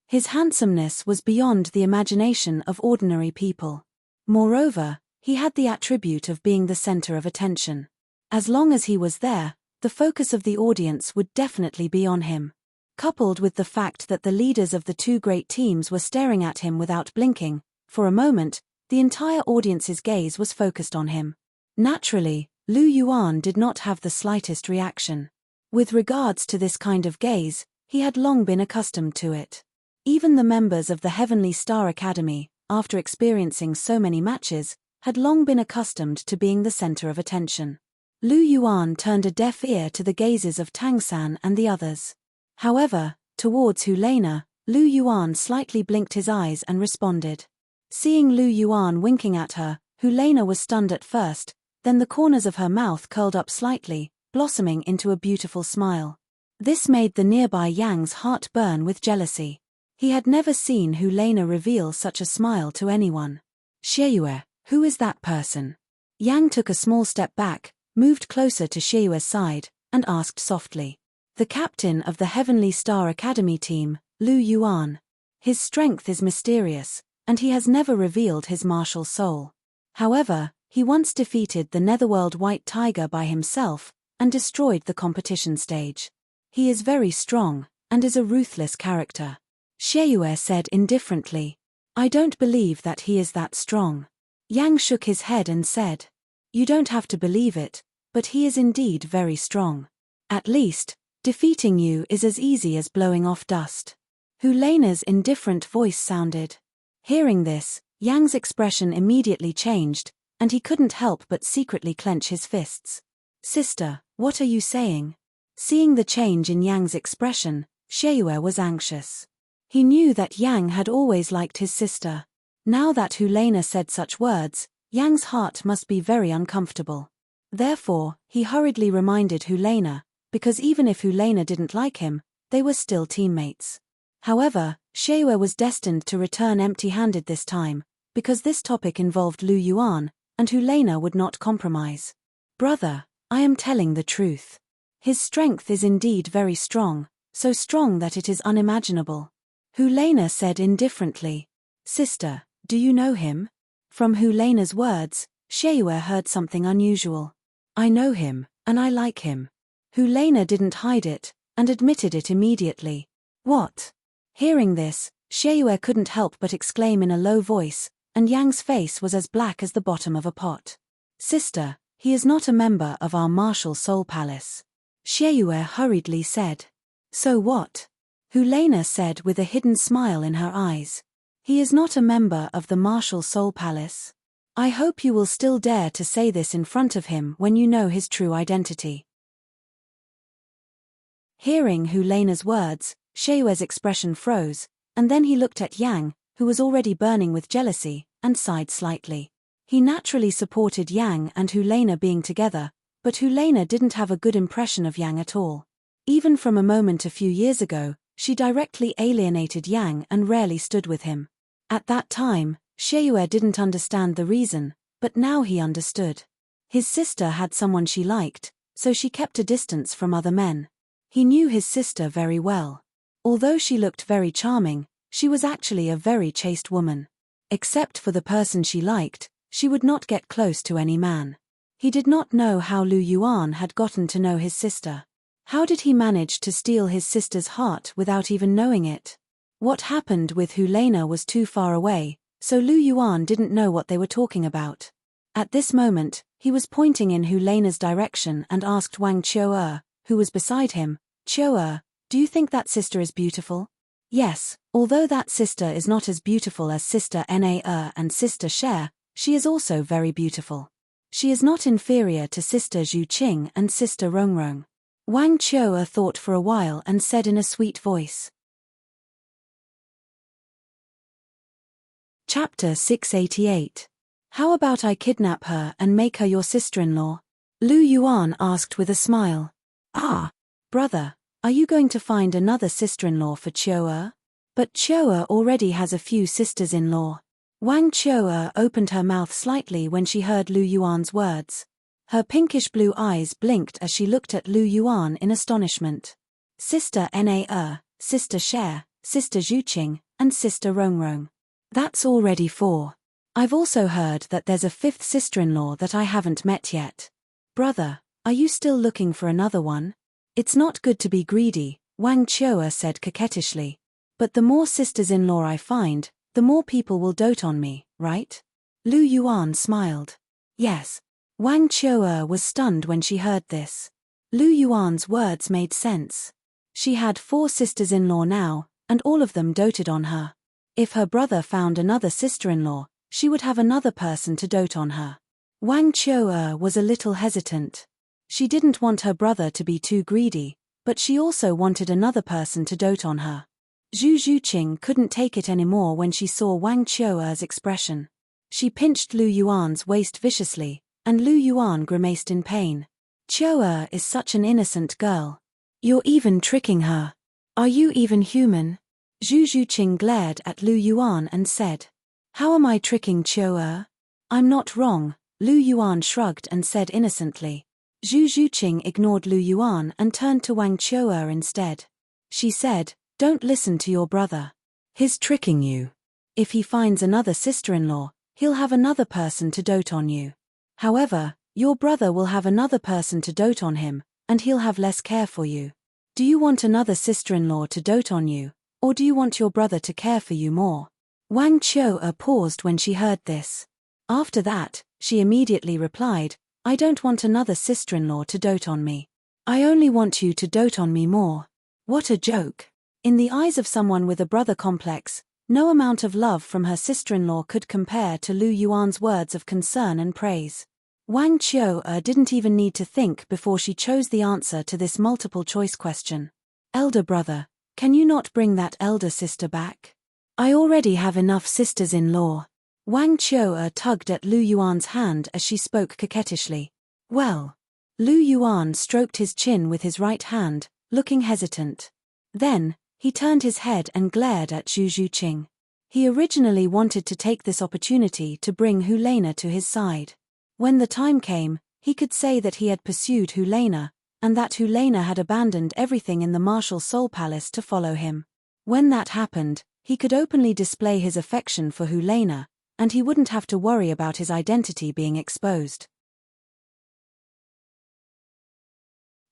His handsomeness was beyond the imagination of ordinary people. Moreover, he had the attribute of being the center of attention. As long as he was there, the focus of the audience would definitely be on him. Coupled with the fact that the leaders of the two great teams were staring at him without blinking, for a moment, the entire audience's gaze was focused on him. Naturally, Lu Yuan did not have the slightest reaction. With regards to this kind of gaze, he had long been accustomed to it. Even the members of the Heavenly Star Academy, after experiencing so many matches, had long been accustomed to being the center of attention. Lu Yuan turned a deaf ear to the gazes of Tang San and the others. However, towards Hulena, Lu Yuan slightly blinked his eyes and responded. Seeing Lu Yuan winking at her, Helena was stunned at first, then the corners of her mouth curled up slightly, blossoming into a beautiful smile. This made the nearby Yang's heart burn with jealousy. He had never seen Helena reveal such a smile to anyone. Xieyue, who is that person? Yang took a small step back, moved closer to Xieyue's side, and asked softly. The captain of the Heavenly Star Academy team, Lu Yuan. His strength is mysterious, and he has never revealed his martial soul. However, he once defeated the Netherworld White Tiger by himself, and destroyed the competition stage. He is very strong, and is a ruthless character. Xieyue said indifferently. I don't believe that he is that strong. Yang shook his head and said. You don't have to believe it, but he is indeed very strong. At least, defeating you is as easy as blowing off dust. Helena's indifferent voice sounded. Hearing this, Yang's expression immediately changed, and he couldn't help but secretly clench his fists. Sister, what are you saying? Seeing the change in Yang's expression, Xieyue was anxious. He knew that Yang had always liked his sister. Now that Helena said such words, Yang's heart must be very uncomfortable. Therefore, he hurriedly reminded Helena, because even if Helena didn't like him, they were still teammates. However, Xieyue was destined to return empty-handed this time, because this topic involved Lu Yuan, and Helena would not compromise. Brother, I am telling the truth. His strength is indeed very strong, so strong that it is unimaginable. Helena said indifferently. Sister, do you know him? From Helena's words, Xieyue heard something unusual. I know him, and I like him. Helena didn't hide it, and admitted it immediately. What? Hearing this, Xieyue couldn't help but exclaim in a low voice, and Yang's face was as black as the bottom of a pot. Sister, he is not a member of our martial soul palace. Xieyue hurriedly said. So what? Helena said with a hidden smile in her eyes. He is not a member of the martial soul palace. I hope you will still dare to say this in front of him when you know his true identity. Hearing Helena's words, Xieyue's expression froze, and then he looked at Yang, who was already burning with jealousy, and sighed slightly. He naturally supported Yang and Helena being together, but Helena didn't have a good impression of Yang at all. Even from a moment a few years ago, she directly alienated Yang and rarely stood with him. At that time, Xieyue didn't understand the reason, but now he understood. His sister had someone she liked, so she kept a distance from other men. He knew his sister very well. Although she looked very charming, she was actually a very chaste woman. Except for the person she liked, she would not get close to any man. He did not know how Lu Yuan had gotten to know his sister. How did he manage to steal his sister's heart without even knowing it? What happened with Helena was too far away, so Lu Yuan didn't know what they were talking about. At this moment, he was pointing in Helena's direction and asked Wang Qiu'er, who was beside him, Qiu'er, do you think that sister is beautiful? Yes, although that sister is not as beautiful as Sister Na and Sister Cher, she is also very beautiful. She is not inferior to Sister Zhu Qing and Sister Rongrong. Wang Qiu'er thought for a while and said in a sweet voice. Chapter 688. How about I kidnap her and make her your sister-in-law? Lu Yuan asked with a smile. Ah, brother, are you going to find another sister-in-law for Qiu'er? But Qiu'er already has a few sisters-in-law. Wang Qiu'er opened her mouth slightly when she heard Lu Yuan's words. Her pinkish-blue eyes blinked as she looked at Lu Yuan in astonishment. Sister Na, Sister Cher, Sister Zhu Qing, and Sister Rongrong. That's already 4. I've also heard that there's a 5th sister-in-law that I haven't met yet. Brother, are you still looking for another one? It's not good to be greedy, Wang Qiu'er said coquettishly. But the more sisters-in-law I find, the more people will dote on me, right? Lu Yuan smiled. Yes. Wang Qiu'er was stunned when she heard this. Lu Yuan's words made sense. She had 4 sisters-in-law now, and all of them doted on her. If her brother found another sister-in-law, she would have another person to dote on her. Wang Qiu'er was a little hesitant. She didn't want her brother to be too greedy, but she also wanted another person to dote on her. Zhu Qing couldn't take it anymore when she saw Wang Qiu'er's expression. She pinched Lu Yuan's waist viciously, and Lu Yuan grimaced in pain. Qiu is such an innocent girl. You're even tricking her. Are you even human? Zhu Juqing glared at Lu Yuan and said. How am I tricking Qiu? I'm not wrong, Lu Yuan shrugged and said innocently. Zhu Juqing ignored Lu Yuan and turned to Wang Qiu instead. She said, don't listen to your brother. He's tricking you. If he finds another sister-in-law, he'll have another person to dote on you. However, your brother will have another person to dote on him, and he'll have less care for you. Do you want another sister-in-law to dote on you, or do you want your brother to care for you more? Wang Qiu paused when she heard this. After that, she immediately replied, I don't want another sister-in-law to dote on me. I only want you to dote on me more. What a joke. In the eyes of someone with a brother complex, no amount of love from her sister-in-law could compare to Lu Yuan's words of concern and praise. Wang Qiu didn't even need to think before she chose the answer to this multiple-choice question. Elder brother, can you not bring that elder sister back? I already have enough sisters-in-law. Wang Qiu tugged at Lu Yuan's hand as she spoke coquettishly. Well. Lu Yuan stroked his chin with his right hand, looking hesitant. Then, he turned his head and glared at Zhu Juqing. He originally wanted to take this opportunity to bring Helena to his side. When the time came, he could say that he had pursued Helena, and that Helena had abandoned everything in the martial soul palace to follow him. When that happened, he could openly display his affection for Helena, and he wouldn't have to worry about his identity being exposed.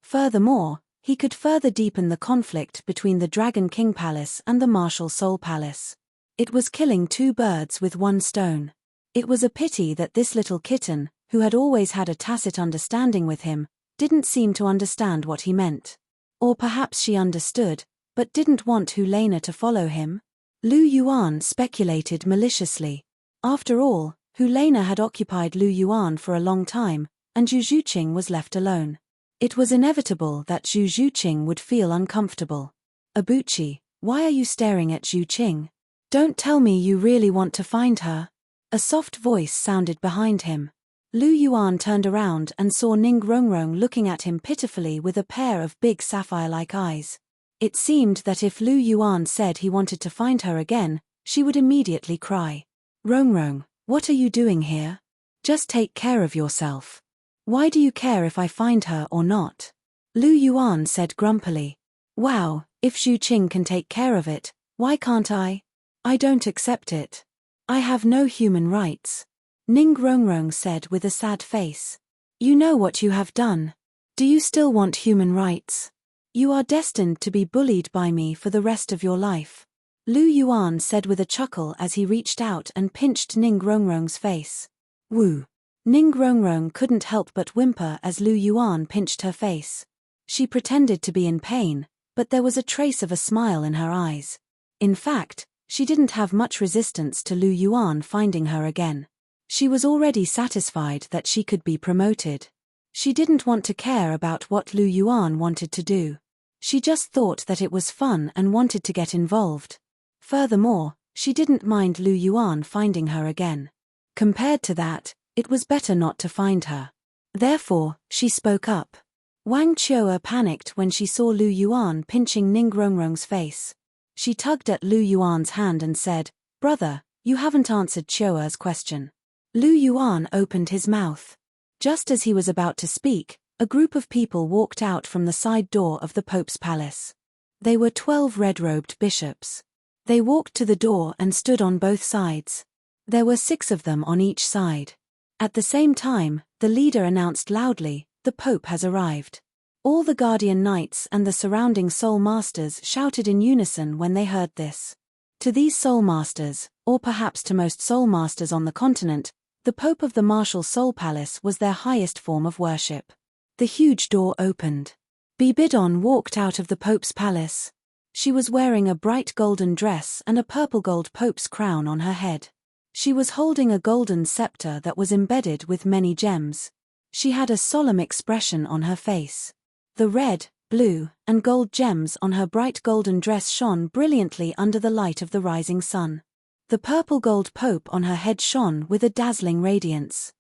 Furthermore, he could further deepen the conflict between the Dragon King Palace and the Martial Soul Palace. It was killing two birds with one stone. It was a pity that this little kitten, who had always had a tacit understanding with him, didn't seem to understand what he meant. Or perhaps she understood, but didn't want Helena to follow him? Lu Yuan speculated maliciously. After all, Helena had occupied Lu Yuan for a long time, and Zhu Juqing was left alone. It was inevitable that Zhu Juqing would feel uncomfortable. Abuchi, why are you staring at Zhu Qing? Don't tell me you really want to find her. A soft voice sounded behind him. Lu Yuan turned around and saw Ning Rongrong looking at him pitifully with a pair of big sapphire-like eyes. It seemed that if Lu Yuan said he wanted to find her again, she would immediately cry. Rongrong, what are you doing here? Just take care of yourself. Why do you care if I find her or not? Lu Yuan said grumpily. Wow, if Zhu Qing can take care of it, why can't I? I don't accept it. I have no human rights. Ning Rongrong said with a sad face. You know what you have done. Do you still want human rights? You are destined to be bullied by me for the rest of your life. Lu Yuan said with a chuckle as he reached out and pinched Ning Rongrong's face. Woo. Ning Rongrong couldn't help but whimper as Lu Yuan pinched her face. She pretended to be in pain, but there was a trace of a smile in her eyes. In fact, she didn't have much resistance to Lu Yuan finding her again. She was already satisfied that she could be promoted. She didn't want to care about what Lu Yuan wanted to do. She just thought that it was fun and wanted to get involved. Furthermore, she didn't mind Lu Yuan finding her again. Compared to that, it was better not to find her. Therefore, she spoke up. Wang Qiu panicked when she saw Lu Yuan pinching Ning Rongrong's face. She tugged at Lu Yuan's hand and said, Brother, you haven't answered Qiu's question. Lu Yuan opened his mouth. Just as he was about to speak, a group of people walked out from the side door of the Pope's palace. They were 12 red-robed bishops. They walked to the door and stood on both sides. There were 6 of them on each side. At the same time, the leader announced loudly, the Pope has arrived. All the Guardian Knights and the surrounding Soul Masters shouted in unison when they heard this. To these Soul Masters, or perhaps to most Soul Masters on the continent, the Pope of the Martial Soul Palace was their highest form of worship. The huge door opened. Bibidon walked out of the Pope's palace. She was wearing a bright golden dress and a purple-gold Pope's crown on her head. She was holding a golden scepter that was embedded with many gems. She had a solemn expression on her face. The red, blue, and gold gems on her bright golden dress shone brilliantly under the light of the rising sun. The purple gold pope on her head shone with a dazzling radiance.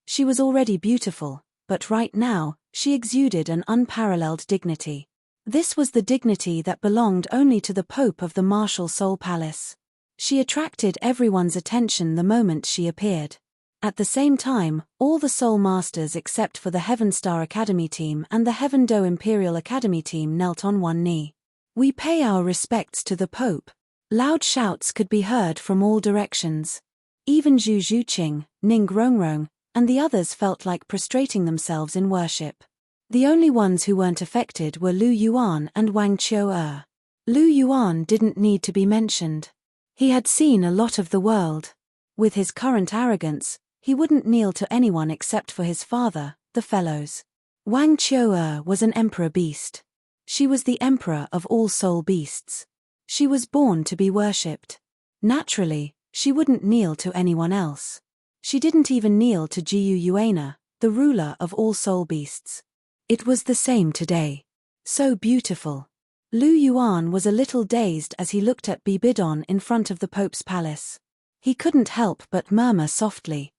She was already beautiful, but right now, she exuded an unparalleled dignity. This was the dignity that belonged only to the Pope of the martial Soul Palace. She attracted everyone's attention the moment she appeared. At the same time, all the Soul Masters except for the Heaven Star Academy team and the Heaven Do Imperial Academy team knelt on one knee. "We pay our respects to the Pope." Loud shouts could be heard from all directions. Even Zhu Zhuqing, Ning Rongrong, and the others felt like prostrating themselves in worship. The only ones who weren't affected were Lu Yuan and Wang Qiu'er. Lu Yuan didn't need to be mentioned. He had seen a lot of the world. With his current arrogance, he wouldn't kneel to anyone except for his father, the fellows. Wang Qiu'er was an emperor beast. She was the emperor of all soul beasts. She was born to be worshipped. Naturally, she wouldn't kneel to anyone else. She didn't even kneel to Jiu Yuana, the ruler of all soul beasts. It was the same today. So beautiful. Lu Yuan was a little dazed as he looked at Bibidon in front of the Pope's palace. He couldn't help but murmur softly.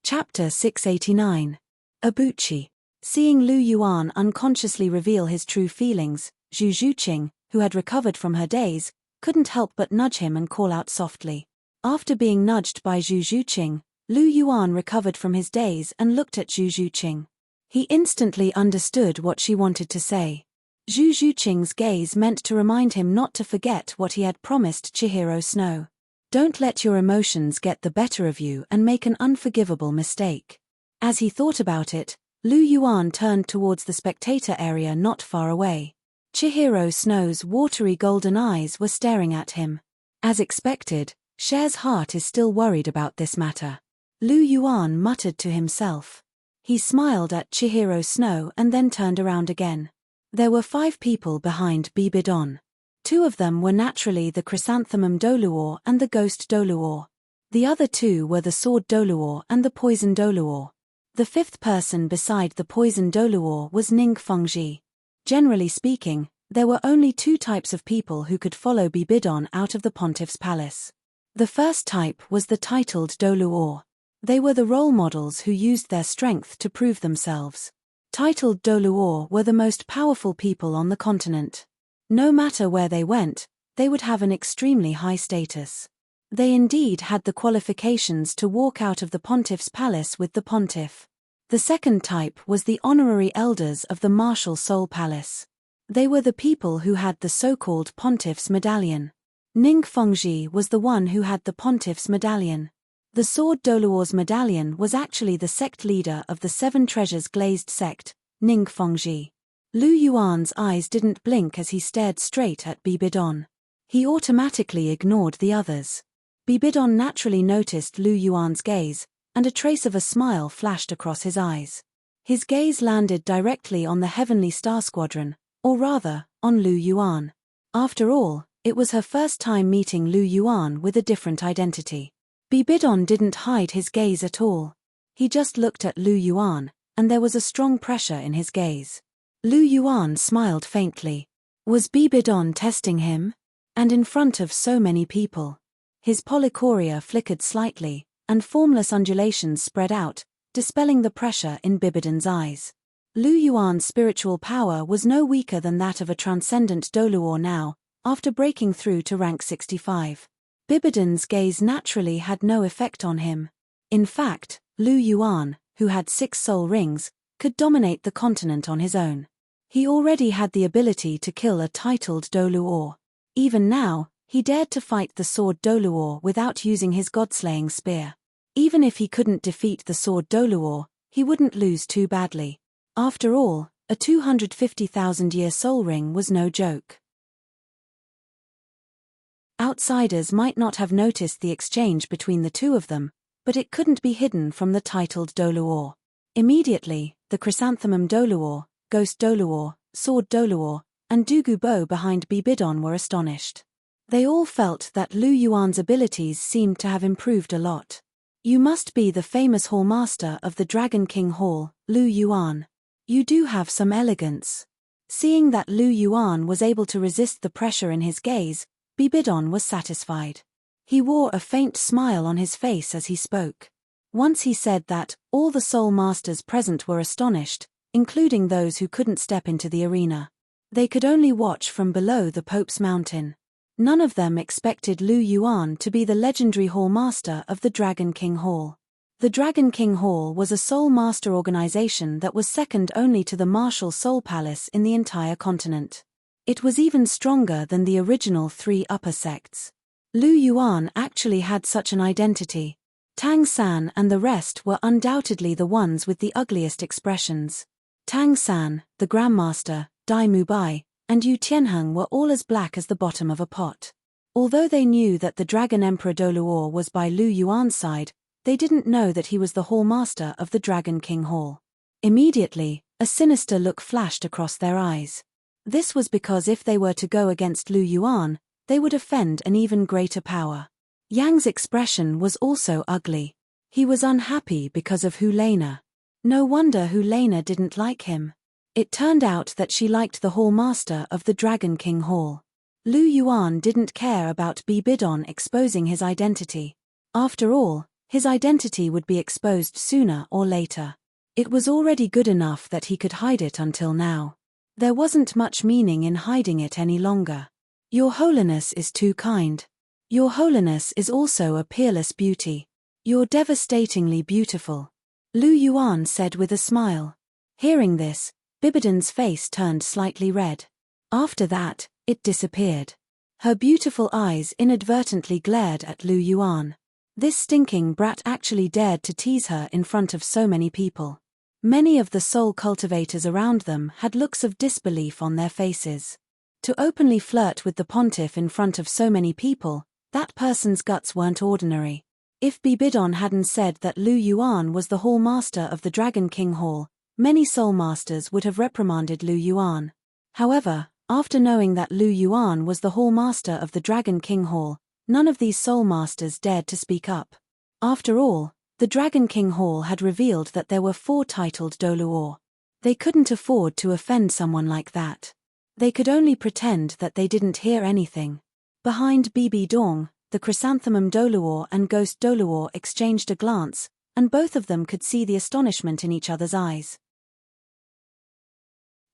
Chapter 689. Abuchi. Seeing Lu Yuan unconsciously reveal his true feelings, Zhu Zhuqing, who had recovered from her daze, couldn't help but nudge him and call out softly. After being nudged by Zhu Zhuqing, Lu Yuan recovered from his daze and looked at Zhu Zhuqing. He instantly understood what she wanted to say. Zhu Zhuqing's gaze meant to remind him not to forget what he had promised Chihiro Snow. Don't let your emotions get the better of you and make an unforgivable mistake. As he thought about it, Lu Yuan turned towards the spectator area not far away. Chihiro Snow's watery golden eyes were staring at him. As expected, Cher's heart is still worried about this matter. Lu Yuan muttered to himself. He smiled at Chihiro Snow and then turned around again. There were 5 people behind Bibidon. 2 of them were naturally the Chrysanthemum Douluo and the Ghost Douluo. The other 2 were the Sword Douluo and the Poison Douluo. The 5th person beside the Poison Douluo was Ning Fengji. Generally speaking, there were only 2 types of people who could follow Bibidon out of the Pontiff's palace. The first type was the titled Douluo. They were the role models who used their strength to prove themselves. Titled Douluo were the most powerful people on the continent. No matter where they went, they would have an extremely high status. They indeed had the qualifications to walk out of the Pontiff's palace with the Pontiff. The second type was the honorary elders of the martial Soul Palace. They were the people who had the so-called Pontiff's medallion. Ning Fengji was the one who had the Pontiff's medallion. The Sword Douluo's medallion was actually the sect leader of the 7 Treasures Glazed sect, Ning Fengji. Lu Yuan's eyes didn't blink as he stared straight at Bibidon. He automatically ignored the others. Bibidon naturally noticed Lu Yuan's gaze, and a trace of a smile flashed across his eyes. His gaze landed directly on the Heavenly Star Squadron, or rather, on Lu Yuan. After all, it was her first time meeting Lu Yuan with a different identity. Bibidon didn't hide his gaze at all. He just looked at Lu Yuan, and there was a strong pressure in his gaze. Lu Yuan smiled faintly. Was Bibidon testing him? And in front of so many people. His polychoria flickered slightly, and formless undulations spread out, dispelling the pressure in Bibidon's eyes. Lu Yuan's spiritual power was no weaker than that of a transcendent Douluo now, after breaking through to rank 65. Bibidon's gaze naturally had no effect on him. In fact, Lu Yuan, who had 6 soul rings, could dominate the continent on his own. He already had the ability to kill a titled Douluo. Even now, he dared to fight the Sword Douluo without using his god-slaying spear. Even if he couldn't defeat the Sword Douluo, he wouldn't lose too badly. After all, a 250,000-year soul ring was no joke. Outsiders might not have noticed the exchange between the 2 of them, but it couldn't be hidden from the titled Douluo. Immediately, the Chrysanthemum Douluo, Ghost Douluo, Sword Douluo, and Dugu Bo behind Bibidon were astonished. They all felt that Lu Yuan's abilities seemed to have improved a lot. You must be the famous Hall Master of the Dragon King Hall, Lu Yuan. You do have some elegance. Seeing that Lu Yuan was able to resist the pressure in his gaze, Bibidon was satisfied. He wore a faint smile on his face as he spoke. Once he said that all the soul masters present were astonished, including those who couldn't step into the arena. They could only watch from below the Pope's mountain. None of them expected Lu Yuan to be the legendary Hall Master of the Dragon King Hall. The Dragon King Hall was a Soul Master organization that was second only to the Martial Soul Palace in the entire continent. It was even stronger than the original three upper sects. Lu Yuan actually had such an identity. Tang San and the rest were undoubtedly the ones with the ugliest expressions. Tang San, the Grandmaster, Dai Mubai, and Yu Tianheng were all as black as the bottom of a pot. Although they knew that the Dragon Emperor Douluo was by Lu Yuan's side, they didn't know that he was the Hall Master of the Dragon King Hall. Immediately, a sinister look flashed across their eyes. This was because if they were to go against Lu Yuan, they would offend an even greater power. Yang's expression was also ugly. He was unhappy because of Hulena. No wonder Hulena didn't like him. It turned out that she liked the Hall Master of the Dragon King Hall. Lu Yuan didn't care about Bibidon exposing his identity. After all, his identity would be exposed sooner or later. It was already good enough that he could hide it until now. There wasn't much meaning in hiding it any longer. Your Holiness is too kind. Your Holiness is also a peerless beauty. You're devastatingly beautiful, Lu Yuan said with a smile. Hearing this, Bibidon's face turned slightly red. After that, it disappeared. Her beautiful eyes inadvertently glared at Lu Yuan. This stinking brat actually dared to tease her in front of so many people. Many of the soul cultivators around them had looks of disbelief on their faces. To openly flirt with the pontiff in front of so many people, that person's guts weren't ordinary. If Bibidon hadn't said that Lu Yuan was the Hall Master of the Dragon King Hall, many soul masters would have reprimanded Lu Yuan. However, after knowing that Lu Yuan was the Hall Master of the Dragon King Hall, none of these soul masters dared to speak up. After all, the Dragon King Hall had revealed that there were 4 titled Douluo. They couldn't afford to offend someone like that. They could only pretend that they didn't hear anything. Behind Bibi Dong, the Chrysanthemum Douluo and Ghost Douluo exchanged a glance, and both of them could see the astonishment in each other's eyes.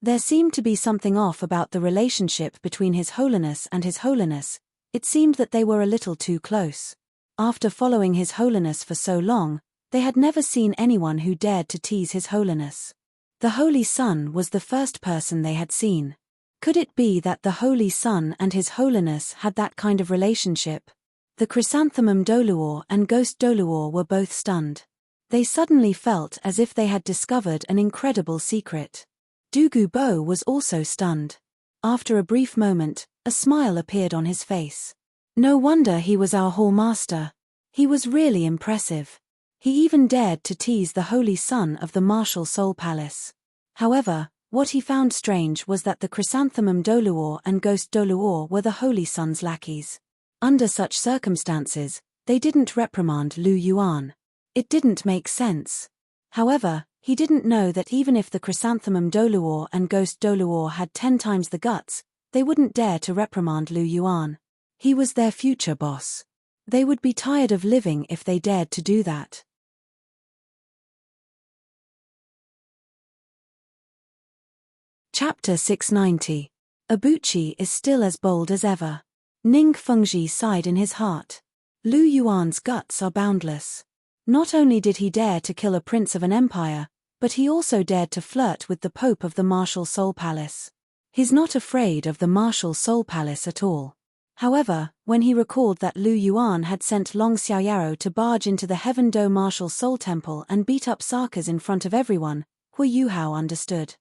There seemed to be something off about the relationship between His Holiness and His Holiness. It seemed that they were a little too close. After following His Holiness for so long, they had never seen anyone who dared to tease His Holiness. The Holy Sun was the first person they had seen. Could it be that the Holy Sun and His Holiness had that kind of relationship? The Chrysanthemum Douluo and Ghost Douluo were both stunned. They suddenly felt as if they had discovered an incredible secret. Dugu Bo was also stunned. After a brief moment, a smile appeared on his face. No wonder he was our Hall Master. He was really impressive. He even dared to tease the Holy Son of the Martial Soul Palace. However, what he found strange was that the Chrysanthemum Douluo and Ghost Douluo were the Holy Son's lackeys. Under such circumstances, they didn't reprimand Lu Yuan. It didn't make sense. However, he didn't know that even if the Chrysanthemum Douluo and Ghost Douluo had 10 times the guts, they wouldn't dare to reprimand Lu Yuan. He was their future boss. They would be tired of living if they dared to do that. Chapter 690. Abuchi is still as bold as ever. Ning Fengji sighed in his heart. Lu Yuan's guts are boundless. Not only did he dare to kill a prince of an empire, but he also dared to flirt with the Pope of the Martial Soul Palace. He's not afraid of the Martial Soul Palace at all. However, when he recalled that Lu Yuan had sent Long Xiaoyaro to barge into the Heaven Do Martial Soul Temple and beat up Sakas in front of everyone, Hui Yuhao understood.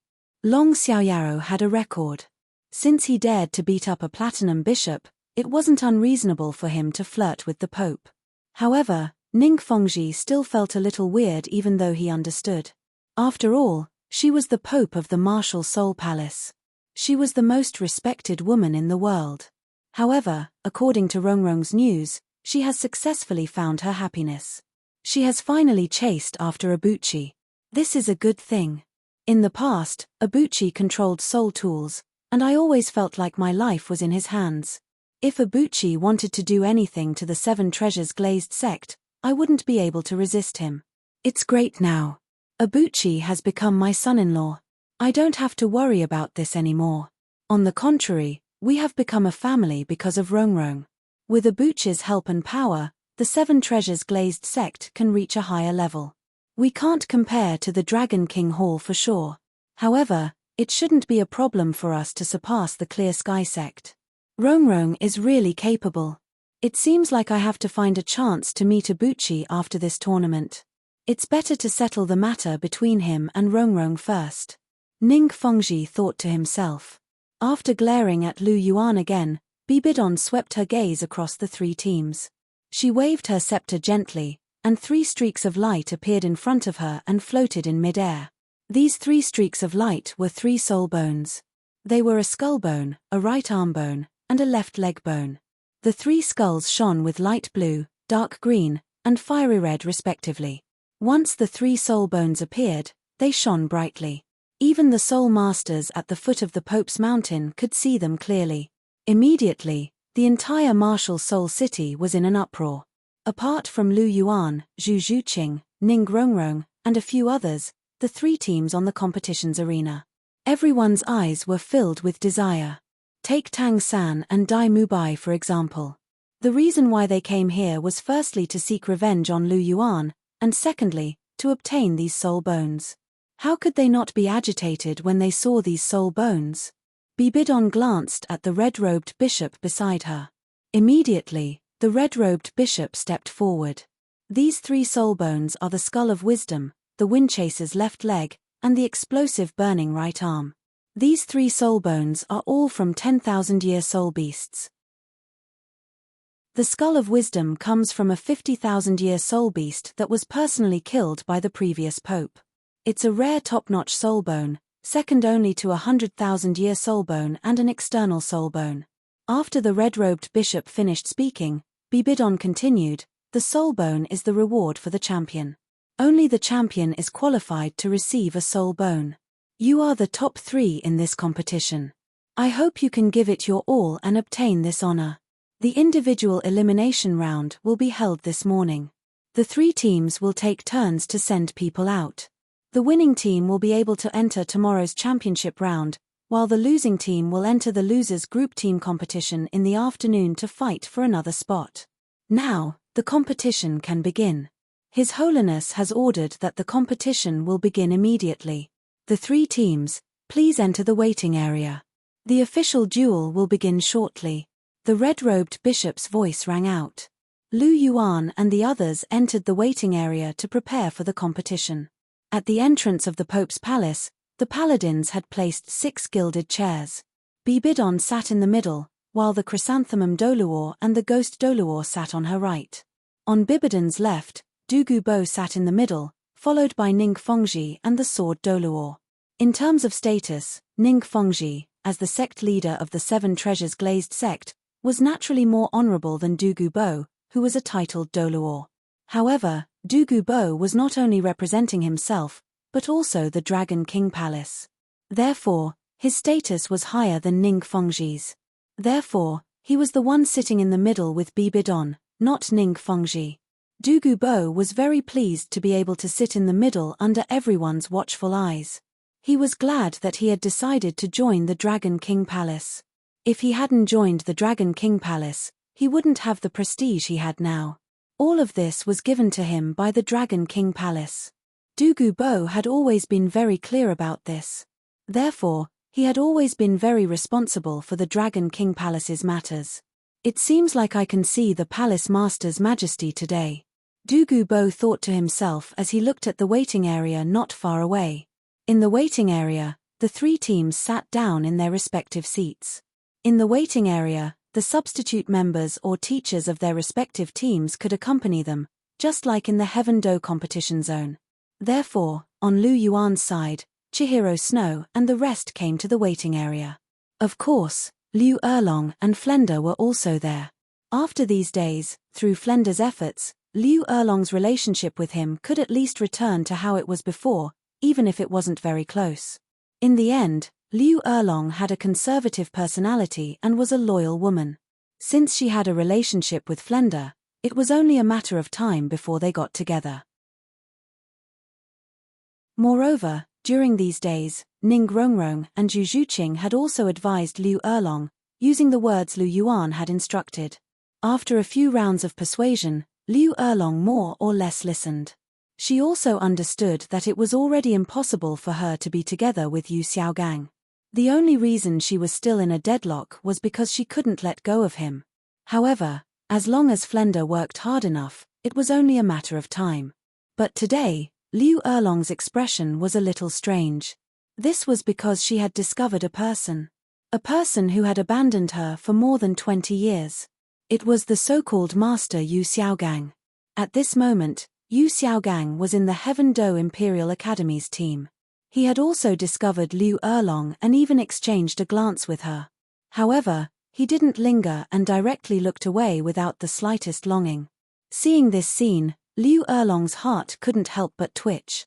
Long Xiaoyaro had a record. Since he dared to beat up a platinum bishop, it wasn't unreasonable for him to flirt with the Pope. However, Ning Fengji still felt a little weird even though he understood. After all, she was the Pope of the Martial Soul Palace. She was the most respected woman in the world. However, according to Rongrong's news, she has successfully found her happiness. She has finally chased after Abuchi. This is a good thing. In the past, Ibuchi controlled soul tools, and I always felt like my life was in his hands. If Ibuchi wanted to do anything to the Seven Treasures Glazed sect, I wouldn't be able to resist him. It's great now. Ibuchi has become my son-in-law. I don't have to worry about this anymore. On the contrary, we have become a family because of Rongrong. With Ibuchi's help and power, the Seven Treasures Glazed sect can reach a higher level. We can't compare to the Dragon King Hall for sure. However, it shouldn't be a problem for us to surpass the Clear Sky sect. Rongrong is really capable. It seems like I have to find a chance to meet Ibuchi after this tournament. It's better to settle the matter between him and Rongrong first. Ning Fengji thought to himself. After glaring at Lu Yuan again, Bibidon swept her gaze across the three teams. She waved her scepter gently, and 3 streaks of light appeared in front of her and floated in mid-air. These 3 streaks of light were 3 soul bones. They were a skull bone, a right arm bone, and a left leg bone. The 3 skulls shone with light blue, dark green, and fiery red respectively. Once the 3 soul bones appeared, they shone brightly. Even the soul masters at the foot of the Pope's mountain could see them clearly. Immediately, the entire martial soul city was in an uproar. Apart from Lu Yuan, Zhu Zhuqing, Ning Rongrong, and a few others, the 3 teams on the competition's arena. Everyone's eyes were filled with desire. Take Tang San and Dai Mubai for example. The reason why they came here was firstly to seek revenge on Lu Yuan, and secondly, to obtain these soul bones. How could they not be agitated when they saw these soul bones? Bibidon glanced at the red-robed bishop beside her. Immediately, the red-robed bishop stepped forward. These 3 soul bones are the skull of wisdom, the windchaser's left leg, and the explosive burning right arm. These 3 soul bones are all from 10,000-year soul beasts. The skull of wisdom comes from a 50,000-year soul beast that was personally killed by the previous pope. It's a rare top-notch soul bone, second only to a 100,000-year soul bone and an external soul bone. After the red-robed bishop finished speaking, Bibidon continued, the soul bone is the reward for the champion. Only the champion is qualified to receive a soul bone. You are the top 3 in this competition. I hope you can give it your all and obtain this honor. The individual elimination round will be held this morning. The 3 teams will take turns to send people out. The winning team will be able to enter tomorrow's championship round, while the losing team will enter the losers group team competition in the afternoon to fight for another spot. Now, the competition can begin. His Holiness has ordered that the competition will begin immediately. The 3 teams, please enter the waiting area. The official duel will begin shortly. The red-robed bishop's voice rang out. Lu Yuan and the others entered the waiting area to prepare for the competition. At the entrance of the Pope's palace, the paladins had placed 6 gilded chairs. Bibidon sat in the middle, while the chrysanthemum Douluo and the ghost Douluo sat on her right. On Bibidon's left, Douluo sat in the middle, followed by Ning Fengji and the sword Douluo. In terms of status, Ning Fengji, as the sect leader of the 7 Treasures Glazed sect, was naturally more honorable than Douluo, who was a titled Douluo. However, Douluo was not only representing himself, but also the Dragon King Palace. Therefore, his status was higher than Ning Fengji's. Therefore, he was the one sitting in the middle with Bibidon, not Ning Fengji. Douluo was very pleased to be able to sit in the middle under everyone's watchful eyes. He was glad that he had decided to join the Dragon King Palace. If he hadn't joined the Dragon King Palace, he wouldn't have the prestige he had now. All of this was given to him by the Dragon King Palace. Douluo had always been very clear about this. Therefore, he had always been very responsible for the Dragon King Palace's matters. It seems like I can see the Palace Master's Majesty today. Douluo thought to himself as he looked at the waiting area not far away. In the waiting area, the 3 teams sat down in their respective seats. In the waiting area, the substitute members or teachers of their respective teams could accompany them, just like in the Heaven Do competition zone. Therefore, on Lu Yuan's side, Chihiro Snow and the rest came to the waiting area. Of course, Liu Erlong and Flender were also there. After these days, through Flender's efforts, Liu Erlong's relationship with him could at least return to how it was before, even if it wasn't very close. In the end, Liu Erlong had a conservative personality and was a loyal woman. Since she had a relationship with Flender, it was only a matter of time before they got together. Moreover, during these days, Ning Rongrong and Zhu Zhuqing had also advised Liu Erlong, using the words Lu Yuan had instructed. After a few rounds of persuasion, Liu Erlong more or less listened. She also understood that it was already impossible for her to be together with Yu Xiaogang. The only reason she was still in a deadlock was because she couldn't let go of him. However, as long as Flender worked hard enough, it was only a matter of time. But today, Liu Erlong's expression was a little strange. This was because she had discovered a person who had abandoned her for more than 20 years. It was the so-called Master Yu Xiaogang. At this moment, Yu Xiaogang was in the Heaven Do Imperial Academy's team. He had also discovered Liu Erlong and even exchanged a glance with her. However, he didn't linger and directly looked away without the slightest longing. Seeing this scene, Liu Erlong's heart couldn't help but twitch.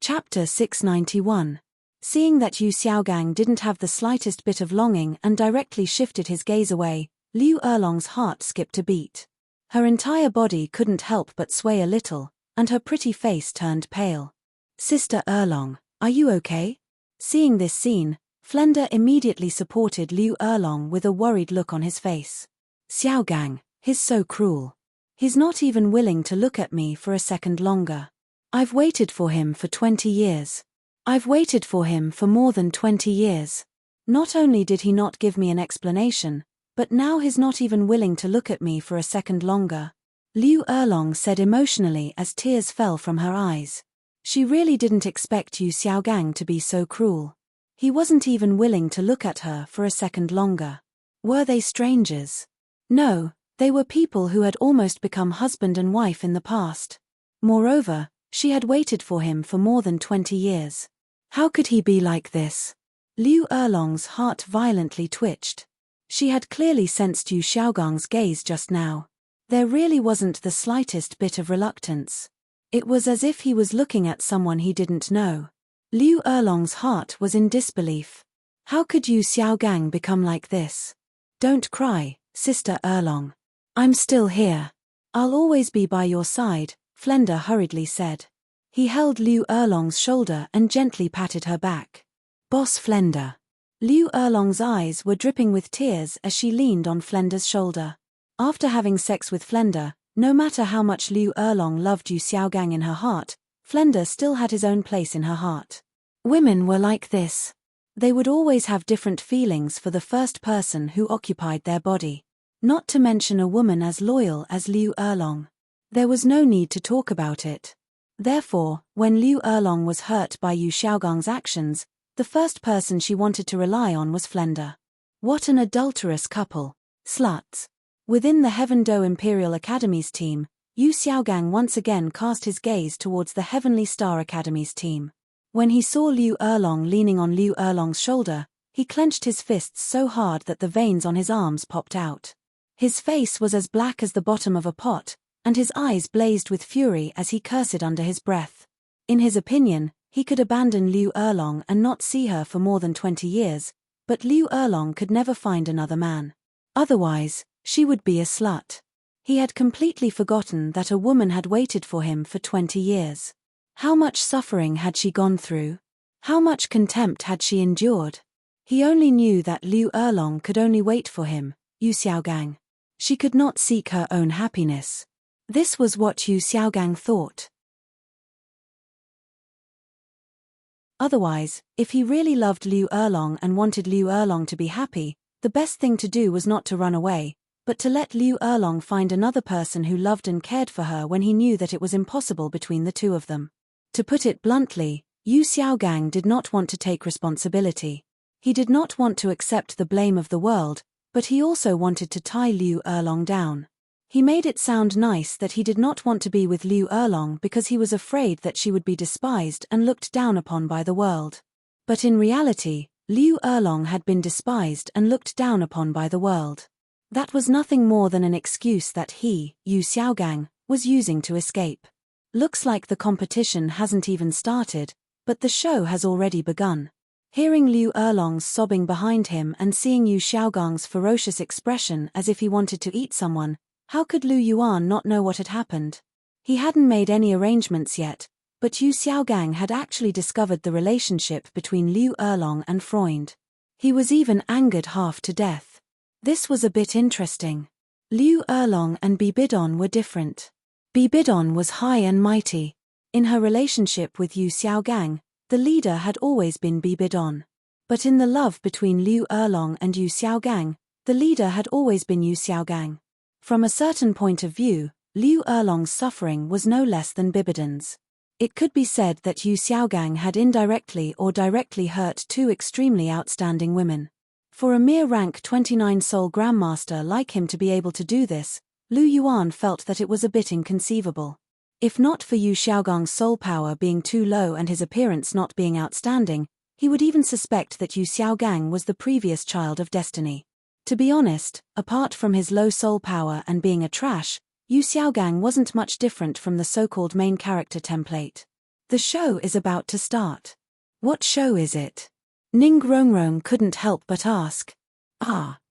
Chapter 691. Seeing that Yu Xiaogang didn't have the slightest bit of longing and directly shifted his gaze away, Liu Erlong's heart skipped a beat. Her entire body couldn't help but sway a little, and her pretty face turned pale. "Sister Erlong, are you okay?" Seeing this scene, Flender immediately supported Liu Erlong with a worried look on his face. "Xiaogang, he's so cruel. He's not even willing to look at me for a second longer. I've waited for him for 20 years. I've waited for him for more than 20 years. Not only did he not give me an explanation, but now he's not even willing to look at me for a second longer," Liu Erlong said emotionally as tears fell from her eyes. She really didn't expect Yu Xiaogang to be so cruel. He wasn't even willing to look at her for a second longer. Were they strangers? No, they were people who had almost become husband and wife in the past. Moreover, she had waited for him for more than 20 years. How could he be like this? Liu Erlong's heart violently twitched. She had clearly sensed Yu Xiaogang's gaze just now. There really wasn't the slightest bit of reluctance. It was as if he was looking at someone he didn't know. Liu Erlong's heart was in disbelief. How could Yu Xiaogang become like this? "Don't cry, Sister Erlong. I'm still here. I'll always be by your side," Flender hurriedly said. He held Liu Erlong's shoulder and gently patted her back. "Boss Flender." Liu Erlong's eyes were dripping with tears as she leaned on Flender's shoulder. After having sex with Flender, no matter how much Liu Erlong loved Yu Xiaogang in her heart, Flender still had his own place in her heart. Women were like this. They would always have different feelings for the first person who occupied their body. Not to mention a woman as loyal as Liu Erlong. There was no need to talk about it. Therefore, when Liu Erlong was hurt by Yu Xiaogang's actions, the first person she wanted to rely on was Flender. What an adulterous couple. Sluts. Within the Heaven Do Imperial Academy's team, Yu Xiaogang once again cast his gaze towards the Heavenly Star Academy's team. When he saw Liu Erlong leaning on Liu Erlong's shoulder, he clenched his fists so hard that the veins on his arms popped out. His face was as black as the bottom of a pot, and his eyes blazed with fury as he cursed under his breath. In his opinion, he could abandon Liu Erlong and not see her for more than 20 years, but Liu Erlong could never find another man. Otherwise, she would be a slut. He had completely forgotten that a woman had waited for him for 20 years. How much suffering had she gone through? How much contempt had she endured? He only knew that Liu Erlong could only wait for him, Yu Xiaogang. She could not seek her own happiness. This was what Yu Xiaogang thought. Otherwise, if he really loved Liu Erlong and wanted Liu Erlong to be happy, the best thing to do was not to run away, but to let Liu Erlong find another person who loved and cared for her when he knew that it was impossible between the two of them. To put it bluntly, Yu Xiaogang did not want to take responsibility. He did not want to accept the blame of the world, but he also wanted to tie Liu Erlong down. He made it sound nice that he did not want to be with Liu Erlong because he was afraid that she would be despised and looked down upon by the world. But in reality, Liu Erlong had been despised and looked down upon by the world. That was nothing more than an excuse that he, Yu Xiaogang, was using to escape. Looks like the competition hasn't even started, but the show has already begun. Hearing Liu Erlong's sobbing behind him and seeing Yu Xiaogang's ferocious expression as if he wanted to eat someone, how could Lu Yuan not know what had happened? He hadn't made any arrangements yet, but Yu Xiaogang had actually discovered the relationship between Liu Erlong and Freund. He was even angered half to death. This was a bit interesting. Liu Erlong and Bibidon were different. Bibidon was high and mighty. In her relationship with Yu Xiaogang, the leader had always been Bibidon. But in the love between Liu Erlong and Yu Xiaogang, the leader had always been Yu Xiaogang. From a certain point of view, Liu Erlong's suffering was no less than Bibidon's. It could be said that Yu Xiaogang had indirectly or directly hurt two extremely outstanding women. For a mere rank 29 soul grandmaster like him to be able to do this, Lu Yuan felt that it was a bit inconceivable. If not for Yu Xiaogang's soul power being too low and his appearance not being outstanding, he would even suspect that Yu Xiaogang was the previous child of destiny. To be honest, apart from his low soul power and being a trash, Yu Xiaogang wasn't much different from the so-called main character template. The show is about to start. What show is it? Ning Rongrong couldn't help but ask.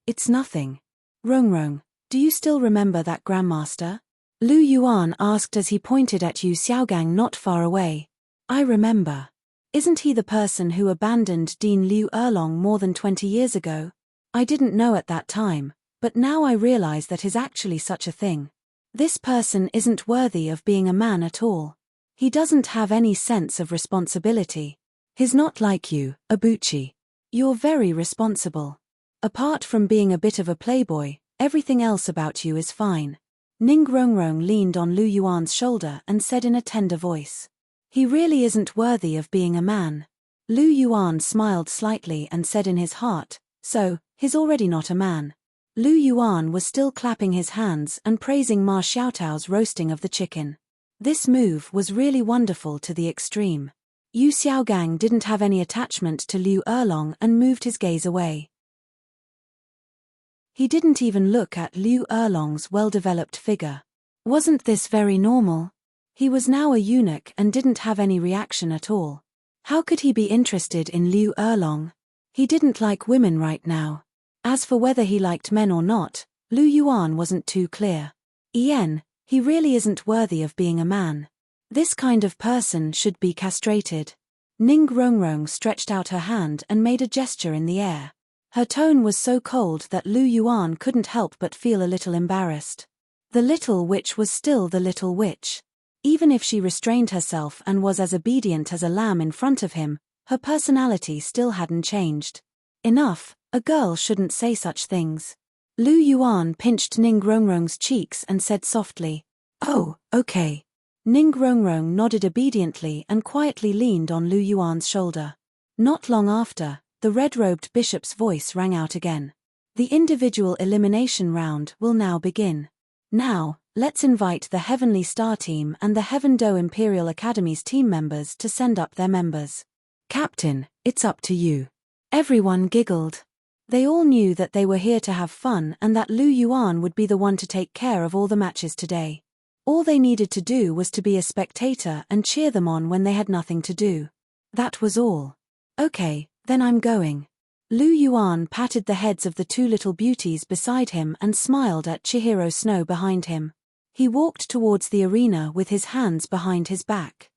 It's nothing. Rongrong, do you still remember that grandmaster? Lu Yuan asked as he pointed at Yu Xiaogang not far away. I remember. Isn't he the person who abandoned Dean Liu Erlong more than 20 years ago? I didn't know at that time, but now I realize that is actually such a thing. This person isn't worthy of being a man at all. He doesn't have any sense of responsibility. He's not like you, Abuchi. You're very responsible. Apart from being a bit of a playboy, everything else about you is fine. Ning Rongrong leaned on Lu Yuan's shoulder and said in a tender voice. He really isn't worthy of being a man. Lu Yuan smiled slightly and said in his heart, so, he's already not a man. Lu Yuan was still clapping his hands and praising Ma Xiaotao's roasting of the chicken. This move was really wonderful to the extreme. Yu Xiaogang didn't have any attachment to Liu Erlong and moved his gaze away. He didn't even look at Liu Erlong's well-developed figure. Wasn't this very normal? He was now a eunuch and didn't have any reaction at all. How could he be interested in Liu Erlong? He didn't like women right now. As for whether he liked men or not, Lu Yuan wasn't too clear. He really isn't worthy of being a man. This kind of person should be castrated. Ning Rongrong stretched out her hand and made a gesture in the air. Her tone was so cold that Lu Yuan couldn't help but feel a little embarrassed. The little witch was still the little witch. Even if she restrained herself and was as obedient as a lamb in front of him, her personality still hadn't changed. Enough, a girl shouldn't say such things. Lu Yuan pinched Ning Rongrong's cheeks and said softly, "Oh, okay." Ning Rongrong nodded obediently and quietly leaned on Lu Yuan's shoulder. Not long after, the red-robed bishop's voice rang out again. The individual elimination round will now begin. Now, let's invite the Heavenly Star team and the Heaven Do Imperial Academy's team members to send up their members. Captain, it's up to you. Everyone giggled. They all knew that they were here to have fun and that Lu Yuan would be the one to take care of all the matches today. All they needed to do was to be a spectator and cheer them on when they had nothing to do. That was all. Okay, then I'm going. Lu Yuan patted the heads of the two little beauties beside him and smiled at Chihiro Snow behind him. He walked towards the arena with his hands behind his back.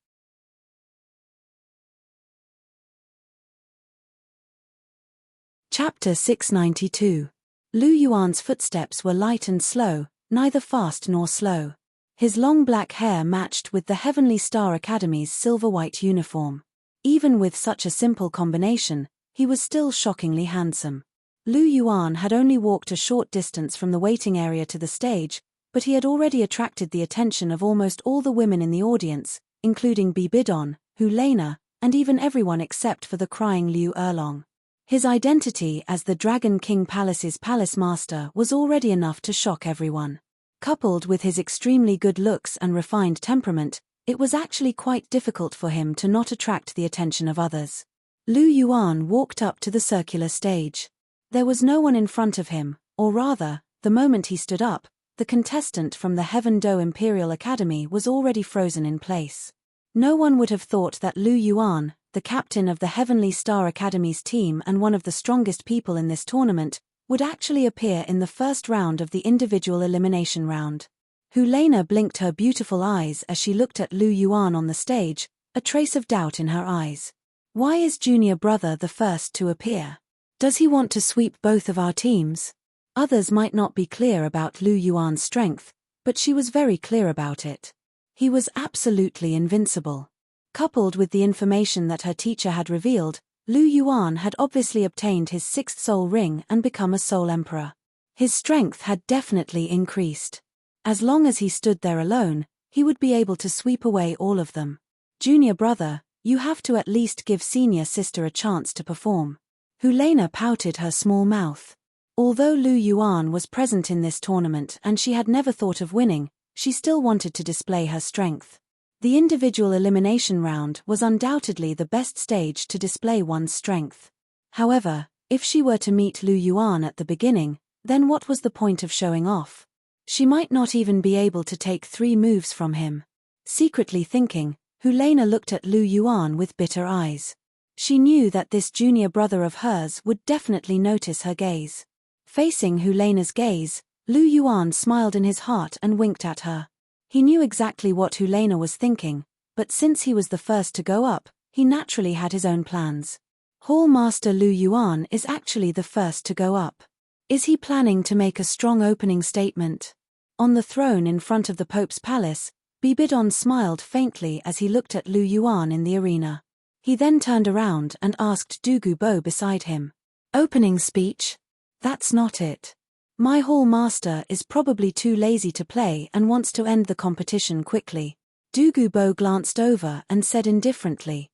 Chapter 692. Lu Yuan's footsteps were light and slow, neither fast nor slow. His long black hair matched with the Heavenly Star Academy's silver-white uniform. Even with such a simple combination, he was still shockingly handsome. Lu Yuan had only walked a short distance from the waiting area to the stage, but he had already attracted the attention of almost all the women in the audience, including Bibidon, Hulena, and even everyone except for the crying Liu Erlong. His identity as the Dragon King Palace's palace master was already enough to shock everyone. Coupled with his extremely good looks and refined temperament, it was actually quite difficult for him to not attract the attention of others. Lu Yuan walked up to the circular stage. There was no one in front of him, or rather, The moment he stood up, the contestant from the Heaven Do Imperial Academy was already frozen in place. No one would have thought that Lu Yuan, the captain of the Heavenly Star Academy's team and one of the strongest people in this tournament, would actually appear in the first round of the individual elimination round. Helena blinked her beautiful eyes as she looked at Lu Yuan on the stage, a trace of doubt in her eyes. Why is junior brother the first to appear? Does he want to sweep both of our teams? Others might not be clear about Lu Yuan's strength, but she was very clear about it. He was absolutely invincible. Coupled with the information that her teacher had revealed, Lu Yuan had obviously obtained his 6th soul ring and become a soul emperor. His strength had definitely increased. As long as he stood there alone, he would be able to sweep away all of them. Junior brother, you have to at least give senior sister a chance to perform. Helena pouted her small mouth. Although Lu Yuan was present in this tournament and she had never thought of winning, she still wanted to display her strength. The individual elimination round was undoubtedly the best stage to display one's strength. However, if she were to meet Lu Yuan at the beginning, then what was the point of showing off? She might not even be able to take 3 moves from him. Secretly thinking, Helena looked at Lu Yuan with bitter eyes. She knew that this junior brother of hers would definitely notice her gaze. Facing Helena's gaze, Lu Yuan smiled in his heart and winked at her. He knew exactly what Helena was thinking, but since he was the first to go up, he naturally had his own plans. Hall Master Lu Yuan is actually the first to go up. Is he planning to make a strong opening statement? On the throne in front of the Pope's palace, Bibidon smiled faintly as he looked at Lu Yuan in the arena. He then turned around and asked Douluo Bo beside him. Opening speech? That's not it. My Hall Master is probably too lazy to play and wants to end the competition quickly. Douluo Bo glanced over and said indifferently.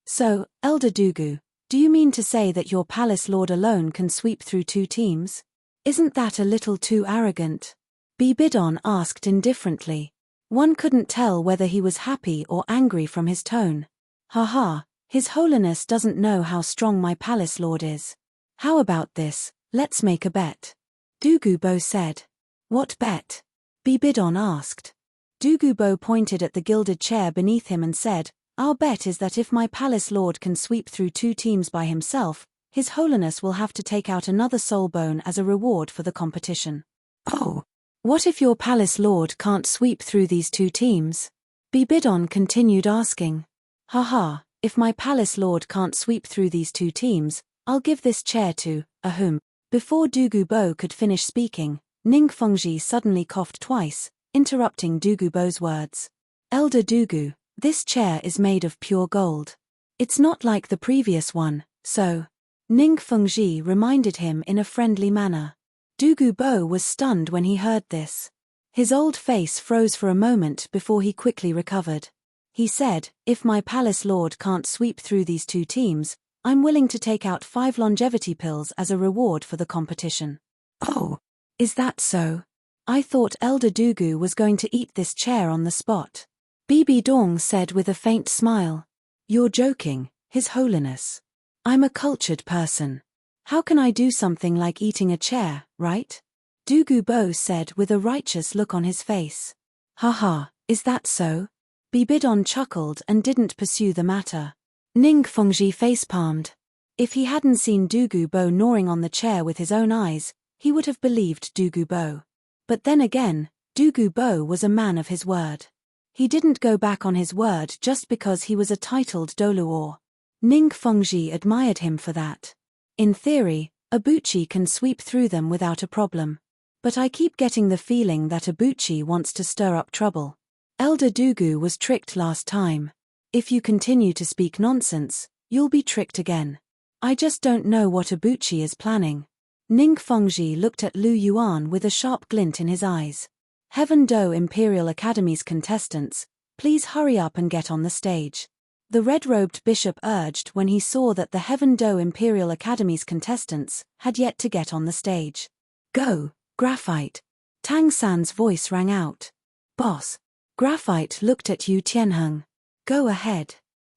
So, Elder Douluo, do you mean to say that your palace lord alone can sweep through 2 teams? Isn't that a little too arrogant? Bibidon asked indifferently. One couldn't tell whether he was happy or angry from his tone. Haha, His Holiness doesn't know how strong my palace lord is. How about this, let's make a bet. Douluo Bo said. What bet? Bibidon asked. Douluo Bo pointed at the gilded chair beneath him and said, our bet is that if my palace lord can sweep through 2 teams by himself, His Holiness will have to take out another soul bone as a reward for the competition. Oh, what if your palace lord can't sweep through these 2 teams? Bibidon continued asking. Haha, if my palace lord can't sweep through these 2 teams, I'll give this chair to, ahum. Before Douluo Bo could finish speaking, Ning Fengji suddenly coughed twice, interrupting Douluo Bo's words. Elder Douluo, this chair is made of pure gold. It's not like the previous one, so. Ning Fengji reminded him in a friendly manner. Douluo Bo was stunned when he heard this. His old face froze for a moment before he quickly recovered. He said, if my palace lord can't sweep through these 2 teams, I'm willing to take out 5 longevity pills as a reward for the competition. Oh, is that so? I thought Elder Douluo was going to eat this chair on the spot. Bibi Dong said with a faint smile. You're joking, His Holiness. I'm a cultured person. How can I do something like eating a chair, right? Douluo Bo said with a righteous look on his face. Haha, is that so? Bibidon chuckled and didn't pursue the matter. Ning Fengji facepalmed. If he hadn't seen Douluo Bo gnawing on the chair with his own eyes, he would have believed Douluo Bo. But then again, Douluo Bo was a man of his word. He didn't go back on his word just because he was a titled Douluo. Ning Fengji admired him for that. In theory, Abuchi can sweep through them without a problem. But I keep getting the feeling that Abuchi wants to stir up trouble. Elder Douluo was tricked last time. If you continue to speak nonsense, you'll be tricked again. I just don't know what Abuchi is planning. Ning Fengji looked at Lu Yuan with a sharp glint in his eyes. Heaven Do Imperial Academy's contestants, please hurry up and get on the stage. The red-robed bishop urged when he saw that the Heaven Do Imperial Academy's contestants had yet to get on the stage. Go, Graphite. Tang San's voice rang out. Boss. Graphite looked at Yu Tianheng. Go ahead.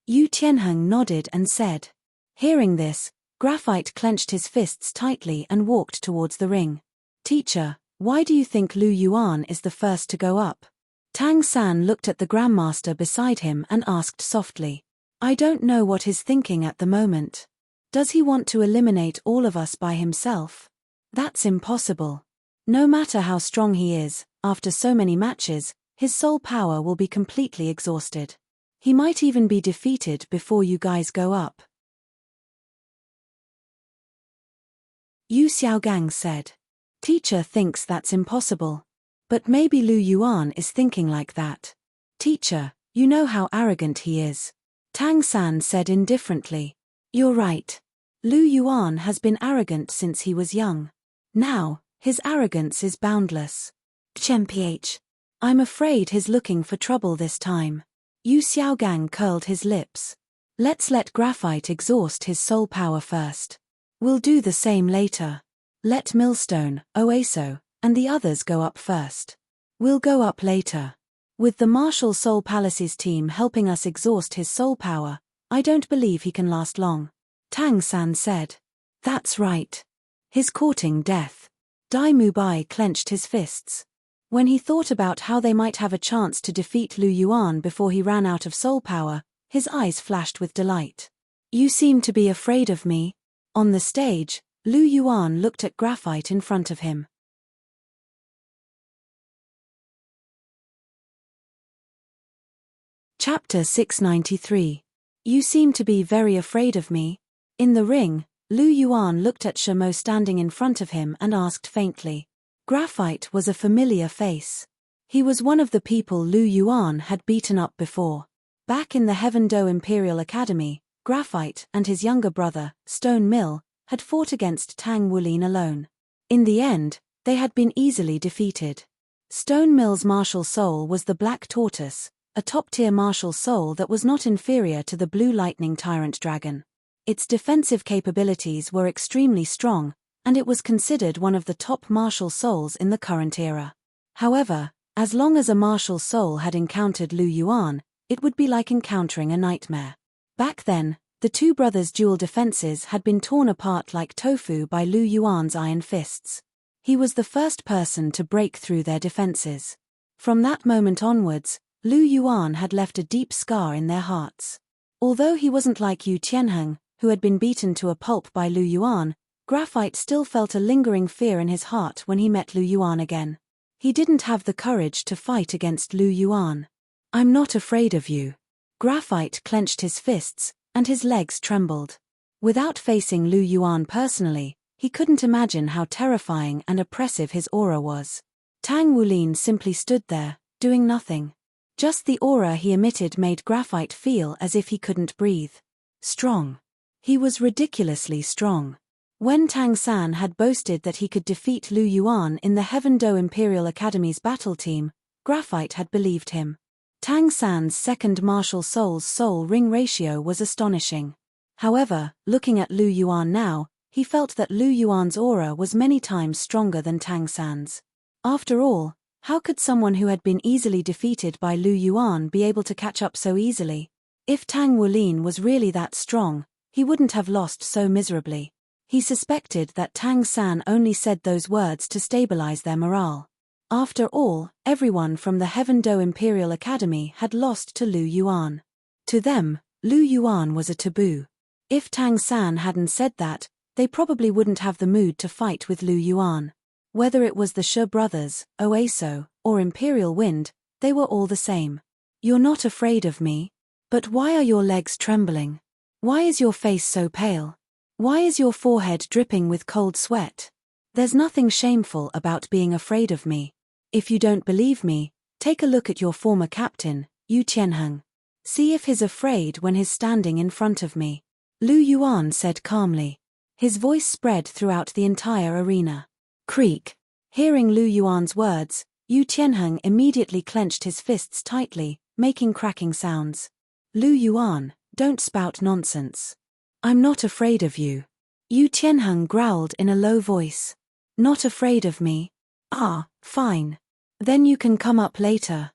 Yu Tianheng nodded and said. Hearing this, Graphite clenched his fists tightly and walked towards the ring. Teacher, why do you think Lu Yuan is the first to go up? Tang San looked at the Grandmaster beside him and asked softly. I don't know what he's thinking at the moment. Does he want to eliminate all of us by himself? That's impossible. No matter how strong he is, after so many matches, his soul power will be completely exhausted. He might even be defeated before you guys go up. Yu Xiaogang said. Teacher thinks that's impossible. But maybe Lu Yuan is thinking like that. Teacher, you know how arrogant he is. Tang San said indifferently. You're right. Lu Yuan has been arrogant since he was young. Now, his arrogance is boundless. Chen-ph. I'm afraid he's looking for trouble this time. Yu Xiaogang curled his lips. Let's let Graphite exhaust his soul power first. We'll do the same later. Let Millstone, Oaso, and the others go up first. We'll go up later. With the Martial Soul Palace's team helping us exhaust his soul power, I don't believe he can last long. Tang San said. That's right. He's courting death. Dai Mubai clenched his fists. When he thought about how they might have a chance to defeat Lu Yuan before he ran out of soul power, his eyes flashed with delight. You seem to be afraid of me. On the stage, Lu Yuan looked at Graphite in front of him. Chapter 693. You seem to be very afraid of me. In the ring, Lu Yuan looked at Shamo standing in front of him and asked faintly. Graphite was a familiar face. He was one of the people Lu Yuan had beaten up before. Back in the Heaven Do Imperial Academy, Graphite and his younger brother, Stone Mill, had fought against Tang Wulin alone. In the end, they had been easily defeated. Stone Mill's martial soul was the Black Tortoise, a top-tier martial soul that was not inferior to the Blue Lightning Tyrant Dragon. Its defensive capabilities were extremely strong, and it was considered one of the top martial souls in the current era. However, as long as a martial soul had encountered Lu Yuan, it would be like encountering a nightmare. Back then, the two brothers' dual defenses had been torn apart like tofu by Lu Yuan's iron fists. He was the first person to break through their defenses. From that moment onwards, Lu Yuan had left a deep scar in their hearts. Although he wasn't like Yu Tianheng, who had been beaten to a pulp by Lu Yuan, Graphite still felt a lingering fear in his heart when he met Lu Yuan again. He didn't have the courage to fight against Lu Yuan. I'm not afraid of you. Graphite clenched his fists, and his legs trembled. Without facing Lu Yuan personally, he couldn't imagine how terrifying and oppressive his aura was. Tang Wulin simply stood there, doing nothing. Just the aura he emitted made Graphite feel as if he couldn't breathe. Strong. He was ridiculously strong. When Tang San had boasted that he could defeat Lu Yuan in the Heaven Do Imperial Academy's battle team, Graphite had believed him. Tang San's second martial soul's soul-ring ratio was astonishing. However, looking at Lu Yuan now, he felt that Lu Yuan's aura was many times stronger than Tang San's. After all, how could someone who had been easily defeated by Lu Yuan be able to catch up so easily? If Tang Wulin was really that strong, he wouldn't have lost so miserably. He suspected that Tang San only said those words to stabilize their morale. After all, everyone from the Heaven Do Imperial Academy had lost to Lu Yuan. To them, Lu Yuan was a taboo. If Tang San hadn't said that, they probably wouldn't have the mood to fight with Lu Yuan. Whether it was the Shi brothers, Oaso, or Imperial Wind, they were all the same. You're not afraid of me? But why are your legs trembling? Why is your face so pale? Why is your forehead dripping with cold sweat? There's nothing shameful about being afraid of me. If you don't believe me, take a look at your former captain, Yu Tianheng. See if he's afraid when he's standing in front of me. Lu Yuan said calmly. His voice spread throughout the entire arena. Creak. Hearing Lu Yuan's words, Yu Tianheng immediately clenched his fists tightly, making cracking sounds. Lu Yuan, don't spout nonsense. I'm not afraid of you. Yu Tianheng growled in a low voice. Not afraid of me? Ah, fine. Then you can come up later.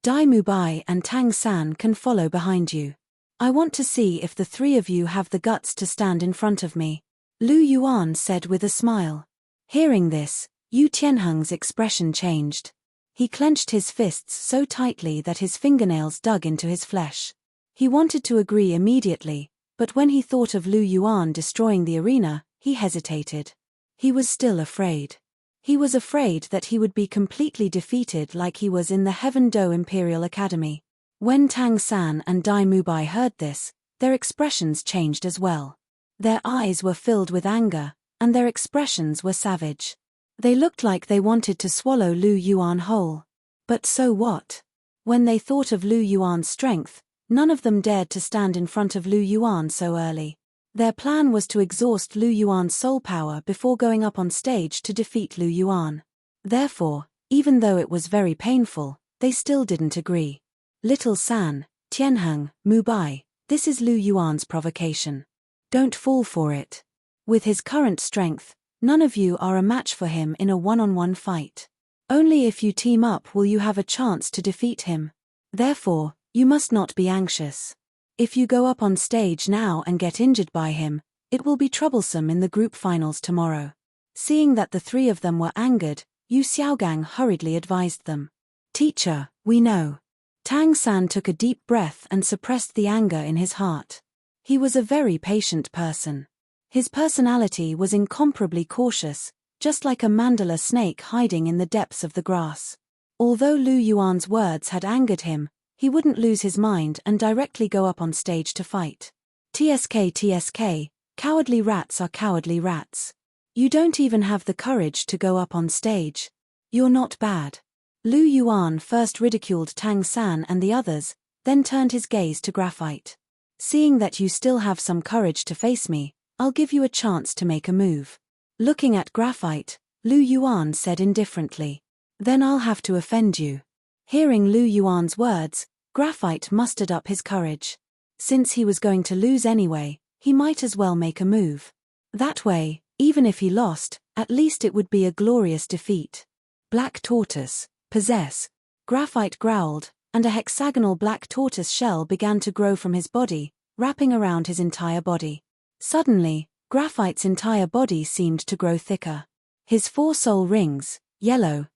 Dai Mubai and Tang San can follow behind you. I want to see if the three of you have the guts to stand in front of me, Lu Yuan said with a smile. Hearing this, Yu Tianheng's expression changed. He clenched his fists so tightly that his fingernails dug into his flesh. He wanted to agree immediately, but when he thought of Lu Yuan destroying the arena, he hesitated. He was still afraid. He was afraid that he would be completely defeated like he was in the Heaven Do Imperial Academy. When Tang San and Dai Mubai heard this, their expressions changed as well. Their eyes were filled with anger, and their expressions were savage. They looked like they wanted to swallow Lu Yuan whole. But so what? When they thought of Lu Yuan's strength, none of them dared to stand in front of Lu Yuan so early. Their plan was to exhaust Lu Yuan's soul power before going up on stage to defeat Lu Yuan. Therefore, even though it was very painful, they still didn't agree. Little San, Tianheng, Mubai, this is Lu Yuan's provocation. Don't fall for it. With his current strength, none of you are a match for him in a one-on-one fight. Only if you team up will you have a chance to defeat him. Therefore, you must not be anxious. If you go up on stage now and get injured by him, it will be troublesome in the group finals tomorrow. Seeing that the three of them were angered, Yu Xiaogang hurriedly advised them. Teacher, we know. Tang San took a deep breath and suppressed the anger in his heart. He was a very patient person. His personality was incomparably cautious, just like a mandala snake hiding in the depths of the grass. Although Lu Yuan's words had angered him, he wouldn't lose his mind and directly go up on stage to fight. TSK, cowardly rats are cowardly rats. You don't even have the courage to go up on stage. You're not bad. Lu Yuan first ridiculed Tang San and the others, then turned his gaze to Graphite. Seeing that you still have some courage to face me, I'll give you a chance to make a move. Looking at Graphite, Lu Yuan said indifferently. Then I'll have to offend you. Hearing Lu Yuan's words, Graphite mustered up his courage. Since he was going to lose anyway, he might as well make a move. That way, even if he lost, at least it would be a glorious defeat. Black tortoise, possess. Graphite growled, and a hexagonal black tortoise shell began to grow from his body, wrapping around his entire body. Suddenly, Graphite's entire body seemed to grow thicker. His 4 soul rings, yellow,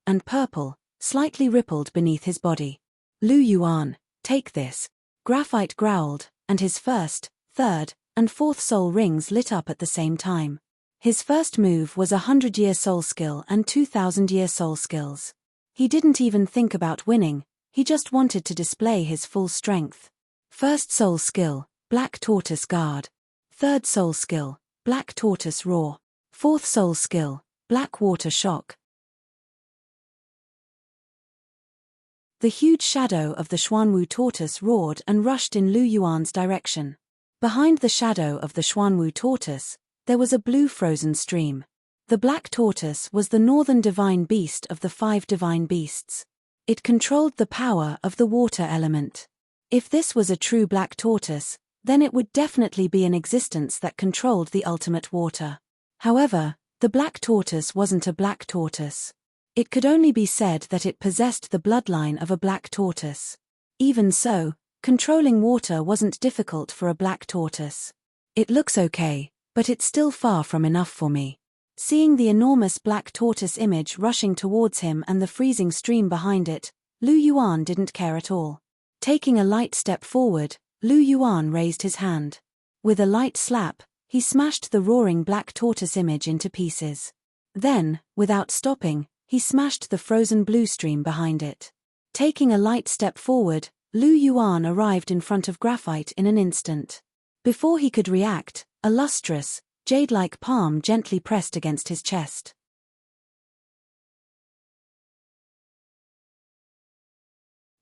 and purple, slightly rippled beneath his body. Lu Yuan, take this. Graphite growled, and his 1st, 3rd, and 4th soul rings lit up at the same time. His first move was 100-year soul skill and 2,000-year soul skills. He didn't even think about winning, he just wanted to display his full strength. 1st soul skill, Black Tortoise Guard. 3rd soul skill, Black Tortoise Roar. 4th soul skill, Black Water Shock. The huge shadow of the Xuanwu tortoise roared and rushed in Lu Yuan's direction. Behind the shadow of the Xuanwu tortoise, there was a blue frozen stream. The black tortoise was the northern divine beast of the 5 divine beasts. It controlled the power of the water element. If this was a true black tortoise, then it would definitely be an existence that controlled the ultimate water. However, the black tortoise wasn't a black tortoise. It could only be said that it possessed the bloodline of a black tortoise. Even so, controlling water wasn't difficult for a black tortoise. It looks okay, but it's still far from enough for me. Seeing the enormous black tortoise image rushing towards him and the freezing stream behind it, Lu Yuan didn't care at all. Taking a light step forward, Lu Yuan raised his hand. With a light slap, he smashed the roaring black tortoise image into pieces. Then, without stopping, he smashed the frozen blue stream behind it. Taking a light step forward, Lu Yuan arrived in front of Graphite in an instant. Before he could react, a lustrous, jade-like palm gently pressed against his chest.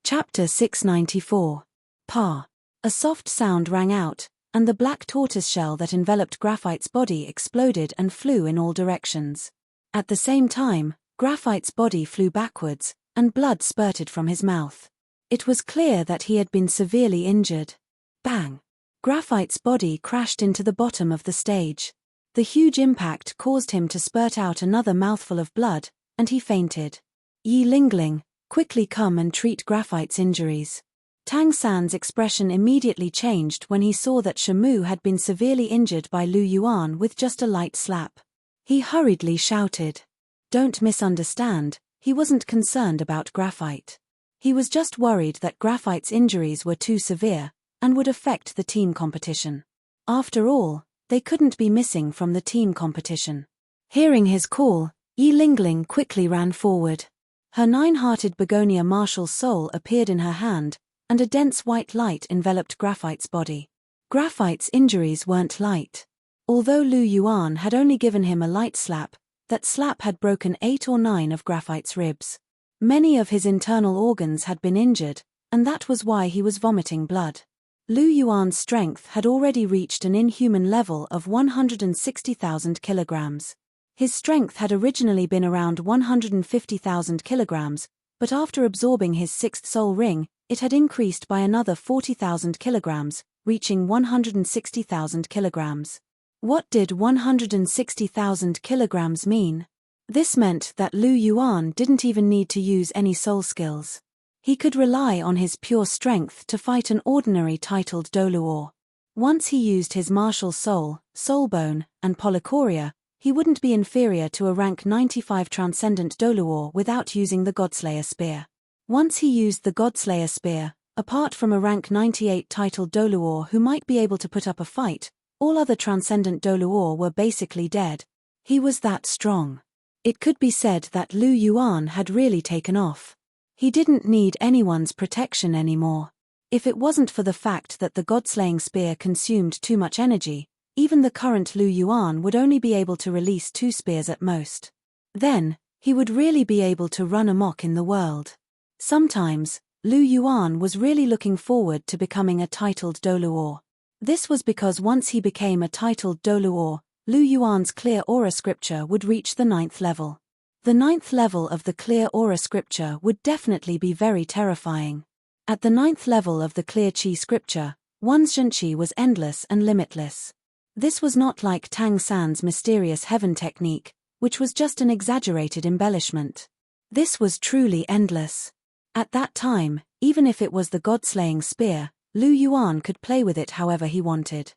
Chapter 694. Pa. A soft sound rang out, and the black tortoise shell that enveloped Graphite's body exploded and flew in all directions. At the same time, Graphite's body flew backwards, and blood spurted from his mouth. It was clear that he had been severely injured. Bang! Graphite's body crashed into the bottom of the stage. The huge impact caused him to spurt out another mouthful of blood, and he fainted. Yi Lingling, quickly come and treat Graphite's injuries. Tang San's expression immediately changed when he saw that Shamu had been severely injured by Lu Yuan with just a light slap. He hurriedly shouted. Don't misunderstand, he wasn't concerned about Graphite. He was just worried that Graphite's injuries were too severe and would affect the team competition. After all, they couldn't be missing from the team competition. Hearing his call, Yi Lingling quickly ran forward. Her nine-hearted begonia martial soul appeared in her hand, and a dense white light enveloped Graphite's body. Graphite's injuries weren't light. Although Lu Yuan had only given him a light slap, that slap had broken 8 or 9 of Graphite's ribs. Many of his internal organs had been injured, and that was why he was vomiting blood. Lu Yuan's strength had already reached an inhuman level of 160,000 kilograms. His strength had originally been around 150,000 kilograms, but after absorbing his 6th soul ring, it had increased by another 40,000 kilograms, reaching 160,000 kilograms. What did 160,000 kilograms mean? This meant that Lu Yuan didn't even need to use any soul skills. He could rely on his pure strength to fight an ordinary titled Douluo. Once he used his martial soul, soulbone, and polychoria, he wouldn't be inferior to a rank 95 transcendent Douluo without using the Godslayer spear. Once he used the Godslayer spear, apart from a rank 98 titled Douluo who might be able to put up a fight, all other transcendent Douluo were basically dead. He was that strong. It could be said that Lu Yuan had really taken off. He didn't need anyone's protection anymore. If it wasn't for the fact that the God-slaying spear consumed too much energy, even the current Lu Yuan would only be able to release 2 spears at most. Then, he would really be able to run amok in the world. Sometimes, Lu Yuan was really looking forward to becoming a titled Douluo. This was because once he became a titled Douluo, Lu Yuan's clear aura scripture would reach the 9th level. The 9th level of the clear aura scripture would definitely be very terrifying. At the 9th level of the clear chi scripture, one's zhenqi was endless and limitless. This was not like Tang San's mysterious heaven technique, which was just an exaggerated embellishment. This was truly endless. At that time, even if it was the God-slaying spear, Lu Yuan could play with it however he wanted.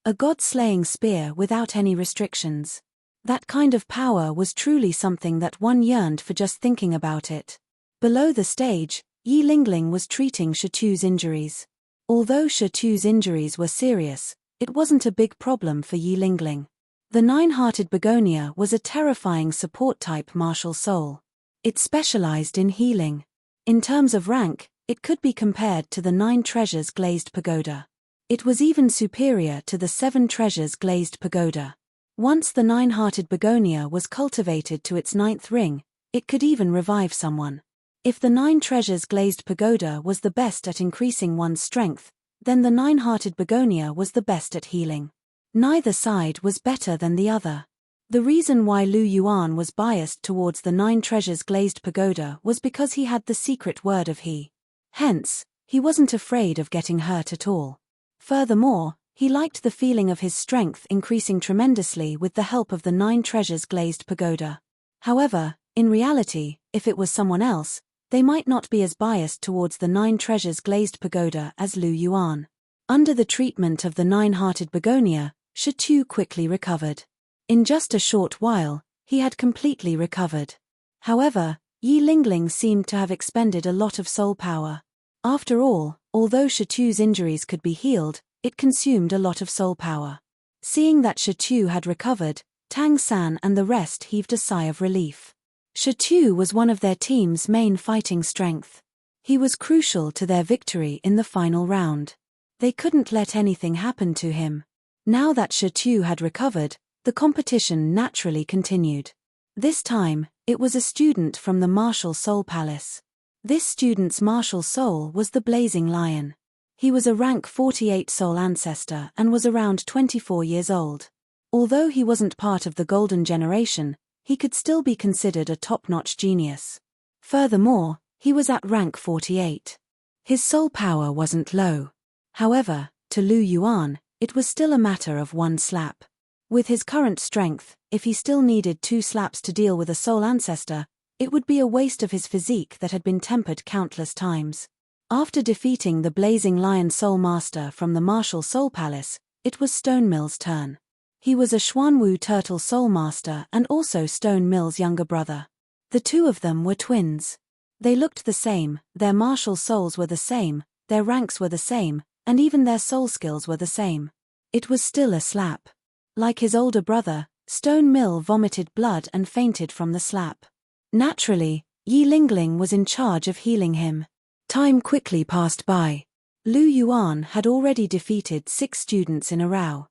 A God-slaying spear without any restrictions. That kind of power was truly something that one yearned for just thinking about it. Below the stage, Yi Lingling was treating Shitu's injuries. Although Shitu's injuries were serious, it wasn't a big problem for Yi Lingling. The nine-hearted begonia was a terrifying support-type martial soul. It specialized in healing. In terms of rank, it could be compared to the 9 treasures glazed pagoda. It was even superior to the 7 treasures glazed pagoda. Once the nine-hearted begonia was cultivated to its 9th ring, it could even revive someone. If the 9 treasures glazed pagoda was the best at increasing one's strength, then the nine-hearted begonia was the best at healing. Neither side was better than the other. The reason why Lu Yuan was biased towards the 9 treasures glazed pagoda was because he had the secret word of he. Hence, he wasn't afraid of getting hurt at all. Furthermore, he liked the feeling of his strength increasing tremendously with the help of the 9 treasures glazed pagoda. However, in reality, if it was someone else, they might not be as biased towards the 9 treasures glazed pagoda as Lu Yuan. Under the treatment of the nine-hearted begonia, Shitu quickly recovered. In just a short while, he had completely recovered. However, Yi Lingling seemed to have expended a lot of soul power. After all, although Shitu's injuries could be healed, it consumed a lot of soul power. Seeing that Shitu had recovered, Tang San and the rest heaved a sigh of relief. Shitu was one of their team's main fighting strength. He was crucial to their victory in the final round. They couldn't let anything happen to him. Now that Shitu had recovered, the competition naturally continued. This time, it was a student from the Martial Soul Palace. This student's martial soul was the Blazing Lion. He was a rank 48 soul ancestor and was around 24 years old. Although he wasn't part of the Golden Generation, he could still be considered a top-notch genius. Furthermore, he was at rank 48. His soul power wasn't low. However, to Lu Yuan, it was still a matter of 1 slap. With his current strength, if he still needed 2 slaps to deal with a soul ancestor, It would be a waste of his physique that had been tempered countless times. After defeating the blazing lion soul master from the martial soul palace, it was Stone Mill's turn. He was a Xuanwu turtle soul master and also Stone Mill's younger brother. The two of them were twins. They looked the same, their martial souls were the same, their ranks were the same, and even their soul skills were the same. It was still a slap. Like his older brother, Stone Mill vomited blood and fainted from the slap. Naturally, Yi Lingling was in charge of healing him. Time quickly passed by. Lu Yuan had already defeated 6 students in a row.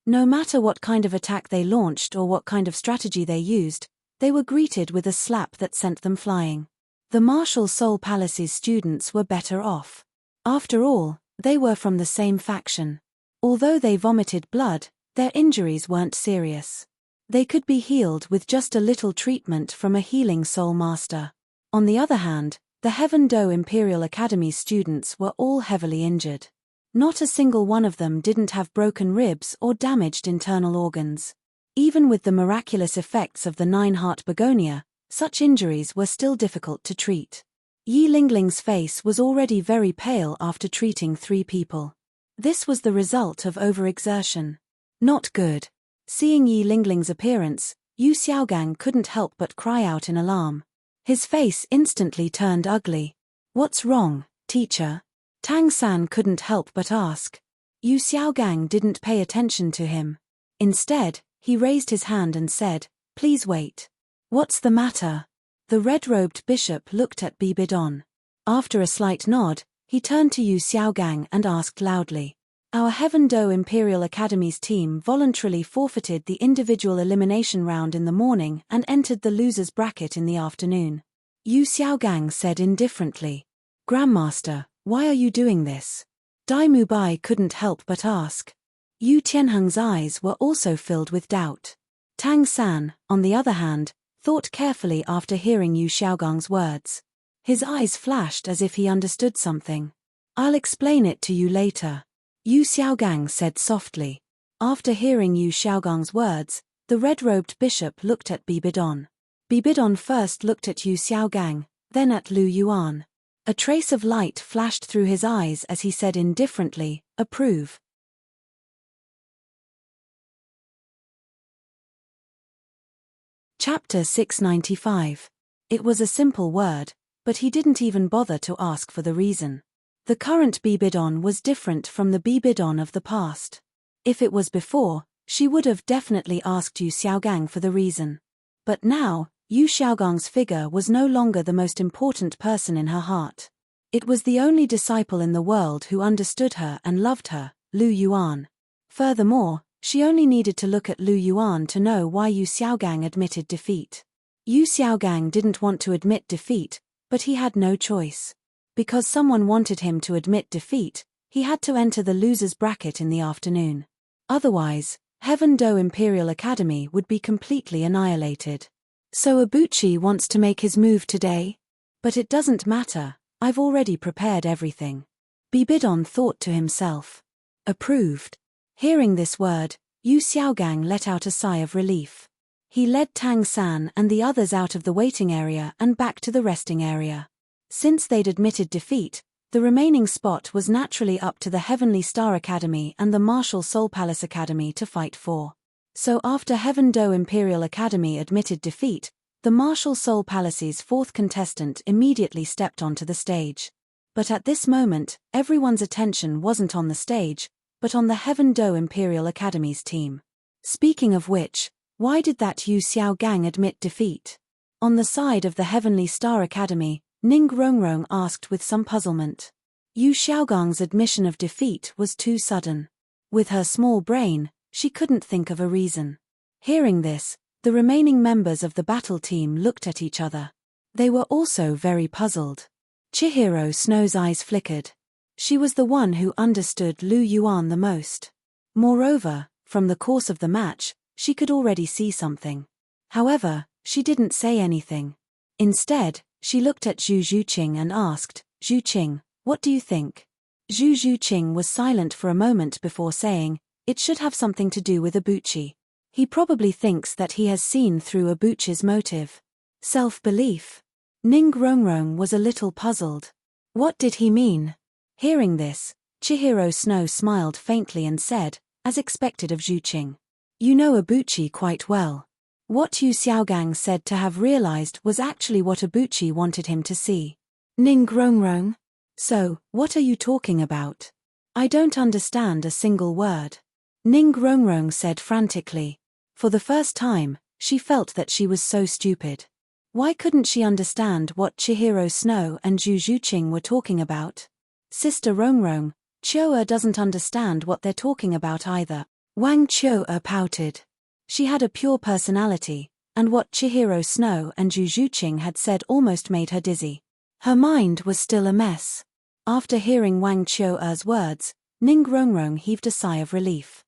No matter what kind of attack they launched or what kind of strategy they used, they were greeted with a slap that sent them flying. The Martial Soul Palace's students were better off. After all, they were from the same faction. Although they vomited blood, their injuries weren't serious. They could be healed with just a little treatment from a healing soul master. On the other hand, the Heaven Do Imperial Academy's students were all heavily injured. Not a single one of them didn't have broken ribs or damaged internal organs. Even with the miraculous effects of the 9-heart begonia, such injuries were still difficult to treat. Yi Lingling's face was already very pale after treating 3 people. This was the result of overexertion. Not good. Seeing Yi Lingling's appearance, Yu Xiaogang couldn't help but cry out in alarm. His face instantly turned ugly. "What's wrong, teacher?" Tang San couldn't help but ask. Yu Xiaogang didn't pay attention to him. Instead, he raised his hand and said, "Please wait." "What's the matter?" The red-robed bishop looked at Bibidon. After a slight nod, he turned to Yu Xiaogang and asked loudly, "Our Heaven Do Imperial Academy's team voluntarily forfeited the individual elimination round in the morning and entered the losers bracket in the afternoon." Yu Xiaogang said indifferently, "Grandmaster, why are you doing this?" Dai Mubai couldn't help but ask. Yu Tianheng's eyes were also filled with doubt. Tang San, on the other hand, thought carefully after hearing Yu Xiaogang's words. His eyes flashed as if he understood something. "I'll explain it to you later," Yu Xiaogang said softly. After hearing Yu Xiaogang's words, the red-robed bishop looked at Bibidon. Bibidon first looked at Yu Xiaogang, then at Lu Yuan. A trace of light flashed through his eyes as he said indifferently, "Approve." Chapter 695. It was a simple word, but he didn't even bother to ask for the reason. The current Bibidon was different from the Bibidon of the past. If it was before, she would have definitely asked Yu Xiaogang for the reason. But now, Yu Xiaogang's figure was no longer the most important person in her heart. It was the only disciple in the world who understood her and loved her, Lu Yuan. Furthermore, she only needed to look at Lu Yuan to know why Yu Xiaogang admitted defeat. Yu Xiaogang didn't want to admit defeat, but he had no choice. Because someone wanted him to admit defeat, he had to enter the losers bracket in the afternoon. Otherwise, Heaven Do Imperial Academy would be completely annihilated. "So Ibuchi wants to make his move today? But it doesn't matter, I've already prepared everything." Bibidon thought to himself. Approved. Hearing this word, Yu Xiaogang let out a sigh of relief. He led Tang San and the others out of the waiting area and back to the resting area. Since they'd admitted defeat, the remaining spot was naturally up to the Heavenly Star Academy and the Martial Soul Palace Academy to fight for. So after Heaven Do Imperial Academy admitted defeat, the Martial Soul Palace's 4th contestant immediately stepped onto the stage. But at this moment, everyone's attention wasn't on the stage, but on the Heaven Do Imperial Academy's team. Speaking of which, why did that Yu Xiaogang admit defeat? On the side of the Heavenly Star Academy, Ning Rongrong asked with some puzzlement. Yu Xiaogang's admission of defeat was too sudden. With her small brain, she couldn't think of a reason. Hearing this, the remaining members of the battle team looked at each other. They were also very puzzled. Chihiro Snow's eyes flickered. She was the one who understood Lu Yuan the most. Moreover, from the course of the match, she could already see something. However, she didn't say anything. Instead, she looked at Zhu Zhuqing and asked, "Zhuqing, what do you think?" Zhu Zhuqing was silent for a moment before saying, "It should have something to do with Ibuchi." He probably thinks that he has seen through Abuchi's motive. Self-belief. Ning Rongrong was a little puzzled. What did he mean? Hearing this, Chihiro Snow smiled faintly and said, as expected of Zhuqing, "You know Abuchi quite well." What Yu Xiaogang said to have realized was actually what Abuchi wanted him to see. Ning Rongrong? So, what are you talking about? I don't understand a single word. Ning Rongrong said frantically. For the first time, she felt that she was so stupid. Why couldn't she understand what Chihiro Snow and Zhu Zhuqing were talking about? Sister Rongrong, Chioa doesn't understand what they're talking about either. Wang Chioa pouted. She had a pure personality, and what Chihiro Snow and Zhu Zhuqing had said almost made her dizzy. Her mind was still a mess. After hearing Wang Chioa's words, Ning Rongrong heaved a sigh of relief.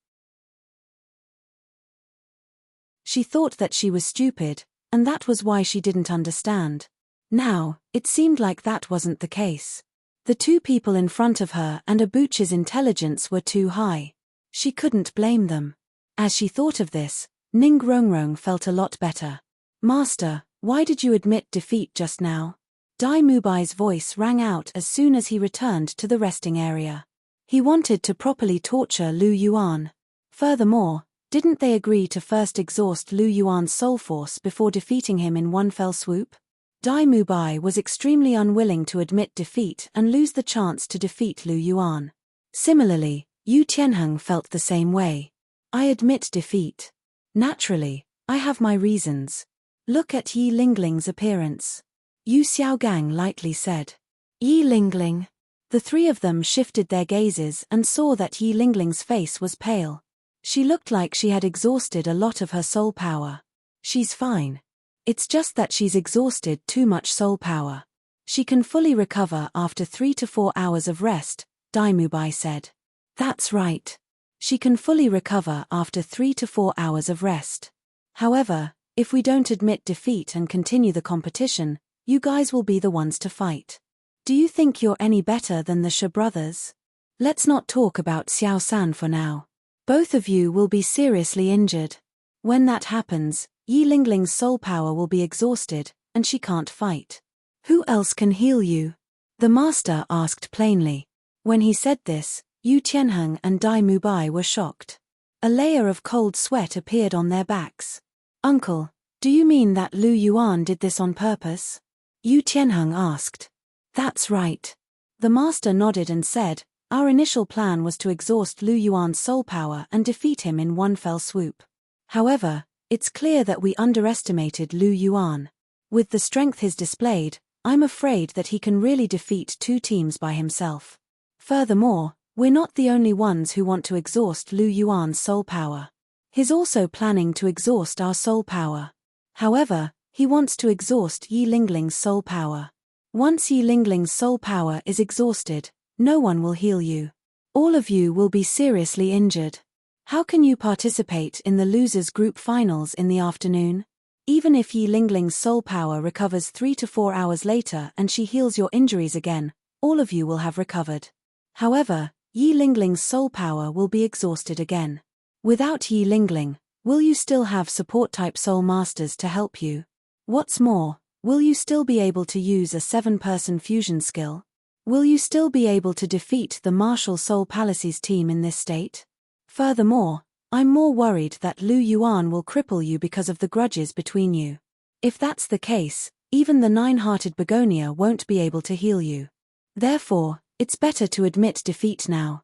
She thought that she was stupid, and that was why she didn't understand. Now, it seemed like that wasn't the case. The two people in front of her and Abuchi's intelligence were too high. She couldn't blame them. As she thought of this, Ning Rongrong felt a lot better. "Master, why did you admit defeat just now?" Dai Mubai's voice rang out as soon as he returned to the resting area. He wanted to properly torture Lu Yuan. Furthermore, didn't they agree to first exhaust Lu Yuan's soul force before defeating him in one fell swoop? Dai Mubai was extremely unwilling to admit defeat and lose the chance to defeat Lu Yuan. Similarly, Yu Tianheng felt the same way. "I admit defeat. Naturally, I have my reasons. Look at Yi Lingling's appearance," Yu Xiaogang lightly said. Yi Lingling. The three of them shifted their gazes and saw that Yi Lingling's face was pale. She looked like she had exhausted a lot of her soul power. "She's fine. It's just that she's exhausted too much soul power. She can fully recover after 3 to 4 hours of rest," Dai Mubai said. "That's right. She can fully recover after 3 to 4 hours of rest. However, if we don't admit defeat and continue the competition, you guys will be the ones to fight. Do you think you're any better than the Shi brothers? Let's not talk about Xiao San for now. Both of you will be seriously injured. When that happens, Yi Lingling's soul power will be exhausted, and she can't fight. Who else can heal you?" the master asked plainly. When he said this, Yu Tianheng and Dai Mubai were shocked. A layer of cold sweat appeared on their backs. "Uncle, do you mean that Lu Yuan did this on purpose?" Yu Tianheng asked. "That's right." The master nodded and said, "Our initial plan was to exhaust Lu Yuan's soul power and defeat him in one fell swoop. However, it's clear that we underestimated Lu Yuan. With the strength he's displayed, I'm afraid that he can really defeat 2 teams by himself. Furthermore, we're not the only ones who want to exhaust Lu Yuan's soul power. He's also planning to exhaust our soul power. However, he wants to exhaust Yi Lingling's soul power. Once Yi Lingling's soul power is exhausted, no one will heal you. All of you will be seriously injured. How can you participate in the losers group finals in the afternoon? Even if Yi Lingling's soul power recovers 3 to 4 hours later and she heals your injuries again, all of you will have recovered. However, Yi Lingling's soul power will be exhausted again. Without Yi Lingling, will you still have support-type soul masters to help you? What's more, will you still be able to use a 7-person fusion skill? Will you still be able to defeat the Martial Soul Palaces team in this state? Furthermore, I'm more worried that Lu Yuan will cripple you because of the grudges between you. If that's the case, even the 9-hearted begonia won't be able to heal you. Therefore, it's better to admit defeat now.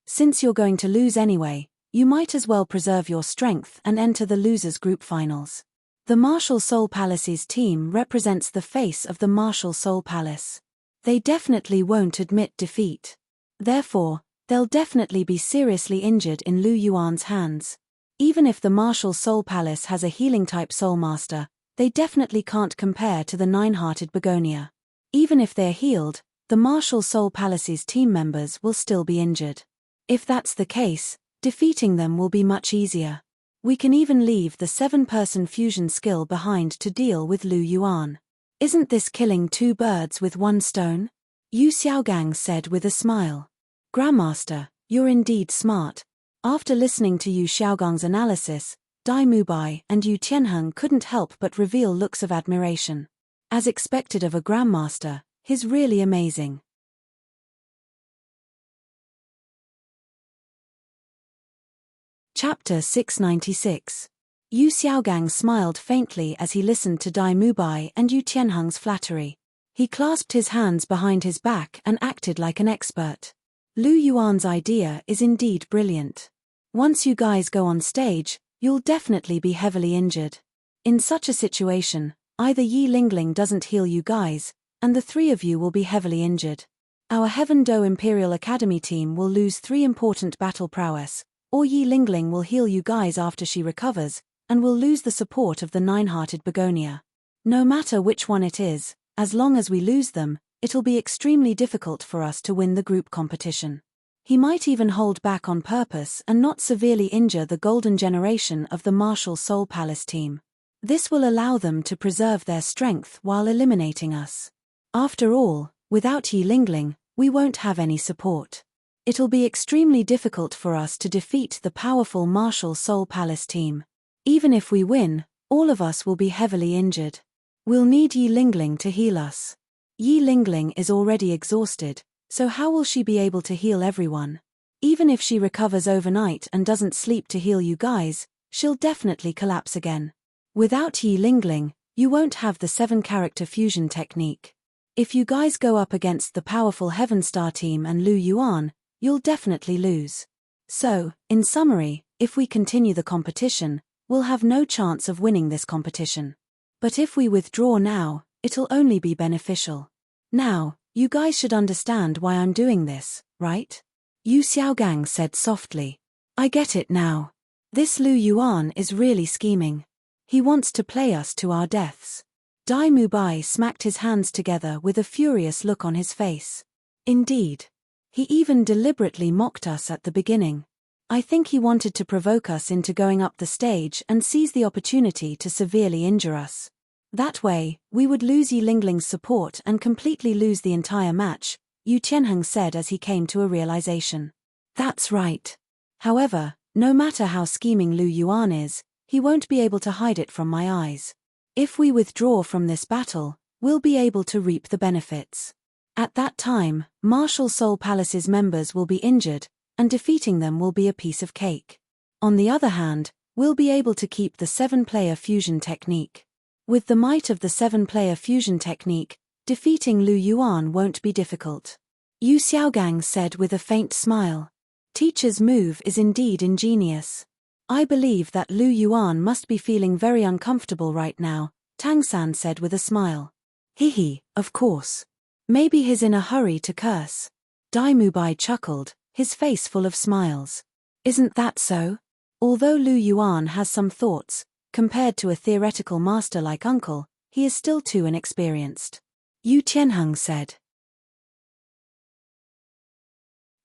Since you're going to lose anyway, you might as well preserve your strength and enter the losers group finals. The Martial Soul Palaces team represents the face of the Martial Soul Palace. They definitely won't admit defeat. Therefore, they'll definitely be seriously injured in Lu Yuan's hands. Even if the Martial Soul Palace has a healing-type Soul Master, they definitely can't compare to the 9-hearted begonia. Even if they're healed, the Martial Soul Palaces team members will still be injured. If that's the case, defeating them will be much easier. We can even leave the 7-person fusion skill behind to deal with Lu Yuan. Isn't this killing 2 birds with 1 stone? Yu Xiaogang said with a smile. Grandmaster, you're indeed smart. After listening to Yu Xiaogang's analysis, Dai Mubai and Yu Tianheng couldn't help but reveal looks of admiration. As expected of a grandmaster, he's really amazing. Chapter 696. Yu Xiaogang smiled faintly as he listened to Dai Mubai and Yu Tianheng's flattery. He clasped his hands behind his back and acted like an expert. Lu Yuan's idea is indeed brilliant. Once you guys go on stage, you'll definitely be heavily injured. In such a situation, either Yi Lingling doesn't heal you guys, and the three of you will be heavily injured. Our Heaven Do Imperial Academy team will lose 3 important battle prowess, or Yi Lingling will heal you guys after she recovers, and will lose the support of the nine-hearted begonia. No matter which one it is, as long as we lose them, it'll be extremely difficult for us to win the group competition. He might even hold back on purpose and not severely injure the golden generation of the Martial Soul Palace team. This will allow them to preserve their strength while eliminating us. After all, without Yi Lingling, we won't have any support. It'll be extremely difficult for us to defeat the powerful Martial Soul Palace team. Even if we win, all of us will be heavily injured. We'll need Yi Lingling to heal us. Yi Lingling is already exhausted, so how will she be able to heal everyone? Even if she recovers overnight and doesn't sleep to heal you guys, she'll definitely collapse again. Without Yi Lingling, you won't have the 7-character fusion technique. If you guys go up against the powerful Heaven Star team and Lu Yuan, you'll definitely lose. So, in summary, if we continue the competition, we'll have no chance of winning this competition. But if we withdraw now, it'll only be beneficial. Now, you guys should understand why I'm doing this, right? Yu Xiaogang said softly. I get it now. This Lu Yuan is really scheming. He wants to play us to our deaths. Dai Mubai smacked his hands together with a furious look on his face. Indeed. He even deliberately mocked us at the beginning. I think he wanted to provoke us into going up the stage and seize the opportunity to severely injure us. That way, we would lose Yi Lingling's support and completely lose the entire match, Yu Tianheng said as he came to a realization. That's right. However, no matter how scheming Lu Yuan is, he won't be able to hide it from my eyes. If we withdraw from this battle, we'll be able to reap the benefits. At that time, Martial Soul Palace's members will be injured, and defeating them will be a piece of cake. On the other hand, we'll be able to keep the 7-player fusion technique. With the might of the 7-player fusion technique, defeating Lu Yuan won't be difficult. Yu Xiaogang said with a faint smile. Teacher's move is indeed ingenious. I believe that Lu Yuan must be feeling very uncomfortable right now, Tang San said with a smile. Hehe, of course. Maybe he's in a hurry to curse. Dai Mubai chuckled, his face full of smiles. Isn't that so? Although Lu Yuan has some thoughts, compared to a theoretical master like Uncle, he is still too inexperienced. Yu Tianheng said.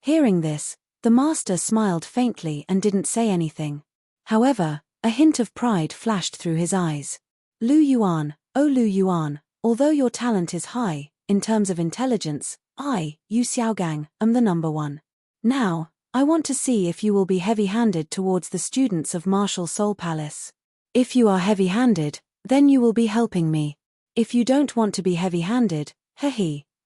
Hearing this, the master smiled faintly and didn't say anything. However, a hint of pride flashed through his eyes. Lu Yuan, oh Lu Yuan, although your talent is high, in terms of intelligence, I, Yu Xiaogang, am the number one. Now, I want to see if you will be heavy-handed towards the students of Martial Soul Palace. If you are heavy-handed, then you will be helping me. If you don't want to be heavy-handed,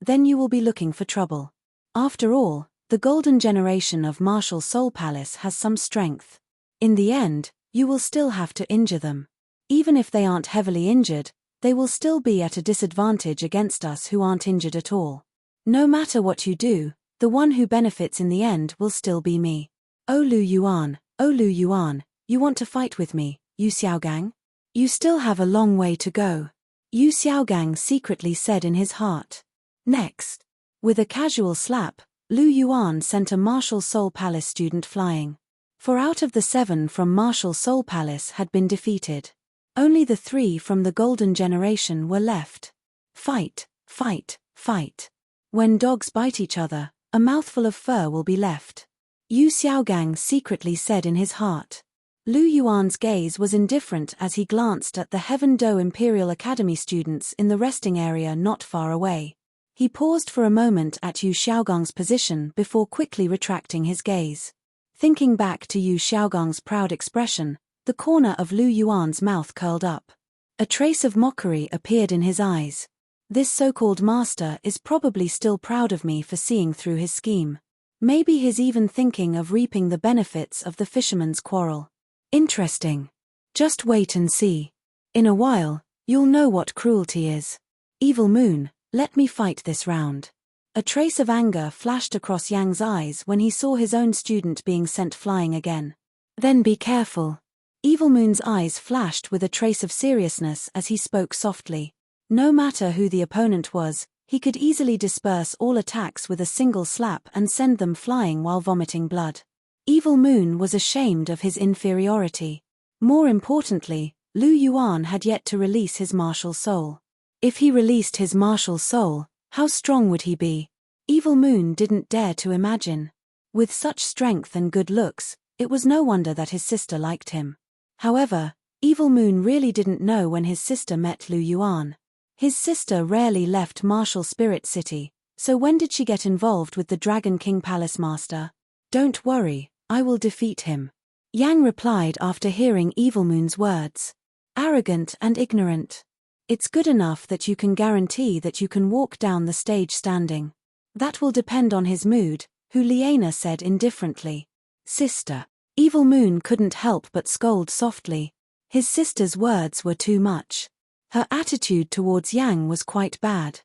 then you will be looking for trouble. After all, the golden generation of Martial Soul Palace has some strength. In the end, you will still have to injure them. Even if they aren't heavily injured, they will still be at a disadvantage against us who aren't injured at all. No matter what you do, the one who benefits in the end will still be me. Oh Lu Yuan, you want to fight with me, Yu Xiaogang? You still have a long way to go. Yu Xiaogang secretly said in his heart. Next. With a casual slap, Lu Yuan sent a Martial Soul Palace student flying. For out of the 7 from Martial Soul Palace had been defeated. Only the 3 from the Golden Generation were left. Fight, fight, fight. When dogs bite each other, a mouthful of fur will be left. Yu Xiaogang secretly said in his heart. Lu Yuan's gaze was indifferent as he glanced at the Heaven Do Imperial Academy students in the resting area not far away. He paused for a moment at Yu Xiaogang's position before quickly retracting his gaze. Thinking back to Yu Xiaogong's proud expression, the corner of Lu Yuan's mouth curled up. A trace of mockery appeared in his eyes. This so-called master is probably still proud of me for seeing through his scheme. Maybe he's even thinking of reaping the benefits of the fisherman's quarrel. Interesting. Just wait and see. In a while, you'll know what cruelty is. Evil Moon, let me fight this round. A trace of anger flashed across Yang's eyes when he saw his own student being sent flying again. Then be careful. Evil Moon's eyes flashed with a trace of seriousness as he spoke softly. No matter who the opponent was, he could easily disperse all attacks with a single slap and send them flying while vomiting blood. Evil Moon was ashamed of his inferiority. More importantly, Lu Yuan had yet to release his martial soul. If he released his martial soul, how strong would he be? Evil Moon didn't dare to imagine. With such strength and good looks, it was no wonder that his sister liked him. However, Evil Moon really didn't know when his sister met Lu Yuan. His sister rarely left Martial Spirit City, so when did she get involved with the Dragon King Palace Master? Don't worry, I will defeat him. Yang replied after hearing Evil Moon's words. Arrogant and ignorant. It's good enough that you can guarantee that you can walk down the stage standing. That will depend on his mood, Hu Liana said indifferently. Sister. Evil Moon couldn't help but scold softly. His sister's words were too much. Her attitude towards Yang was quite bad.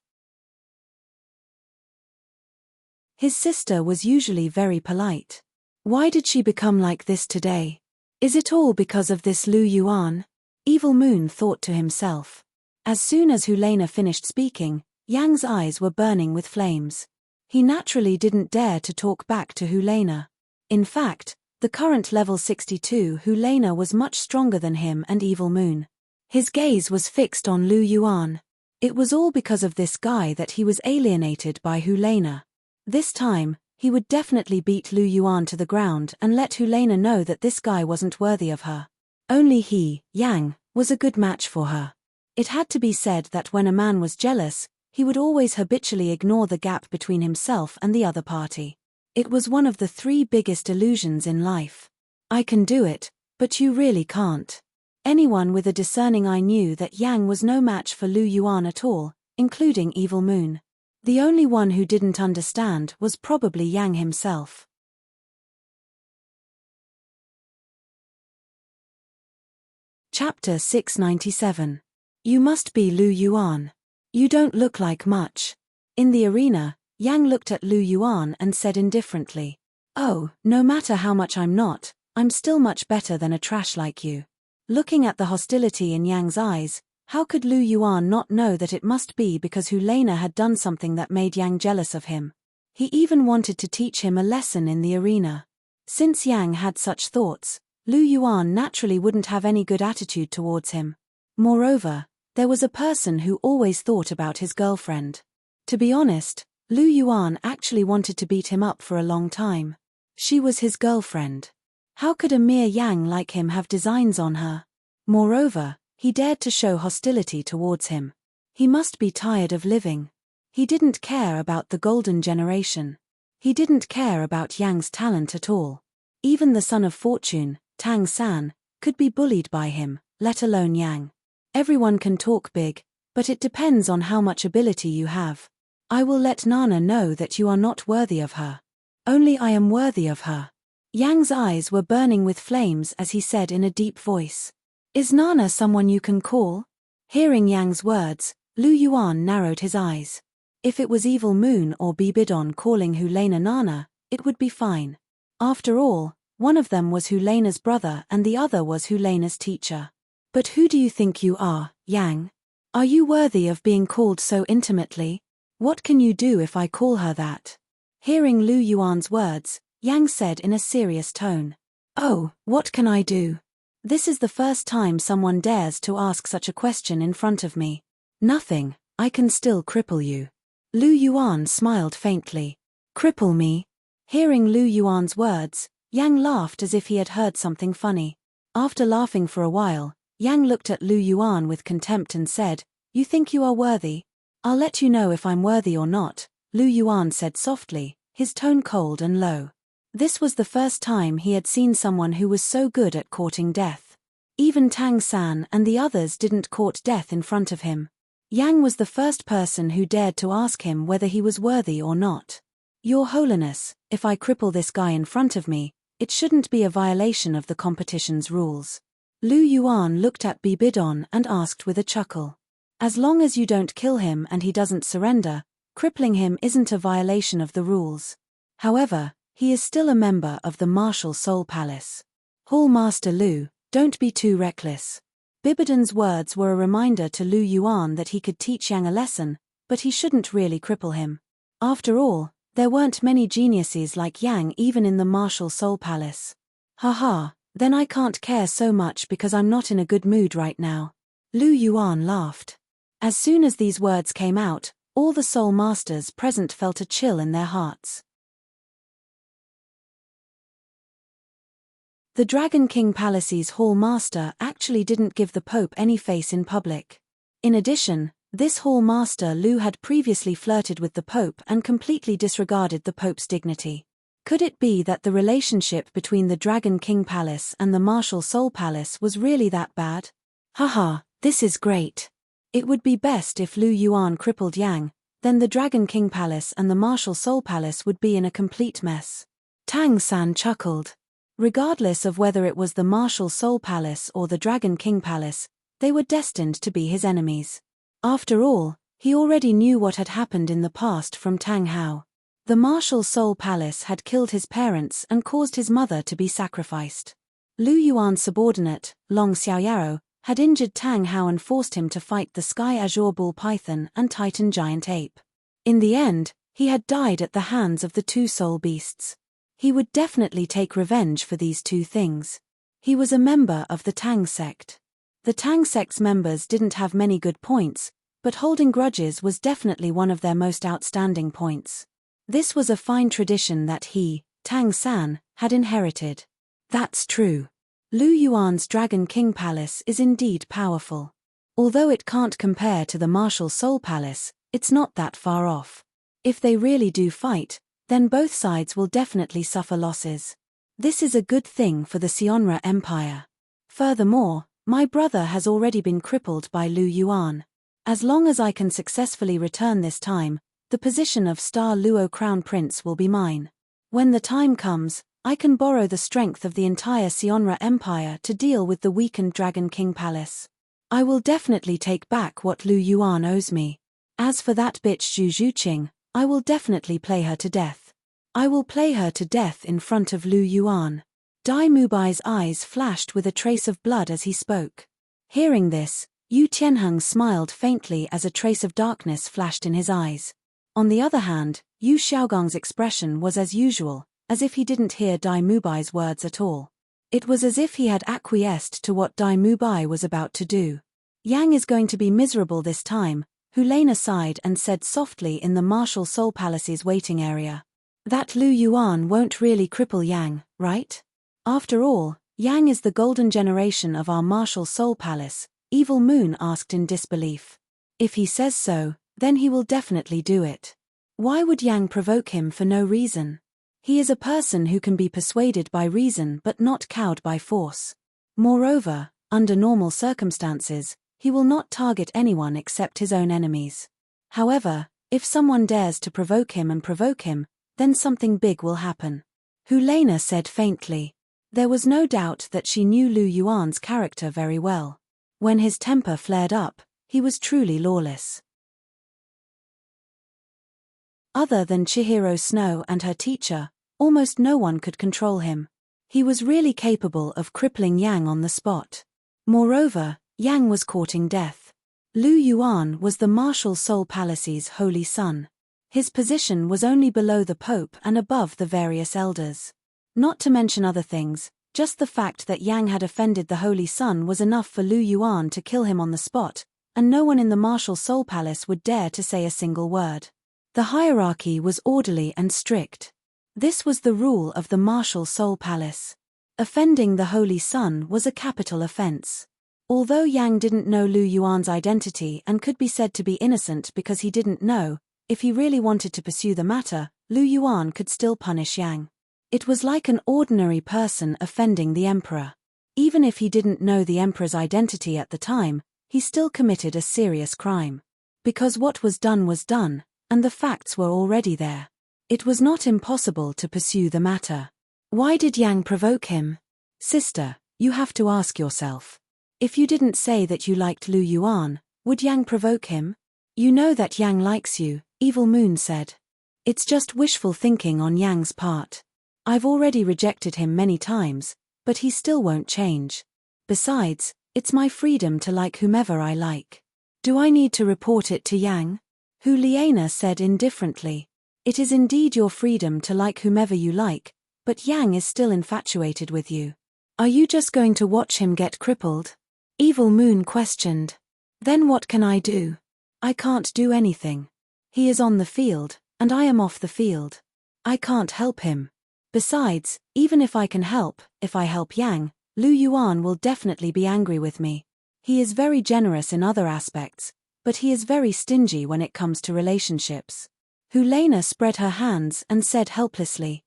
His sister was usually very polite. Why did she become like this today? Is it all because of this Lu Yuan? Evil Moon thought to himself. As soon as Hulena finished speaking, Yang's eyes were burning with flames. He naturally didn't dare to talk back to Hulena. In fact, the current level 62 Hulena was much stronger than him and Evil Moon. His gaze was fixed on Lu Yuan. It was all because of this guy that he was alienated by Hulena. This time, he would definitely beat Lu Yuan to the ground and let Hulena know that this guy wasn't worthy of her. Only he, Yang, was a good match for her. It had to be said that when a man was jealous, he would always habitually ignore the gap between himself and the other party. It was one of the 3 biggest illusions in life. I can do it, but you really can't. Anyone with a discerning eye knew that Yang was no match for Lu Yuan at all, including Evil Moon. The only one who didn't understand was probably Yang himself. Chapter 697. You must be Lu Yuan. You don't look like much. In the arena, Yang looked at Lu Yuan and said indifferently, Oh, no matter how much I'm still much better than a trash like you. Looking at the hostility in Yang's eyes, how could Lu Yuan not know that it must be because Hulena had done something that made Yang jealous of him? He even wanted to teach him a lesson in the arena. Since Yang had such thoughts, Lu Yuan naturally wouldn't have any good attitude towards him. Moreover, there was a person who always thought about his girlfriend. To be honest, Lu Yuan actually wanted to beat him up for a long time. She was his girlfriend. How could a mere Yang like him have designs on her? Moreover, he dared to show hostility towards him. He must be tired of living. He didn't care about the golden generation. He didn't care about Yang's talent at all. Even the son of fortune, Tang San, could be bullied by him, let alone Yang. Everyone can talk big, but it depends on how much ability you have. I will let Nana know that you are not worthy of her. Only I am worthy of her. Yang's eyes were burning with flames as he said in a deep voice. Is Nana someone you can call? Hearing Yang's words, Lu Yuan narrowed his eyes. If it was Evil Moon or Bibidon calling Hulena Nana, it would be fine. After all, one of them was Hulena's brother and the other was Hulena's teacher. But who do you think you are, Yang? Are you worthy of being called so intimately? What can you do if I call her that? Hearing Lu Yuan's words, Yang said in a serious tone. Oh, what can I do? This is the first time someone dares to ask such a question in front of me. Nothing, I can still cripple you. Lu Yuan smiled faintly. Cripple me? Hearing Lu Yuan's words, Yang laughed as if he had heard something funny. After laughing for a while, Yang looked at Lu Yuan with contempt and said, You think you are worthy? I'll let you know if I'm worthy or not, Lu Yuan said softly, his tone cold and low. This was the first time he had seen someone who was so good at courting death. Even Tang San and the others didn't court death in front of him. Yang was the first person who dared to ask him whether he was worthy or not. Your Holiness, if I cripple this guy in front of me, it shouldn't be a violation of the competition's rules. Lu Yuan looked at Bibidon and asked with a chuckle. As long as you don't kill him and he doesn't surrender, crippling him isn't a violation of the rules. However, he is still a member of the Martial Soul Palace. Hall Master Lu, don't be too reckless. Bibidon's words were a reminder to Lu Yuan that he could teach Yang a lesson, but he shouldn't really cripple him. After all, there weren't many geniuses like Yang even in the Martial Soul Palace. Haha, then I can't care so much because I'm not in a good mood right now. Lu Yuan laughed. As soon as these words came out, all the Soul Masters present felt a chill in their hearts. The Dragon King Palace's Hall Master actually didn't give the Pope any face in public. In addition, this Hall Master Lu had previously flirted with the Pope and completely disregarded the Pope's dignity. Could it be that the relationship between the Dragon King Palace and the Martial Soul Palace was really that bad? Haha, this is great. It would be best if Lu Yuan crippled Yang, then the Dragon King Palace and the Martial Soul Palace would be in a complete mess. Tang San chuckled. Regardless of whether it was the Martial Soul Palace or the Dragon King Palace, they were destined to be his enemies. After all, he already knew what had happened in the past from Tang Hao. The Martial Soul Palace had killed his parents and caused his mother to be sacrificed. Lu Yuan's subordinate, Long Xiaoyao, had injured Tang Hao and forced him to fight the Sky Azure Bull Python and Titan Giant Ape. In the end, he had died at the hands of the two soul beasts. He would definitely take revenge for these two things. He was a member of the Tang sect. The Tang sect's members didn't have many good points, but holding grudges was definitely one of their most outstanding points. This was a fine tradition that he, Tang San, had inherited. That's true. Lu Yuan's Dragon King Palace is indeed powerful. Although it can't compare to the Martial Soul Palace, it's not that far off. If they really do fight, then both sides will definitely suffer losses. This is a good thing for the Sionra Empire. Furthermore, my brother has already been crippled by Lu Yuan. As long as I can successfully return this time, the position of Star Luo Crown Prince will be mine. When the time comes, I can borrow the strength of the entire Sionra Empire to deal with the weakened Dragon King Palace. I will definitely take back what Lu Yuan owes me. As for that bitch Zhu Zhuqing, I will definitely play her to death. I will play her to death in front of Lu Yuan. Dai Mubai's eyes flashed with a trace of blood as he spoke. Hearing this, Yu Tianheng smiled faintly as a trace of darkness flashed in his eyes. On the other hand, Yu Xiaogong's expression was as usual, as if he didn't hear Dai Mubai's words at all. It was as if he had acquiesced to what Dai Mubai was about to do. Yang is going to be miserable this time, Hulena sighed and said softly in the Martial Soul Palace's waiting area. That Lu Yuan won't really cripple Yang, right? After all, Yang is the golden generation of our Martial Soul Palace, Evil Moon asked in disbelief. If he says so, then he will definitely do it. Why would Yang provoke him for no reason? He is a person who can be persuaded by reason but not cowed by force. Moreover, under normal circumstances, he will not target anyone except his own enemies. However, if someone dares to provoke him, then something big will happen. Hulena said faintly. There was no doubt that she knew Lu Yuan's character very well. When his temper flared up, he was truly lawless. Other than Chihiro Snow and her teacher, almost no one could control him. He was really capable of crippling Yang on the spot. Moreover, Yang was courting death. Lu Yuan was the Martial Soul Palace's holy son. His position was only below the Pope and above the various elders. Not to mention other things, just the fact that Yang had offended the Holy Son was enough for Lu Yuan to kill him on the spot, and no one in the Martial Soul Palace would dare to say a single word. The hierarchy was orderly and strict. This was the rule of the Martial Soul Palace. Offending the Holy Son was a capital offense. Although Yang didn't know Lu Yuan's identity and could be said to be innocent because he didn't know, if he really wanted to pursue the matter, Lu Yuan could still punish Yang. It was like an ordinary person offending the emperor. Even if he didn't know the emperor's identity at the time, he still committed a serious crime. Because what was done, and the facts were already there. It was not impossible to pursue the matter. Why did Yang provoke him? Sister, you have to ask yourself. If you didn't say that you liked Lu Yuan, would Yang provoke him? You know that Yang likes you, Evil Moon said. It's just wishful thinking on Yang's part. I've already rejected him many times, but he still won't change. Besides, it's my freedom to like whomever I like. Do I need to report it to Yang? Hu Liana said indifferently. It is indeed your freedom to like whomever you like, but Yang is still infatuated with you. Are you just going to watch him get crippled? Evil Moon questioned. Then what can I do? I can't do anything. He is on the field, and I am off the field. I can't help him. Besides, even if I can help, if I help Yang, Lu Yuan will definitely be angry with me. He is very generous in other aspects, but he is very stingy when it comes to relationships. Hulena spread her hands and said helplessly.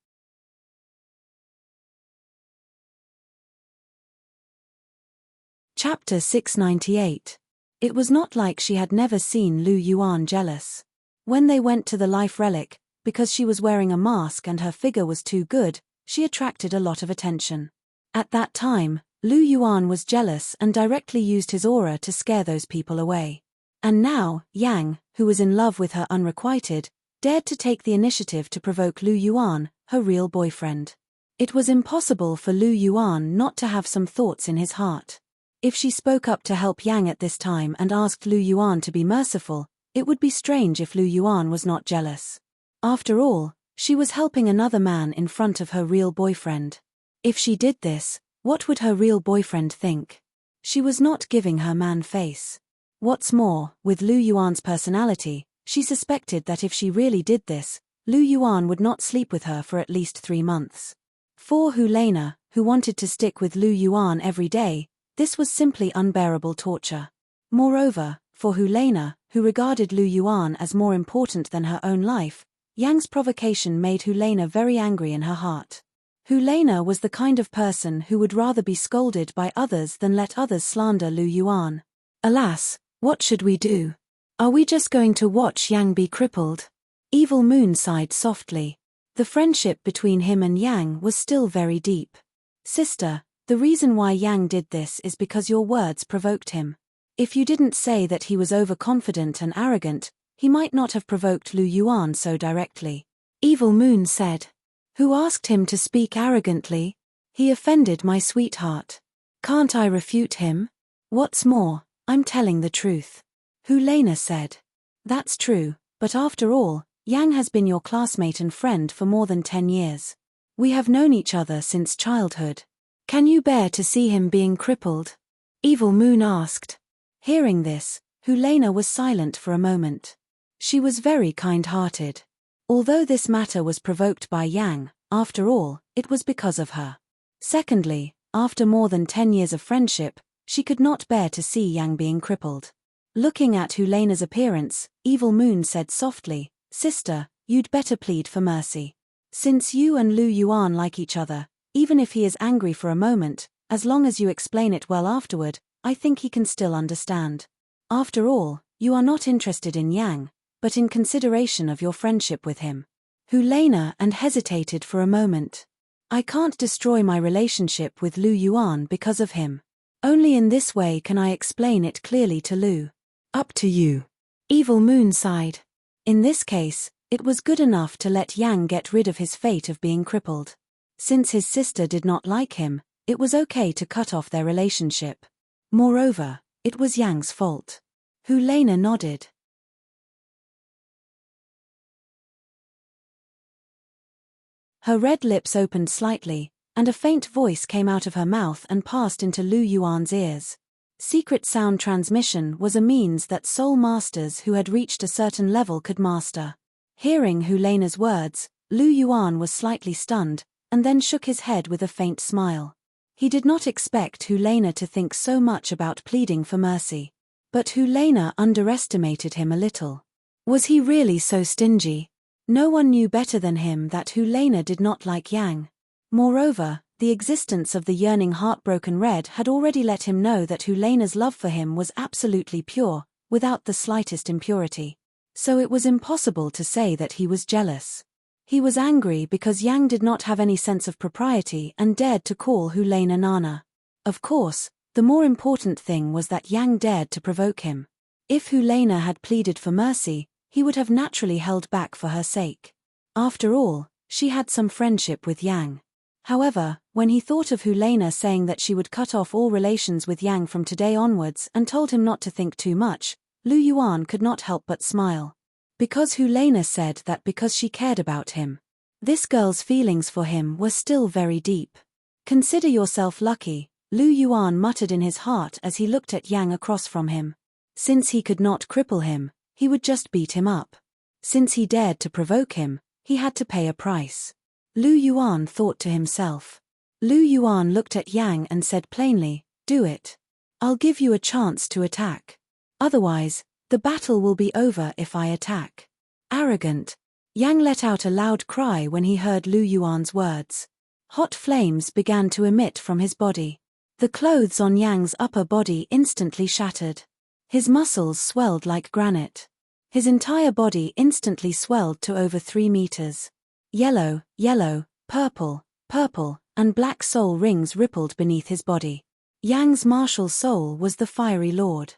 Chapter 698. It was not like she had never seen Lu Yuan jealous. When they went to the life relic, because she was wearing a mask and her figure was too good, she attracted a lot of attention. At that time, Lu Yuan was jealous and directly used his aura to scare those people away. And now, Yang, who was in love with her unrequited, dared to take the initiative to provoke Lu Yuan, her real boyfriend. It was impossible for Lu Yuan not to have some thoughts in his heart. If she spoke up to help Yang at this time and asked Lu Yuan to be merciful, it would be strange if Lu Yuan was not jealous. After all, she was helping another man in front of her real boyfriend. If she did this, what would her real boyfriend think? She was not giving her man face. What's more, with Lu Yuan's personality, she suspected that if she really did this, Lu Yuan would not sleep with her for at least 3 months. For Hulena, who wanted to stick with Lu Yuan every day, this was simply unbearable torture. Moreover, for Hulena, who regarded Lu Yuan as more important than her own life, Yang's provocation made Hulena very angry in her heart. Hulena was the kind of person who would rather be scolded by others than let others slander Lu Yuan. Alas, what should we do? Are we just going to watch Yang be crippled? Evil Moon sighed softly. The friendship between him and Yang was still very deep. Sister, the reason why Yang did this is because your words provoked him. If you didn't say that he was overconfident and arrogant, he might not have provoked Lu Yuan so directly. Evil Moon said. Who asked him to speak arrogantly? He offended my sweetheart. Can't I refute him? What's more, I'm telling the truth. Hulena said. That's true, but after all, Yang has been your classmate and friend for more than 10 years. We have known each other since childhood. Can you bear to see him being crippled? Evil Moon asked. Hearing this, Hulena was silent for a moment. She was very kind-hearted. Although this matter was provoked by Yang, after all, it was because of her. Secondly, after more than 10 years of friendship, she could not bear to see Yang being crippled. Looking at Hulena's appearance, Evil Moon said softly, Sister, you'd better plead for mercy. Since you and Lu Yuan like each other, even if he is angry for a moment, as long as you explain it well afterward, I think he can still understand. After all, you are not interested in Yang, but in consideration of your friendship with him. Hulena and hesitated for a moment. I can't destroy my relationship with Lu Yuan because of him. Only in this way can I explain it clearly to Lu. Up to you. Evil Moon sighed. In this case, it was good enough to let Yang get rid of his fate of being crippled. Since his sister did not like him, it was okay to cut off their relationship. Moreover, it was Yang's fault. Hulena nodded. Her red lips opened slightly, and a faint voice came out of her mouth and passed into Lu Yuan's ears. Secret sound transmission was a means that soul masters who had reached a certain level could master. Hearing Hulena's words, Lu Yuan was slightly stunned, and then shook his head with a faint smile. He did not expect Hulena to think so much about pleading for mercy. But Hulena underestimated him a little. Was he really so stingy? No one knew better than him that Hulena did not like Yang. Moreover, the existence of the yearning heartbroken red had already let him know that Helena's love for him was absolutely pure, without the slightest impurity. So it was impossible to say that he was jealous. He was angry because Yang did not have any sense of propriety and dared to call Helena Nana. Of course, the more important thing was that Yang dared to provoke him. If Helena had pleaded for mercy, he would have naturally held back for her sake. After all, she had some friendship with Yang. However, when he thought of Helena saying that she would cut off all relations with Yang from today onwards and told him not to think too much, Lu Yuan could not help but smile. Because Helena said that because she cared about him. This girl's feelings for him were still very deep. Consider yourself lucky, Lu Yuan muttered in his heart as he looked at Yang across from him. Since he could not cripple him, he would just beat him up. Since he dared to provoke him, he had to pay a price. Lu Yuan thought to himself. Lu Yuan looked at Yang and said plainly, "Do it. I'll give you a chance to attack. Otherwise, the battle will be over if I attack." Arrogant. Yang let out a loud cry when he heard Lu Yuan's words. Hot flames began to emit from his body. The clothes on Yang's upper body instantly shattered. His muscles swelled like granite. His entire body instantly swelled to over 3 meters. Yellow, yellow, purple, purple, and black soul rings rippled beneath his body. Yang's martial soul was the fiery lord.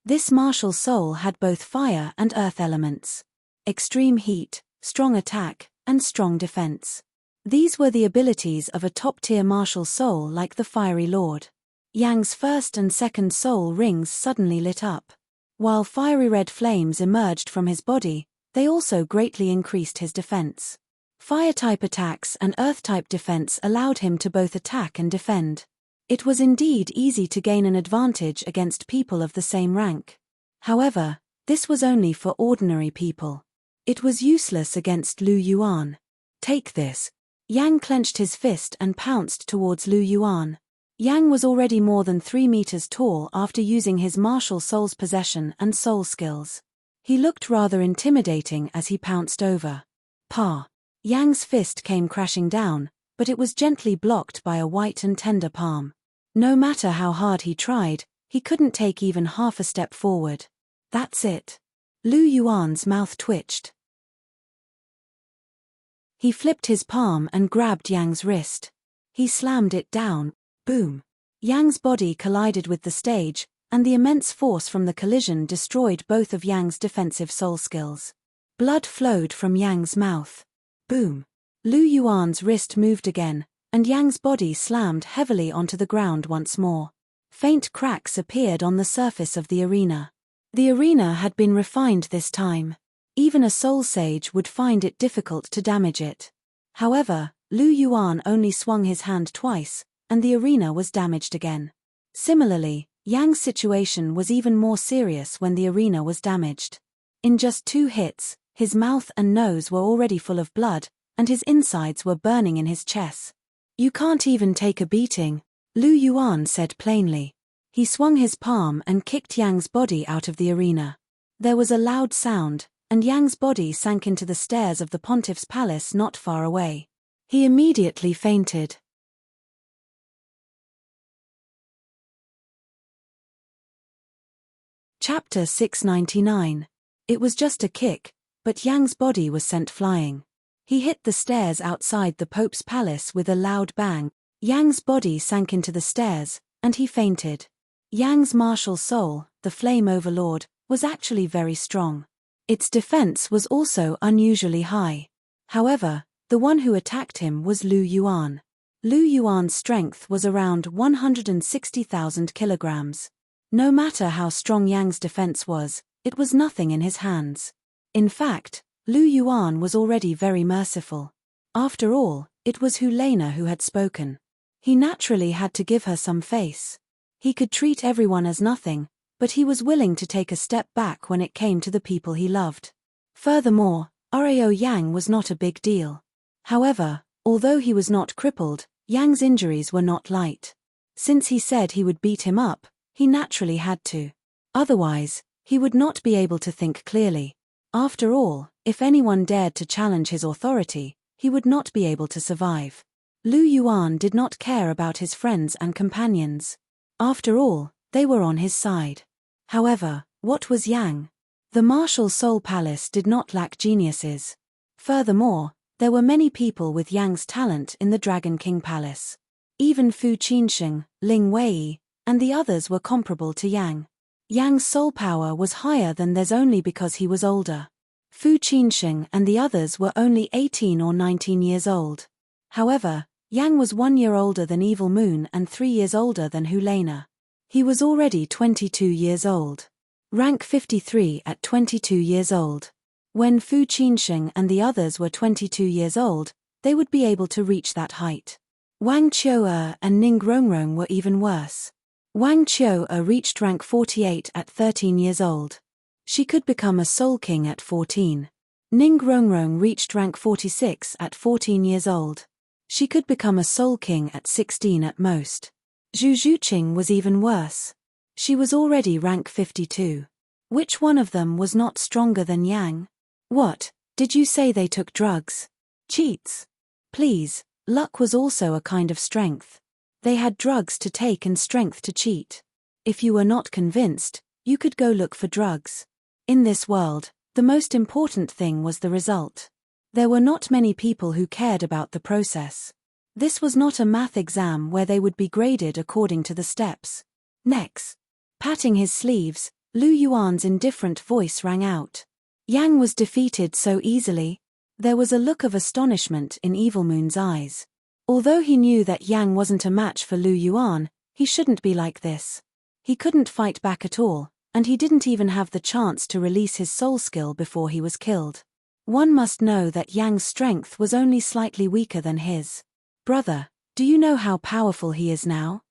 This martial soul had both fire and earth elements. Extreme heat, strong attack, and strong defense. These were the abilities of a top-tier martial soul like the fiery lord. Yang's first and second soul rings suddenly lit up. While fiery red flames emerged from his body, they also greatly increased his defense. Fire-type attacks and earth-type defense allowed him to both attack and defend. It was indeed easy to gain an advantage against people of the same rank. However, this was only for ordinary people. It was useless against Lu Yuan. Take this. Yang clenched his fist and pounced towards Lu Yuan. Yang was already more than 3 meters tall after using his martial soul's possession and soul skills. He looked rather intimidating as he pounced over. Pa! Yang's fist came crashing down, but it was gently blocked by a white and tender palm. No matter how hard he tried, he couldn't take even half a step forward. That's it. Lu Yuan's mouth twitched. He flipped his palm and grabbed Yang's wrist. He slammed it down. Boom. Yang's body collided with the stage, and the immense force from the collision destroyed both of Yang's defensive soul skills. Blood flowed from Yang's mouth. Boom. Lu Yuan's wrist moved again, and Yang's body slammed heavily onto the ground once more. Faint cracks appeared on the surface of the arena. The arena had been refined this time. Even a soul sage would find it difficult to damage it. However, Lu Yuan only swung his hand twice, and the arena was damaged again. Similarly, Yang's situation was even more serious when the arena was damaged. In just 2 hits, his mouth and nose were already full of blood, and his insides were burning in his chest. "You can't even take a beating," Lu Yuan said plainly. He swung his palm and kicked Yang's body out of the arena. There was a loud sound, and Yang's body sank into the stairs of the pontiff's palace not far away. He immediately fainted. Chapter 699. It was just a kick, but Yang's body was sent flying. He hit the stairs outside the Pope's palace with a loud bang. Yang's body sank into the stairs, and he fainted. Yang's martial soul, the Flame Overlord, was actually very strong. Its defense was also unusually high. However, the one who attacked him was Lu Yuan. Lu Yuan's strength was around 160,000 kilograms. No matter how strong Yang's defense was, it was nothing in his hands. In fact, Lu Yuan was already very merciful. After all, it was Helena who had spoken. He naturally had to give her some face. He could treat everyone as nothing, but he was willing to take a step back when it came to the people he loved. Furthermore, Rao Yang was not a big deal. However, although he was not crippled, Yang's injuries were not light. Since he said he would beat him up, he naturally had to. Otherwise, he would not be able to think clearly. After all, if anyone dared to challenge his authority, he would not be able to survive. Lu Yuan did not care about his friends and companions. After all, they were on his side. However, what was Yang? The martial soul palace did not lack geniuses. Furthermore, there were many people with Yang's talent in the Dragon King Palace. Even Fu Qinsheng, Ling Wei, and the others were comparable to Yang. Yang's soul power was higher than theirs only because he was older. Fu Qinsheng and the others were only 18 or 19 years old. However, Yang was 1 year older than Evil Moon and 3 years older than Hulena. He was already 22 years old. Rank 53 at 22 years old. When Fu Qinsheng and the others were 22 years old, they would be able to reach that height. Wang Qiu'er and Ning Rongrong were even worse. Wang Qiu'er reached rank 48 at 13 years old. She could become a Soul King at 14. Ning Rongrong reached rank 46 at 14 years old. She could become a Soul King at 16 at most. Zhu Zhuqing was even worse. She was already rank 52. Which one of them was not stronger than Yang? What, did you say they took drugs? Cheats? Please, luck was also a kind of strength. They had drugs to take and strength to cheat. If you were not convinced, you could go look for drugs. In this world, the most important thing was the result. There were not many people who cared about the process. This was not a math exam where they would be graded according to the steps. Next. Patting his sleeves, Lu Yuan's indifferent voice rang out. Yang was defeated so easily. There was a look of astonishment in Evil Moon's eyes. Although he knew that Yang wasn't a match for Lu Yuan, he shouldn't be like this. He couldn't fight back at all, and he didn't even have the chance to release his soul skill before he was killed. One must know that Yang's strength was only slightly weaker than his. Brother, do you know how powerful he is now?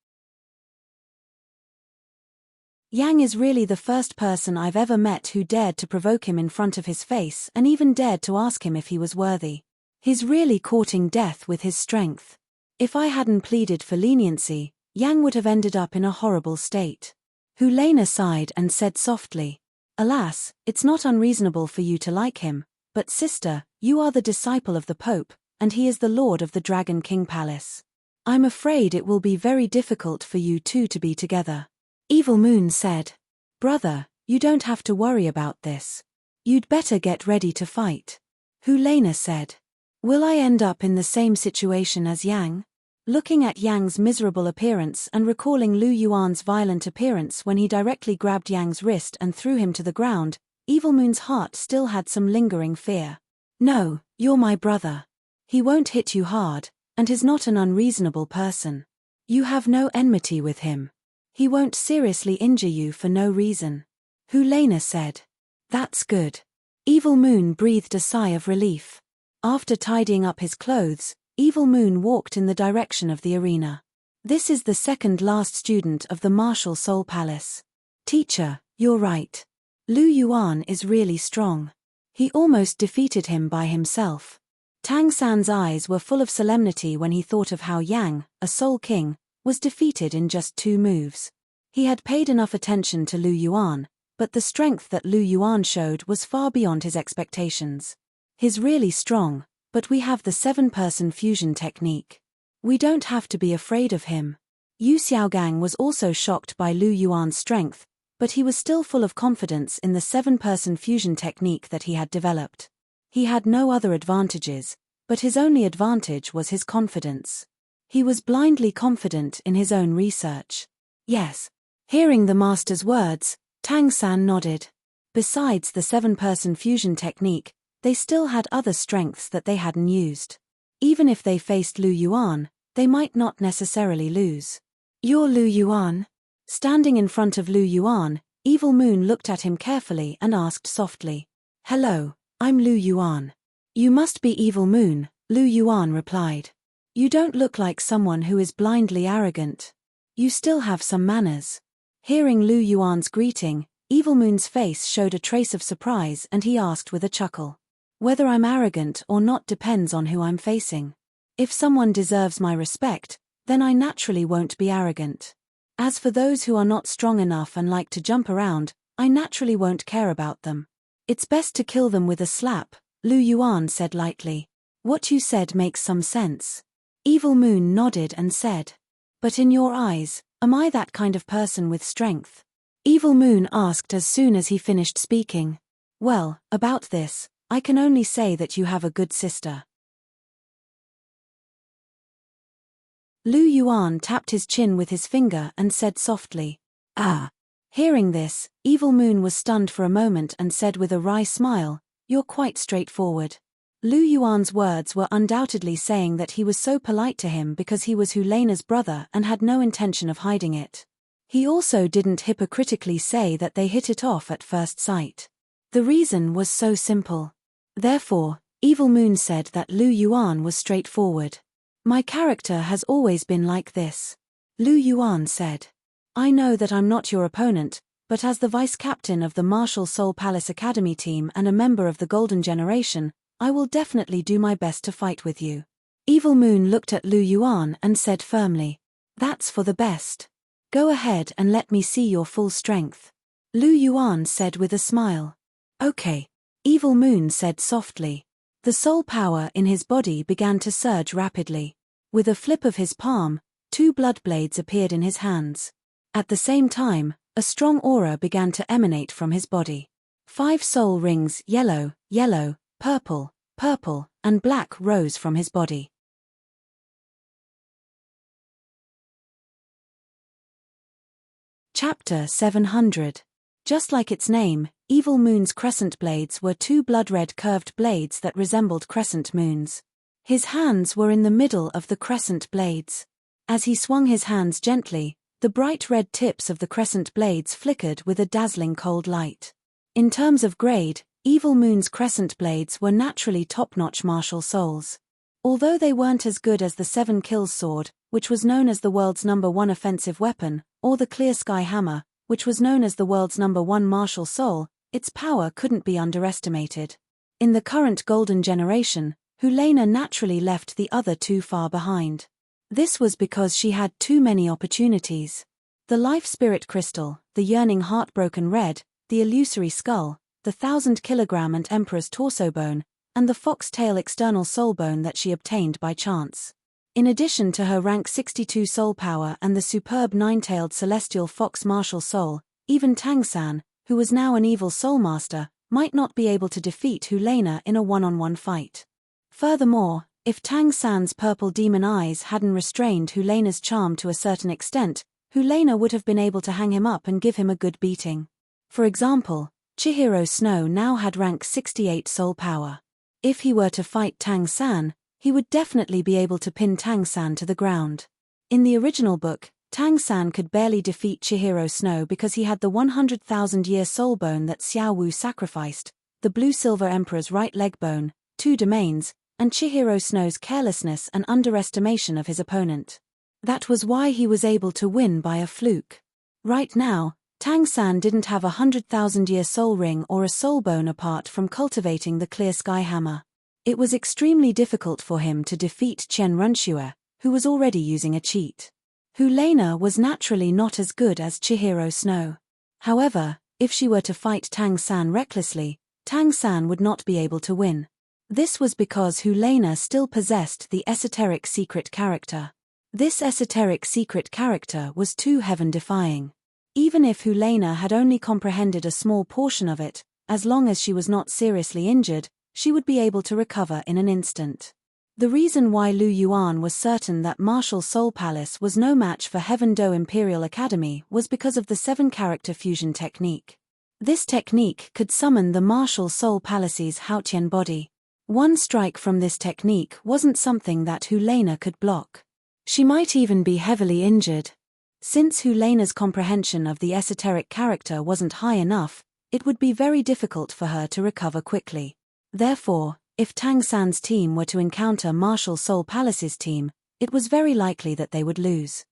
Yang is really the first person I've ever met who dared to provoke him in front of his face and even dared to ask him if he was worthy. He's really courting death with his strength. If I hadn't pleaded for leniency, Yang would have ended up in a horrible state. Hulena sighed and said softly, "Alas, it's not unreasonable for you to like him, but sister, you are the disciple of the Pope, and he is the Lord of the Dragon King Palace. I'm afraid it will be very difficult for you two to be together." Evil Moon said, "Brother, you don't have to worry about this. You'd better get ready to fight." Hulena said, "Will I end up in the same situation as Yang?" Looking at Yang's miserable appearance and recalling Lu Yuan's violent appearance when he directly grabbed Yang's wrist and threw him to the ground, Evil Moon's heart still had some lingering fear. "No, you're my brother. He won't hit you hard, and is not an unreasonable person. You have no enmity with him. He won't seriously injure you for no reason." Hulena said. "That's good." Evil Moon breathed a sigh of relief. After tidying up his clothes, Evil Moon walked in the direction of the arena. This is the second last student of the Martial Soul Palace. "Teacher, you're right. Lu Yuan is really strong. He almost defeated him by himself." Tang San's eyes were full of solemnity when he thought of how Yang, a Soul King, was defeated in just 2 moves. He had paid enough attention to Lu Yuan, but the strength that Lu Yuan showed was far beyond his expectations. He's really strong, but we have the 7-person fusion technique. We don't have to be afraid of him. Yu Xiaogang was also shocked by Lu Yuan's strength, but he was still full of confidence in the 7-person fusion technique that he had developed. He had no other advantages, but his only advantage was his confidence. He was blindly confident in his own research. Yes. Hearing the master's words, Tang San nodded. Besides the 7-person fusion technique, they still had other strengths that they hadn't used. Even if they faced Lu Yuan, they might not necessarily lose. "You're Lu Yuan?" Standing in front of Lu Yuan, Evil Moon looked at him carefully and asked softly, "Hello, I'm Lu Yuan." "You must be Evil Moon," Lu Yuan replied. "You don't look like someone who is blindly arrogant. You still have some manners." Hearing Lu Yuan's greeting, Evil Moon's face showed a trace of surprise and he asked with a chuckle, "Whether I'm arrogant or not depends on who I'm facing. If someone deserves my respect, then I naturally won't be arrogant. As for those who are not strong enough and like to jump around, I naturally won't care about them. It's best to kill them with a slap," Lu Yuan said lightly. "What you said makes some sense. Evil Moon nodded and said, "But in your eyes, am I that kind of person with strength?" Evil Moon asked as soon as he finished speaking. "Well, about this, I can only say that you have a good sister." Lu Yuan tapped his chin with his finger and said softly, "Ah." Hearing this, Evil Moon was stunned for a moment and said with a wry smile, "You're quite straightforward." Lu Yuan's words were undoubtedly saying that he was so polite to him because he was Helena's brother and had no intention of hiding it. He also didn't hypocritically say that they hit it off at first sight. The reason was so simple. Therefore, Evil Moon said that Lu Yuan was straightforward. "My character has always been like this," Lu Yuan said. "I know that I'm not your opponent, but as the vice-captain of the Martial Soul Palace Academy team and a member of the Golden Generation, I will definitely do my best to fight with you." Evil Moon looked at Lu Yuan and said firmly, "That's for the best. Go ahead and let me see your full strength." Lu Yuan said with a smile. "Okay." Evil Moon said softly. The soul power in his body began to surge rapidly. With a flip of his palm, 2 blood blades appeared in his hands. At the same time, a strong aura began to emanate from his body. 5 soul rings, yellow, yellow, purple, purple, and black rose from his body. Chapter 700. Just like its name, Evil Moon's crescent blades were 2 blood-red curved blades that resembled crescent moons. His hands were in the middle of the crescent blades. As he swung his hands gently, the bright red tips of the crescent blades flickered with a dazzling cold light. In terms of grade, Evil Moon's crescent blades were naturally top-notch martial souls. Although they weren't as good as the 7 Kills sword, which was known as the world's #1 offensive weapon, or the Clear Sky Hammer, which was known as the world's #1 martial soul, its power couldn't be underestimated. In the current Golden Generation, Helena naturally left the other 2 far behind. This was because she had too many opportunities. The Life Spirit Crystal, the Yearning Heartbroken Red, the Illusory Skull, the 1000-kilogram and Emperor's Torso Bone, and the Foxtail External Soul Bone that she obtained by chance. In addition to her rank 62 soul power and the superb 9-tailed Celestial Fox Martial Soul, even Tang San, who was now an evil soul master, might not be able to defeat Helena in a one-on-one fight. Furthermore, if Tang San's purple demon eyes hadn't restrained Helena's charm to a certain extent, Helena would have been able to hang him up and give him a good beating. For example, Chihiro Snow now had rank 68 soul power. If he were to fight Tang San, he would definitely be able to pin Tang San to the ground. In the original book, Tang San could barely defeat Chihiro Snow because he had the 100,000-year soul bone that Xiao Wu sacrificed, the blue-silver emperor's right leg bone, 2 domains, and Chihiro Snow's carelessness and underestimation of his opponent. That was why he was able to win by a fluke. Right now, Tang San didn't have a 100,000-year soul ring or a soul bone apart from cultivating the Clear Sky Hammer. It was extremely difficult for him to defeat Chen Runxue, who was already using a cheat. Helena was naturally not as good as Chihiro Snow. However, if she were to fight Tang San recklessly, Tang San would not be able to win. This was because Helena still possessed the esoteric secret character. This esoteric secret character was too heaven-defying. Even if Helena had only comprehended a small portion of it, as long as she was not seriously injured, she would be able to recover in an instant. The reason why Lu Yuan was certain that Martial Soul Palace was no match for Heaven Do Imperial Academy was because of the 7-character fusion technique. This technique could summon the Martial Soul Palace's Haotian body. One strike from this technique wasn't something that Helena could block. She might even be heavily injured. Since Helena's comprehension of the esoteric character wasn't high enough, it would be very difficult for her to recover quickly. Therefore, if Tang San's team were to encounter Martial Soul Palace's team, it was very likely that they would lose.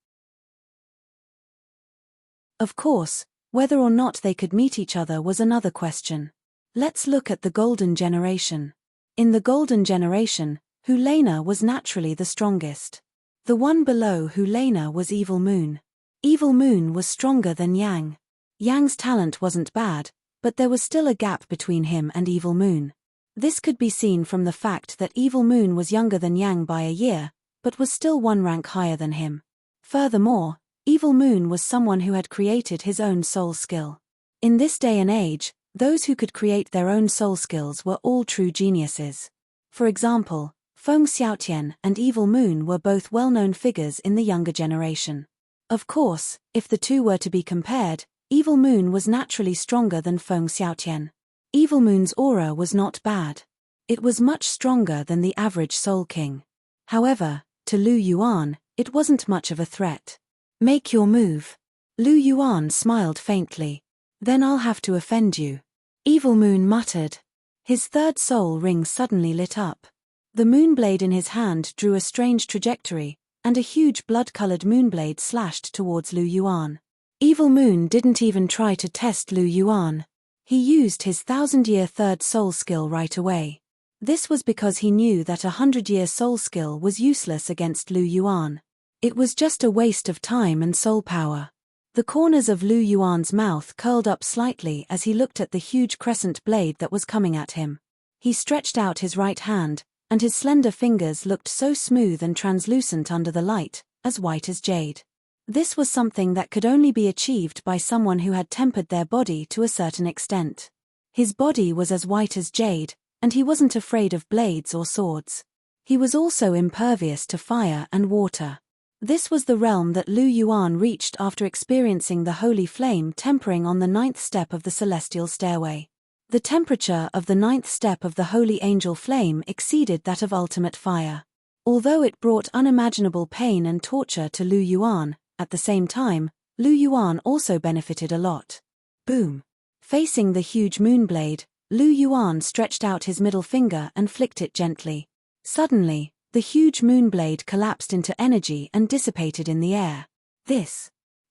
Of course, whether or not they could meet each other was another question. Let's look at the Golden Generation. In the Golden Generation, Helena was naturally the strongest. The one below Helena was Evil Moon. Evil Moon was stronger than Yang. Yang's talent wasn't bad, but there was still a gap between him and Evil Moon. This could be seen from the fact that Evil Moon was younger than Yang by a year, but was still one rank higher than him. Furthermore, Evil Moon was someone who had created his own soul skill. In this day and age, those who could create their own soul skills were all true geniuses. For example, Feng Xiaotian and Evil Moon were both well-known figures in the younger generation. Of course, if the two were to be compared, Evil Moon was naturally stronger than Feng Xiaotian. Evil Moon's aura was not bad. It was much stronger than the average Soul King. However, to Lu Yuan, it wasn't much of a threat. Make your move. Lu Yuan smiled faintly. Then I'll have to offend you. Evil Moon muttered. His third soul ring suddenly lit up. The moonblade in his hand drew a strange trajectory, and a huge blood-colored moonblade slashed towards Lu Yuan. Evil Moon didn't even try to test Lu Yuan. He used his 1,000-year third soul skill right away. This was because he knew that a 100-year soul skill was useless against Lu Yuan. It was just a waste of time and soul power. The corners of Lu Yuan's mouth curled up slightly as he looked at the huge crescent blade that was coming at him. He stretched out his right hand, and his slender fingers looked so smooth and translucent under the light, as white as jade. This was something that could only be achieved by someone who had tempered their body to a certain extent. His body was as white as jade, and he wasn't afraid of blades or swords. He was also impervious to fire and water. This was the realm that Lu Yuan reached after experiencing the holy flame tempering on the 9th step of the celestial stairway. The temperature of the 9th step of the holy angel flame exceeded that of ultimate fire. Although it brought unimaginable pain and torture to Lu Yuan, at the same time, Lu Yuan also benefited a lot. Boom! Facing the huge moonblade, Lu Yuan stretched out his middle finger and flicked it gently. Suddenly, the huge moonblade collapsed into energy and dissipated in the air.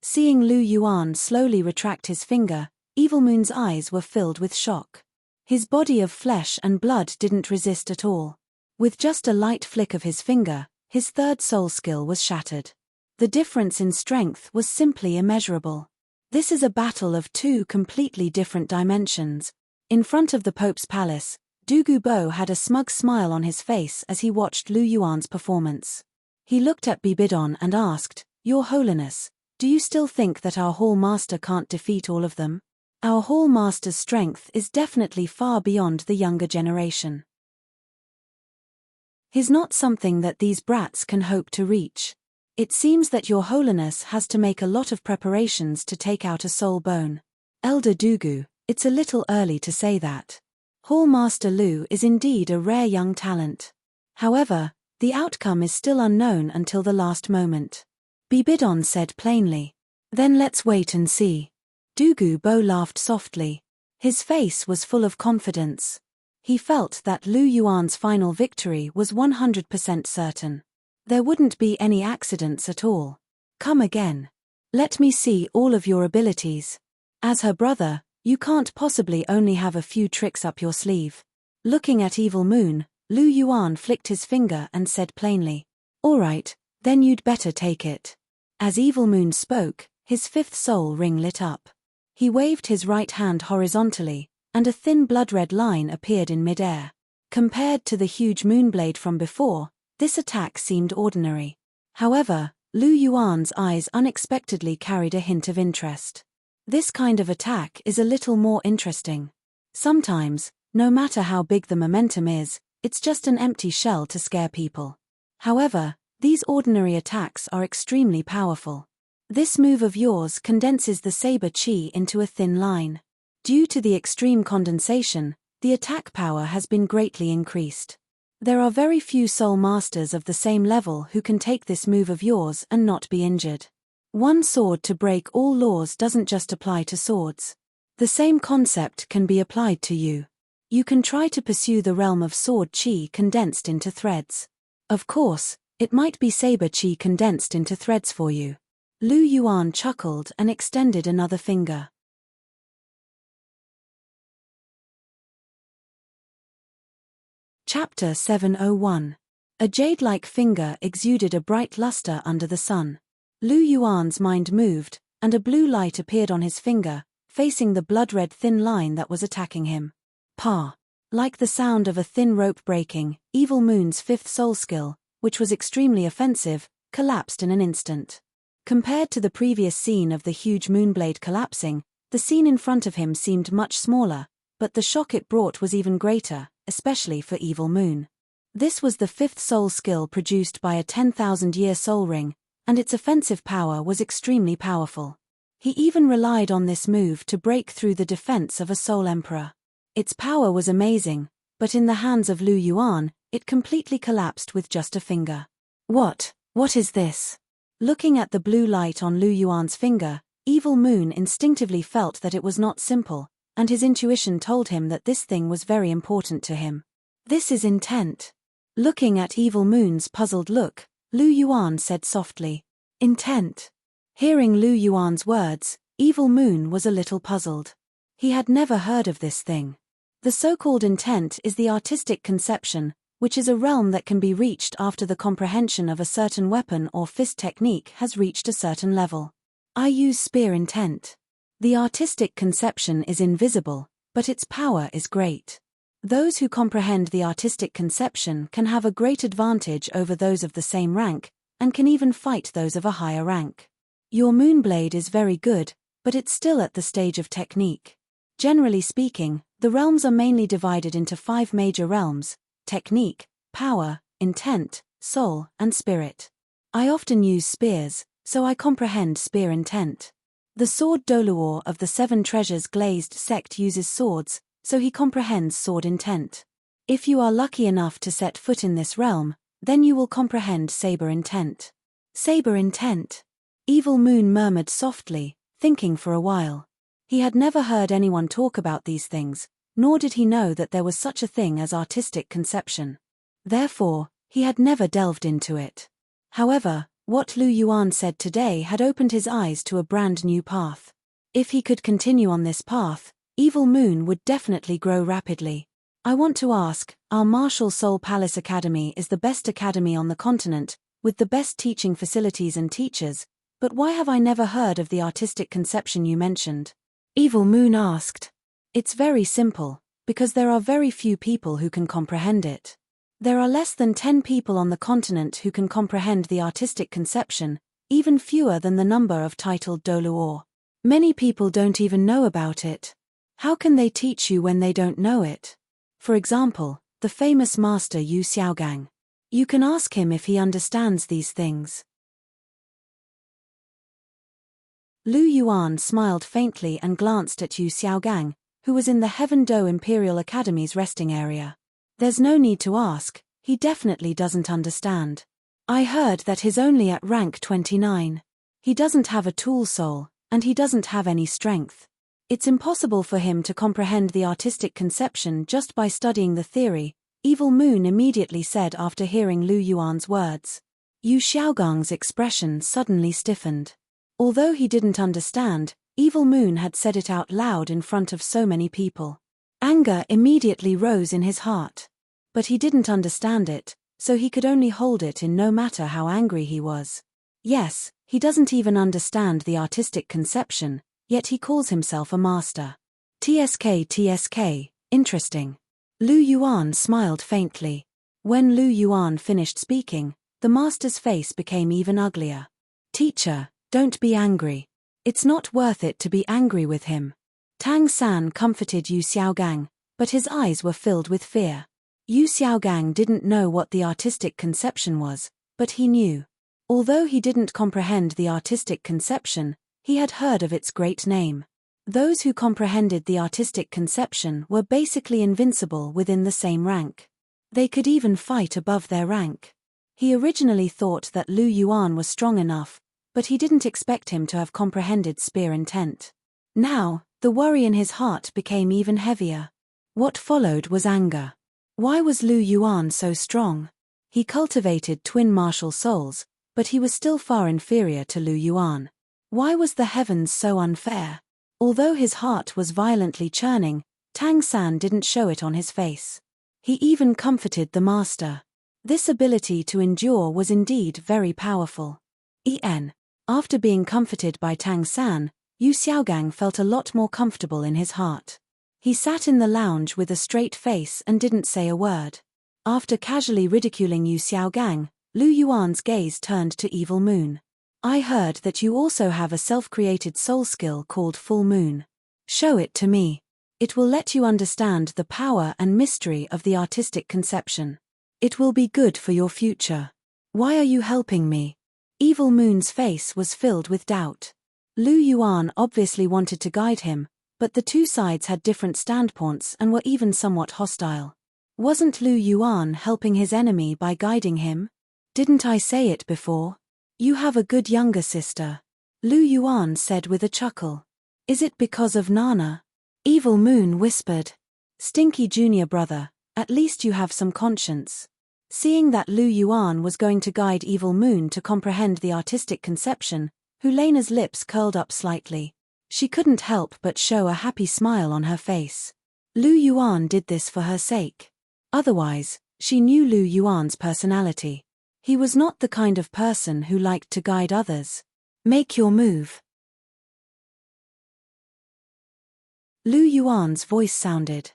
Seeing Lu Yuan slowly retract his finger, Evil Moon's eyes were filled with shock. His body of flesh and blood didn't resist at all. With just a light flick of his finger, his third soul skill was shattered. The difference in strength was simply immeasurable. This is a battle of two completely different dimensions. In front of the Pope's palace, Douluo had a smug smile on his face as he watched Lu Yuan's performance. He looked at Bibidon and asked, "Your Holiness, do you still think that our Hall Master can't defeat all of them? Our Hall Master's strength is definitely far beyond the younger generation. He's not something that these brats can hope to reach. It seems that Your Holiness has to make a lot of preparations to take out a soul bone. Elder Douluo, it's a little early to say that. Hall Master Lu is indeed a rare young talent. However, the outcome is still unknown until the last moment." Bibidon said plainly. "Then let's wait and see." Douluo laughed softly. His face was full of confidence. He felt that Lu Yuan's final victory was 100% certain. There wouldn't be any accidents at all. "Come again. Let me see all of your abilities. As her brother, you can't possibly only have a few tricks up your sleeve." Looking at Evil Moon, Lu Yuan flicked his finger and said plainly, "All right, then you'd better take it." As Evil Moon spoke, his 5th soul ring lit up. He waved his right hand horizontally, and a thin blood-red line appeared in mid-air. Compared to the huge moonblade from before, this attack seemed ordinary. However, Lu Yuan's eyes unexpectedly carried a hint of interest. This kind of attack is a little more interesting. Sometimes, no matter how big the momentum is, it's just an empty shell to scare people. However, these ordinary attacks are extremely powerful. This move of yours condenses the saber chi into a thin line. Due to the extreme condensation, the attack power has been greatly increased. There are very few soul masters of the same level who can take this move of yours and not be injured. One sword to break all laws doesn't just apply to swords. The same concept can be applied to you. You can try to pursue the realm of sword chi condensed into threads. Of course, it might be saber chi condensed into threads for you. Lu Yuan chuckled and extended another finger. Chapter 701. A jade-like finger exuded a bright luster under the sun. Lu Yuan's mind moved, and a blue light appeared on his finger, facing the blood-red thin line that was attacking him. Pa! Like the sound of a thin rope breaking, Evil Moon's 5th soul skill, which was extremely offensive, collapsed in an instant. Compared to the previous scene of the huge moonblade collapsing, the scene in front of him seemed much smaller, but the shock it brought was even greater, especially for Evil Moon. This was the fifth soul skill produced by a 10,000-year soul ring, and its offensive power was extremely powerful. He even relied on this move to break through the defense of a soul emperor. Its power was amazing, but in the hands of Lu Yuan, it completely collapsed with just a finger. What is this? Looking at the blue light on Lu Yuan's finger, Evil Moon instinctively felt that it was not simple, and his intuition told him that this thing was very important to him. This is intent. Looking at Evil Moon's puzzled look, Lu Yuan said softly, "Intent." Hearing Lu Yuan's words, Evil Moon was a little puzzled. He had never heard of this thing. The so-called intent is the artistic conception, which is a realm that can be reached after the comprehension of a certain weapon or fist technique has reached a certain level. I use spear intent. The artistic conception is invisible, but its power is great. Those who comprehend the artistic conception can have a great advantage over those of the same rank, and can even fight those of a higher rank. Your moonblade is very good, but it's still at the stage of technique. Generally speaking, the realms are mainly divided into 5 major realms: technique, power, intent, soul, and spirit. I often use spears, so I comprehend spear intent. The sword Douluo of the 7 treasures glazed sect uses swords, so he comprehends sword intent. If you are lucky enough to set foot in this realm, then you will comprehend saber intent. Saber intent. Evil Moon murmured softly, thinking for a while. He had never heard anyone talk about these things, nor did he know that there was such a thing as artistic conception. Therefore, he had never delved into it. However, what Lu Yuan said today had opened his eyes to a brand new path. If he could continue on this path, Evil Moon would definitely grow rapidly. I want to ask, our Martial Soul Palace Academy is the best academy on the continent, with the best teaching facilities and teachers, but why have I never heard of the artistic conception you mentioned? Evil Moon asked. It's very simple, because there are very few people who can comprehend it. There are less than 10 people on the continent who can comprehend the artistic conception, even fewer than the number of titled Douluo. Many people don't even know about it. How can they teach you when they don't know it? For example, the famous master Yu Xiaogang. You can ask him if he understands these things. Lu Yuan smiled faintly and glanced at Yu Xiaogang, who was in the Heaven Do Imperial Academy's resting area. There's no need to ask, he definitely doesn't understand. I heard that he's only at rank 29. He doesn't have a tool soul, and he doesn't have any strength. It's impossible for him to comprehend the artistic conception just by studying the theory, Evil Moon immediately said after hearing Lu Yuan's words. Yu Xiaogang's expression suddenly stiffened. Although he didn't understand, Evil Moon had said it out loud in front of so many people. Anger immediately rose in his heart. But he didn't understand it, so he could only hold it in no matter how angry he was. Yes, he doesn't even understand the artistic conception, yet he calls himself a master. TSK, interesting. Lu Yuan smiled faintly. When Lu Yuan finished speaking, the master's face became even uglier. Teacher, don't be angry. It's not worth it to be angry with him. Tang San comforted Yu Xiaogang, but his eyes were filled with fear. Yu Xiaogang didn't know what the artistic conception was, but he knew. Although he didn't comprehend the artistic conception, he had heard of its great name. Those who comprehended the artistic conception were basically invincible within the same rank. They could even fight above their rank. He originally thought that Lu Yuan was strong enough, but he didn't expect him to have comprehended spear intent. Now, the worry in his heart became even heavier. What followed was anger. Why was Lu Yuan so strong? He cultivated twin martial souls, but he was still far inferior to Lu Yuan. Why was the heavens so unfair? Although his heart was violently churning, Tang San didn't show it on his face. He even comforted the master. This ability to endure was indeed very powerful. After being comforted by Tang San, Yu Xiaogang felt a lot more comfortable in his heart. He sat in the lounge with a straight face and didn't say a word. After casually ridiculing Yu Xiaogang, Lu Yuan's gaze turned to Evil Moon. I heard that you also have a self-created soul skill called Full Moon. Show it to me. It will let you understand the power and mystery of the artistic conception. It will be good for your future. Why are you helping me? Evil Moon's face was filled with doubt. Lu Yuan obviously wanted to guide him, but the two sides had different standpoints and were even somewhat hostile. Wasn't Lu Yuan helping his enemy by guiding him? Didn't I say it before? You have a good younger sister. Lu Yuan said with a chuckle. Is it because of Nana? Evil Moon whispered. Stinky junior brother, at least you have some conscience. Seeing that Lu Yuan was going to guide Evil Moon to comprehend the artistic conception, Helena's lips curled up slightly. She couldn't help but show a happy smile on her face. Lu Yuan did this for her sake. Otherwise, she knew Lu Yuan's personality. He was not the kind of person who liked to guide others. Make your move. Lu Yuan's voice sounded.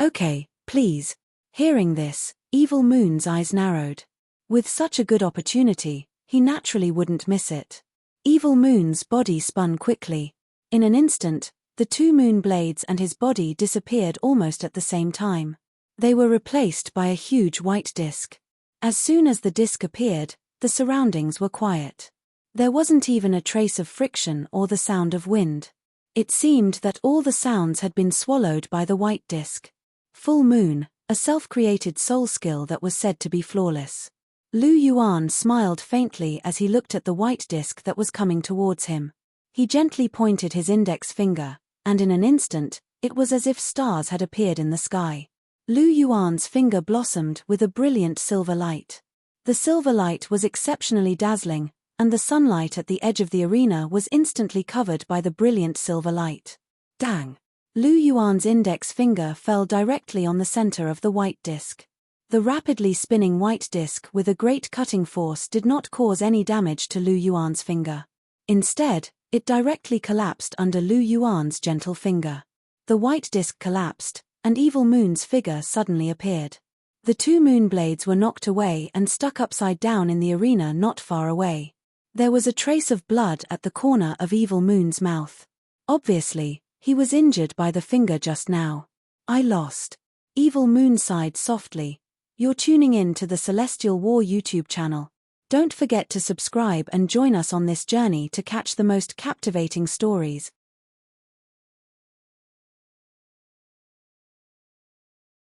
Okay, please. Hearing this, Evil Moon's eyes narrowed. With such a good opportunity, he naturally wouldn't miss it. Evil Moon's body spun quickly. In an instant, the two moon blades and his body disappeared almost at the same time. They were replaced by a huge white disc. As soon as the disc appeared, the surroundings were quiet. There wasn't even a trace of friction or the sound of wind. It seemed that all the sounds had been swallowed by the white disc. Full Moon, a self-created soul skill that was said to be flawless. Lu Yuan smiled faintly as he looked at the white disc that was coming towards him. He gently pointed his index finger, and in an instant, it was as if stars had appeared in the sky. Lu Yuan's finger blossomed with a brilliant silver light. The silver light was exceptionally dazzling, and the sunlight at the edge of the arena was instantly covered by the brilliant silver light. Dang! Lu Yuan's index finger fell directly on the center of the white disc. The rapidly spinning white disc with a great cutting force did not cause any damage to Lu Yuan's finger. Instead, it directly collapsed under Lu Yuan's gentle finger. The white disc collapsed, and Evil Moon's figure suddenly appeared. The two moon blades were knocked away and stuck upside down in the arena not far away. There was a trace of blood at the corner of Evil Moon's mouth. Obviously, he was injured by the finger just now. I lost. Evil Moon sighed softly. You're tuning in to the Celestial War YouTube channel. Don't forget to subscribe and join us on this journey to catch the most captivating stories.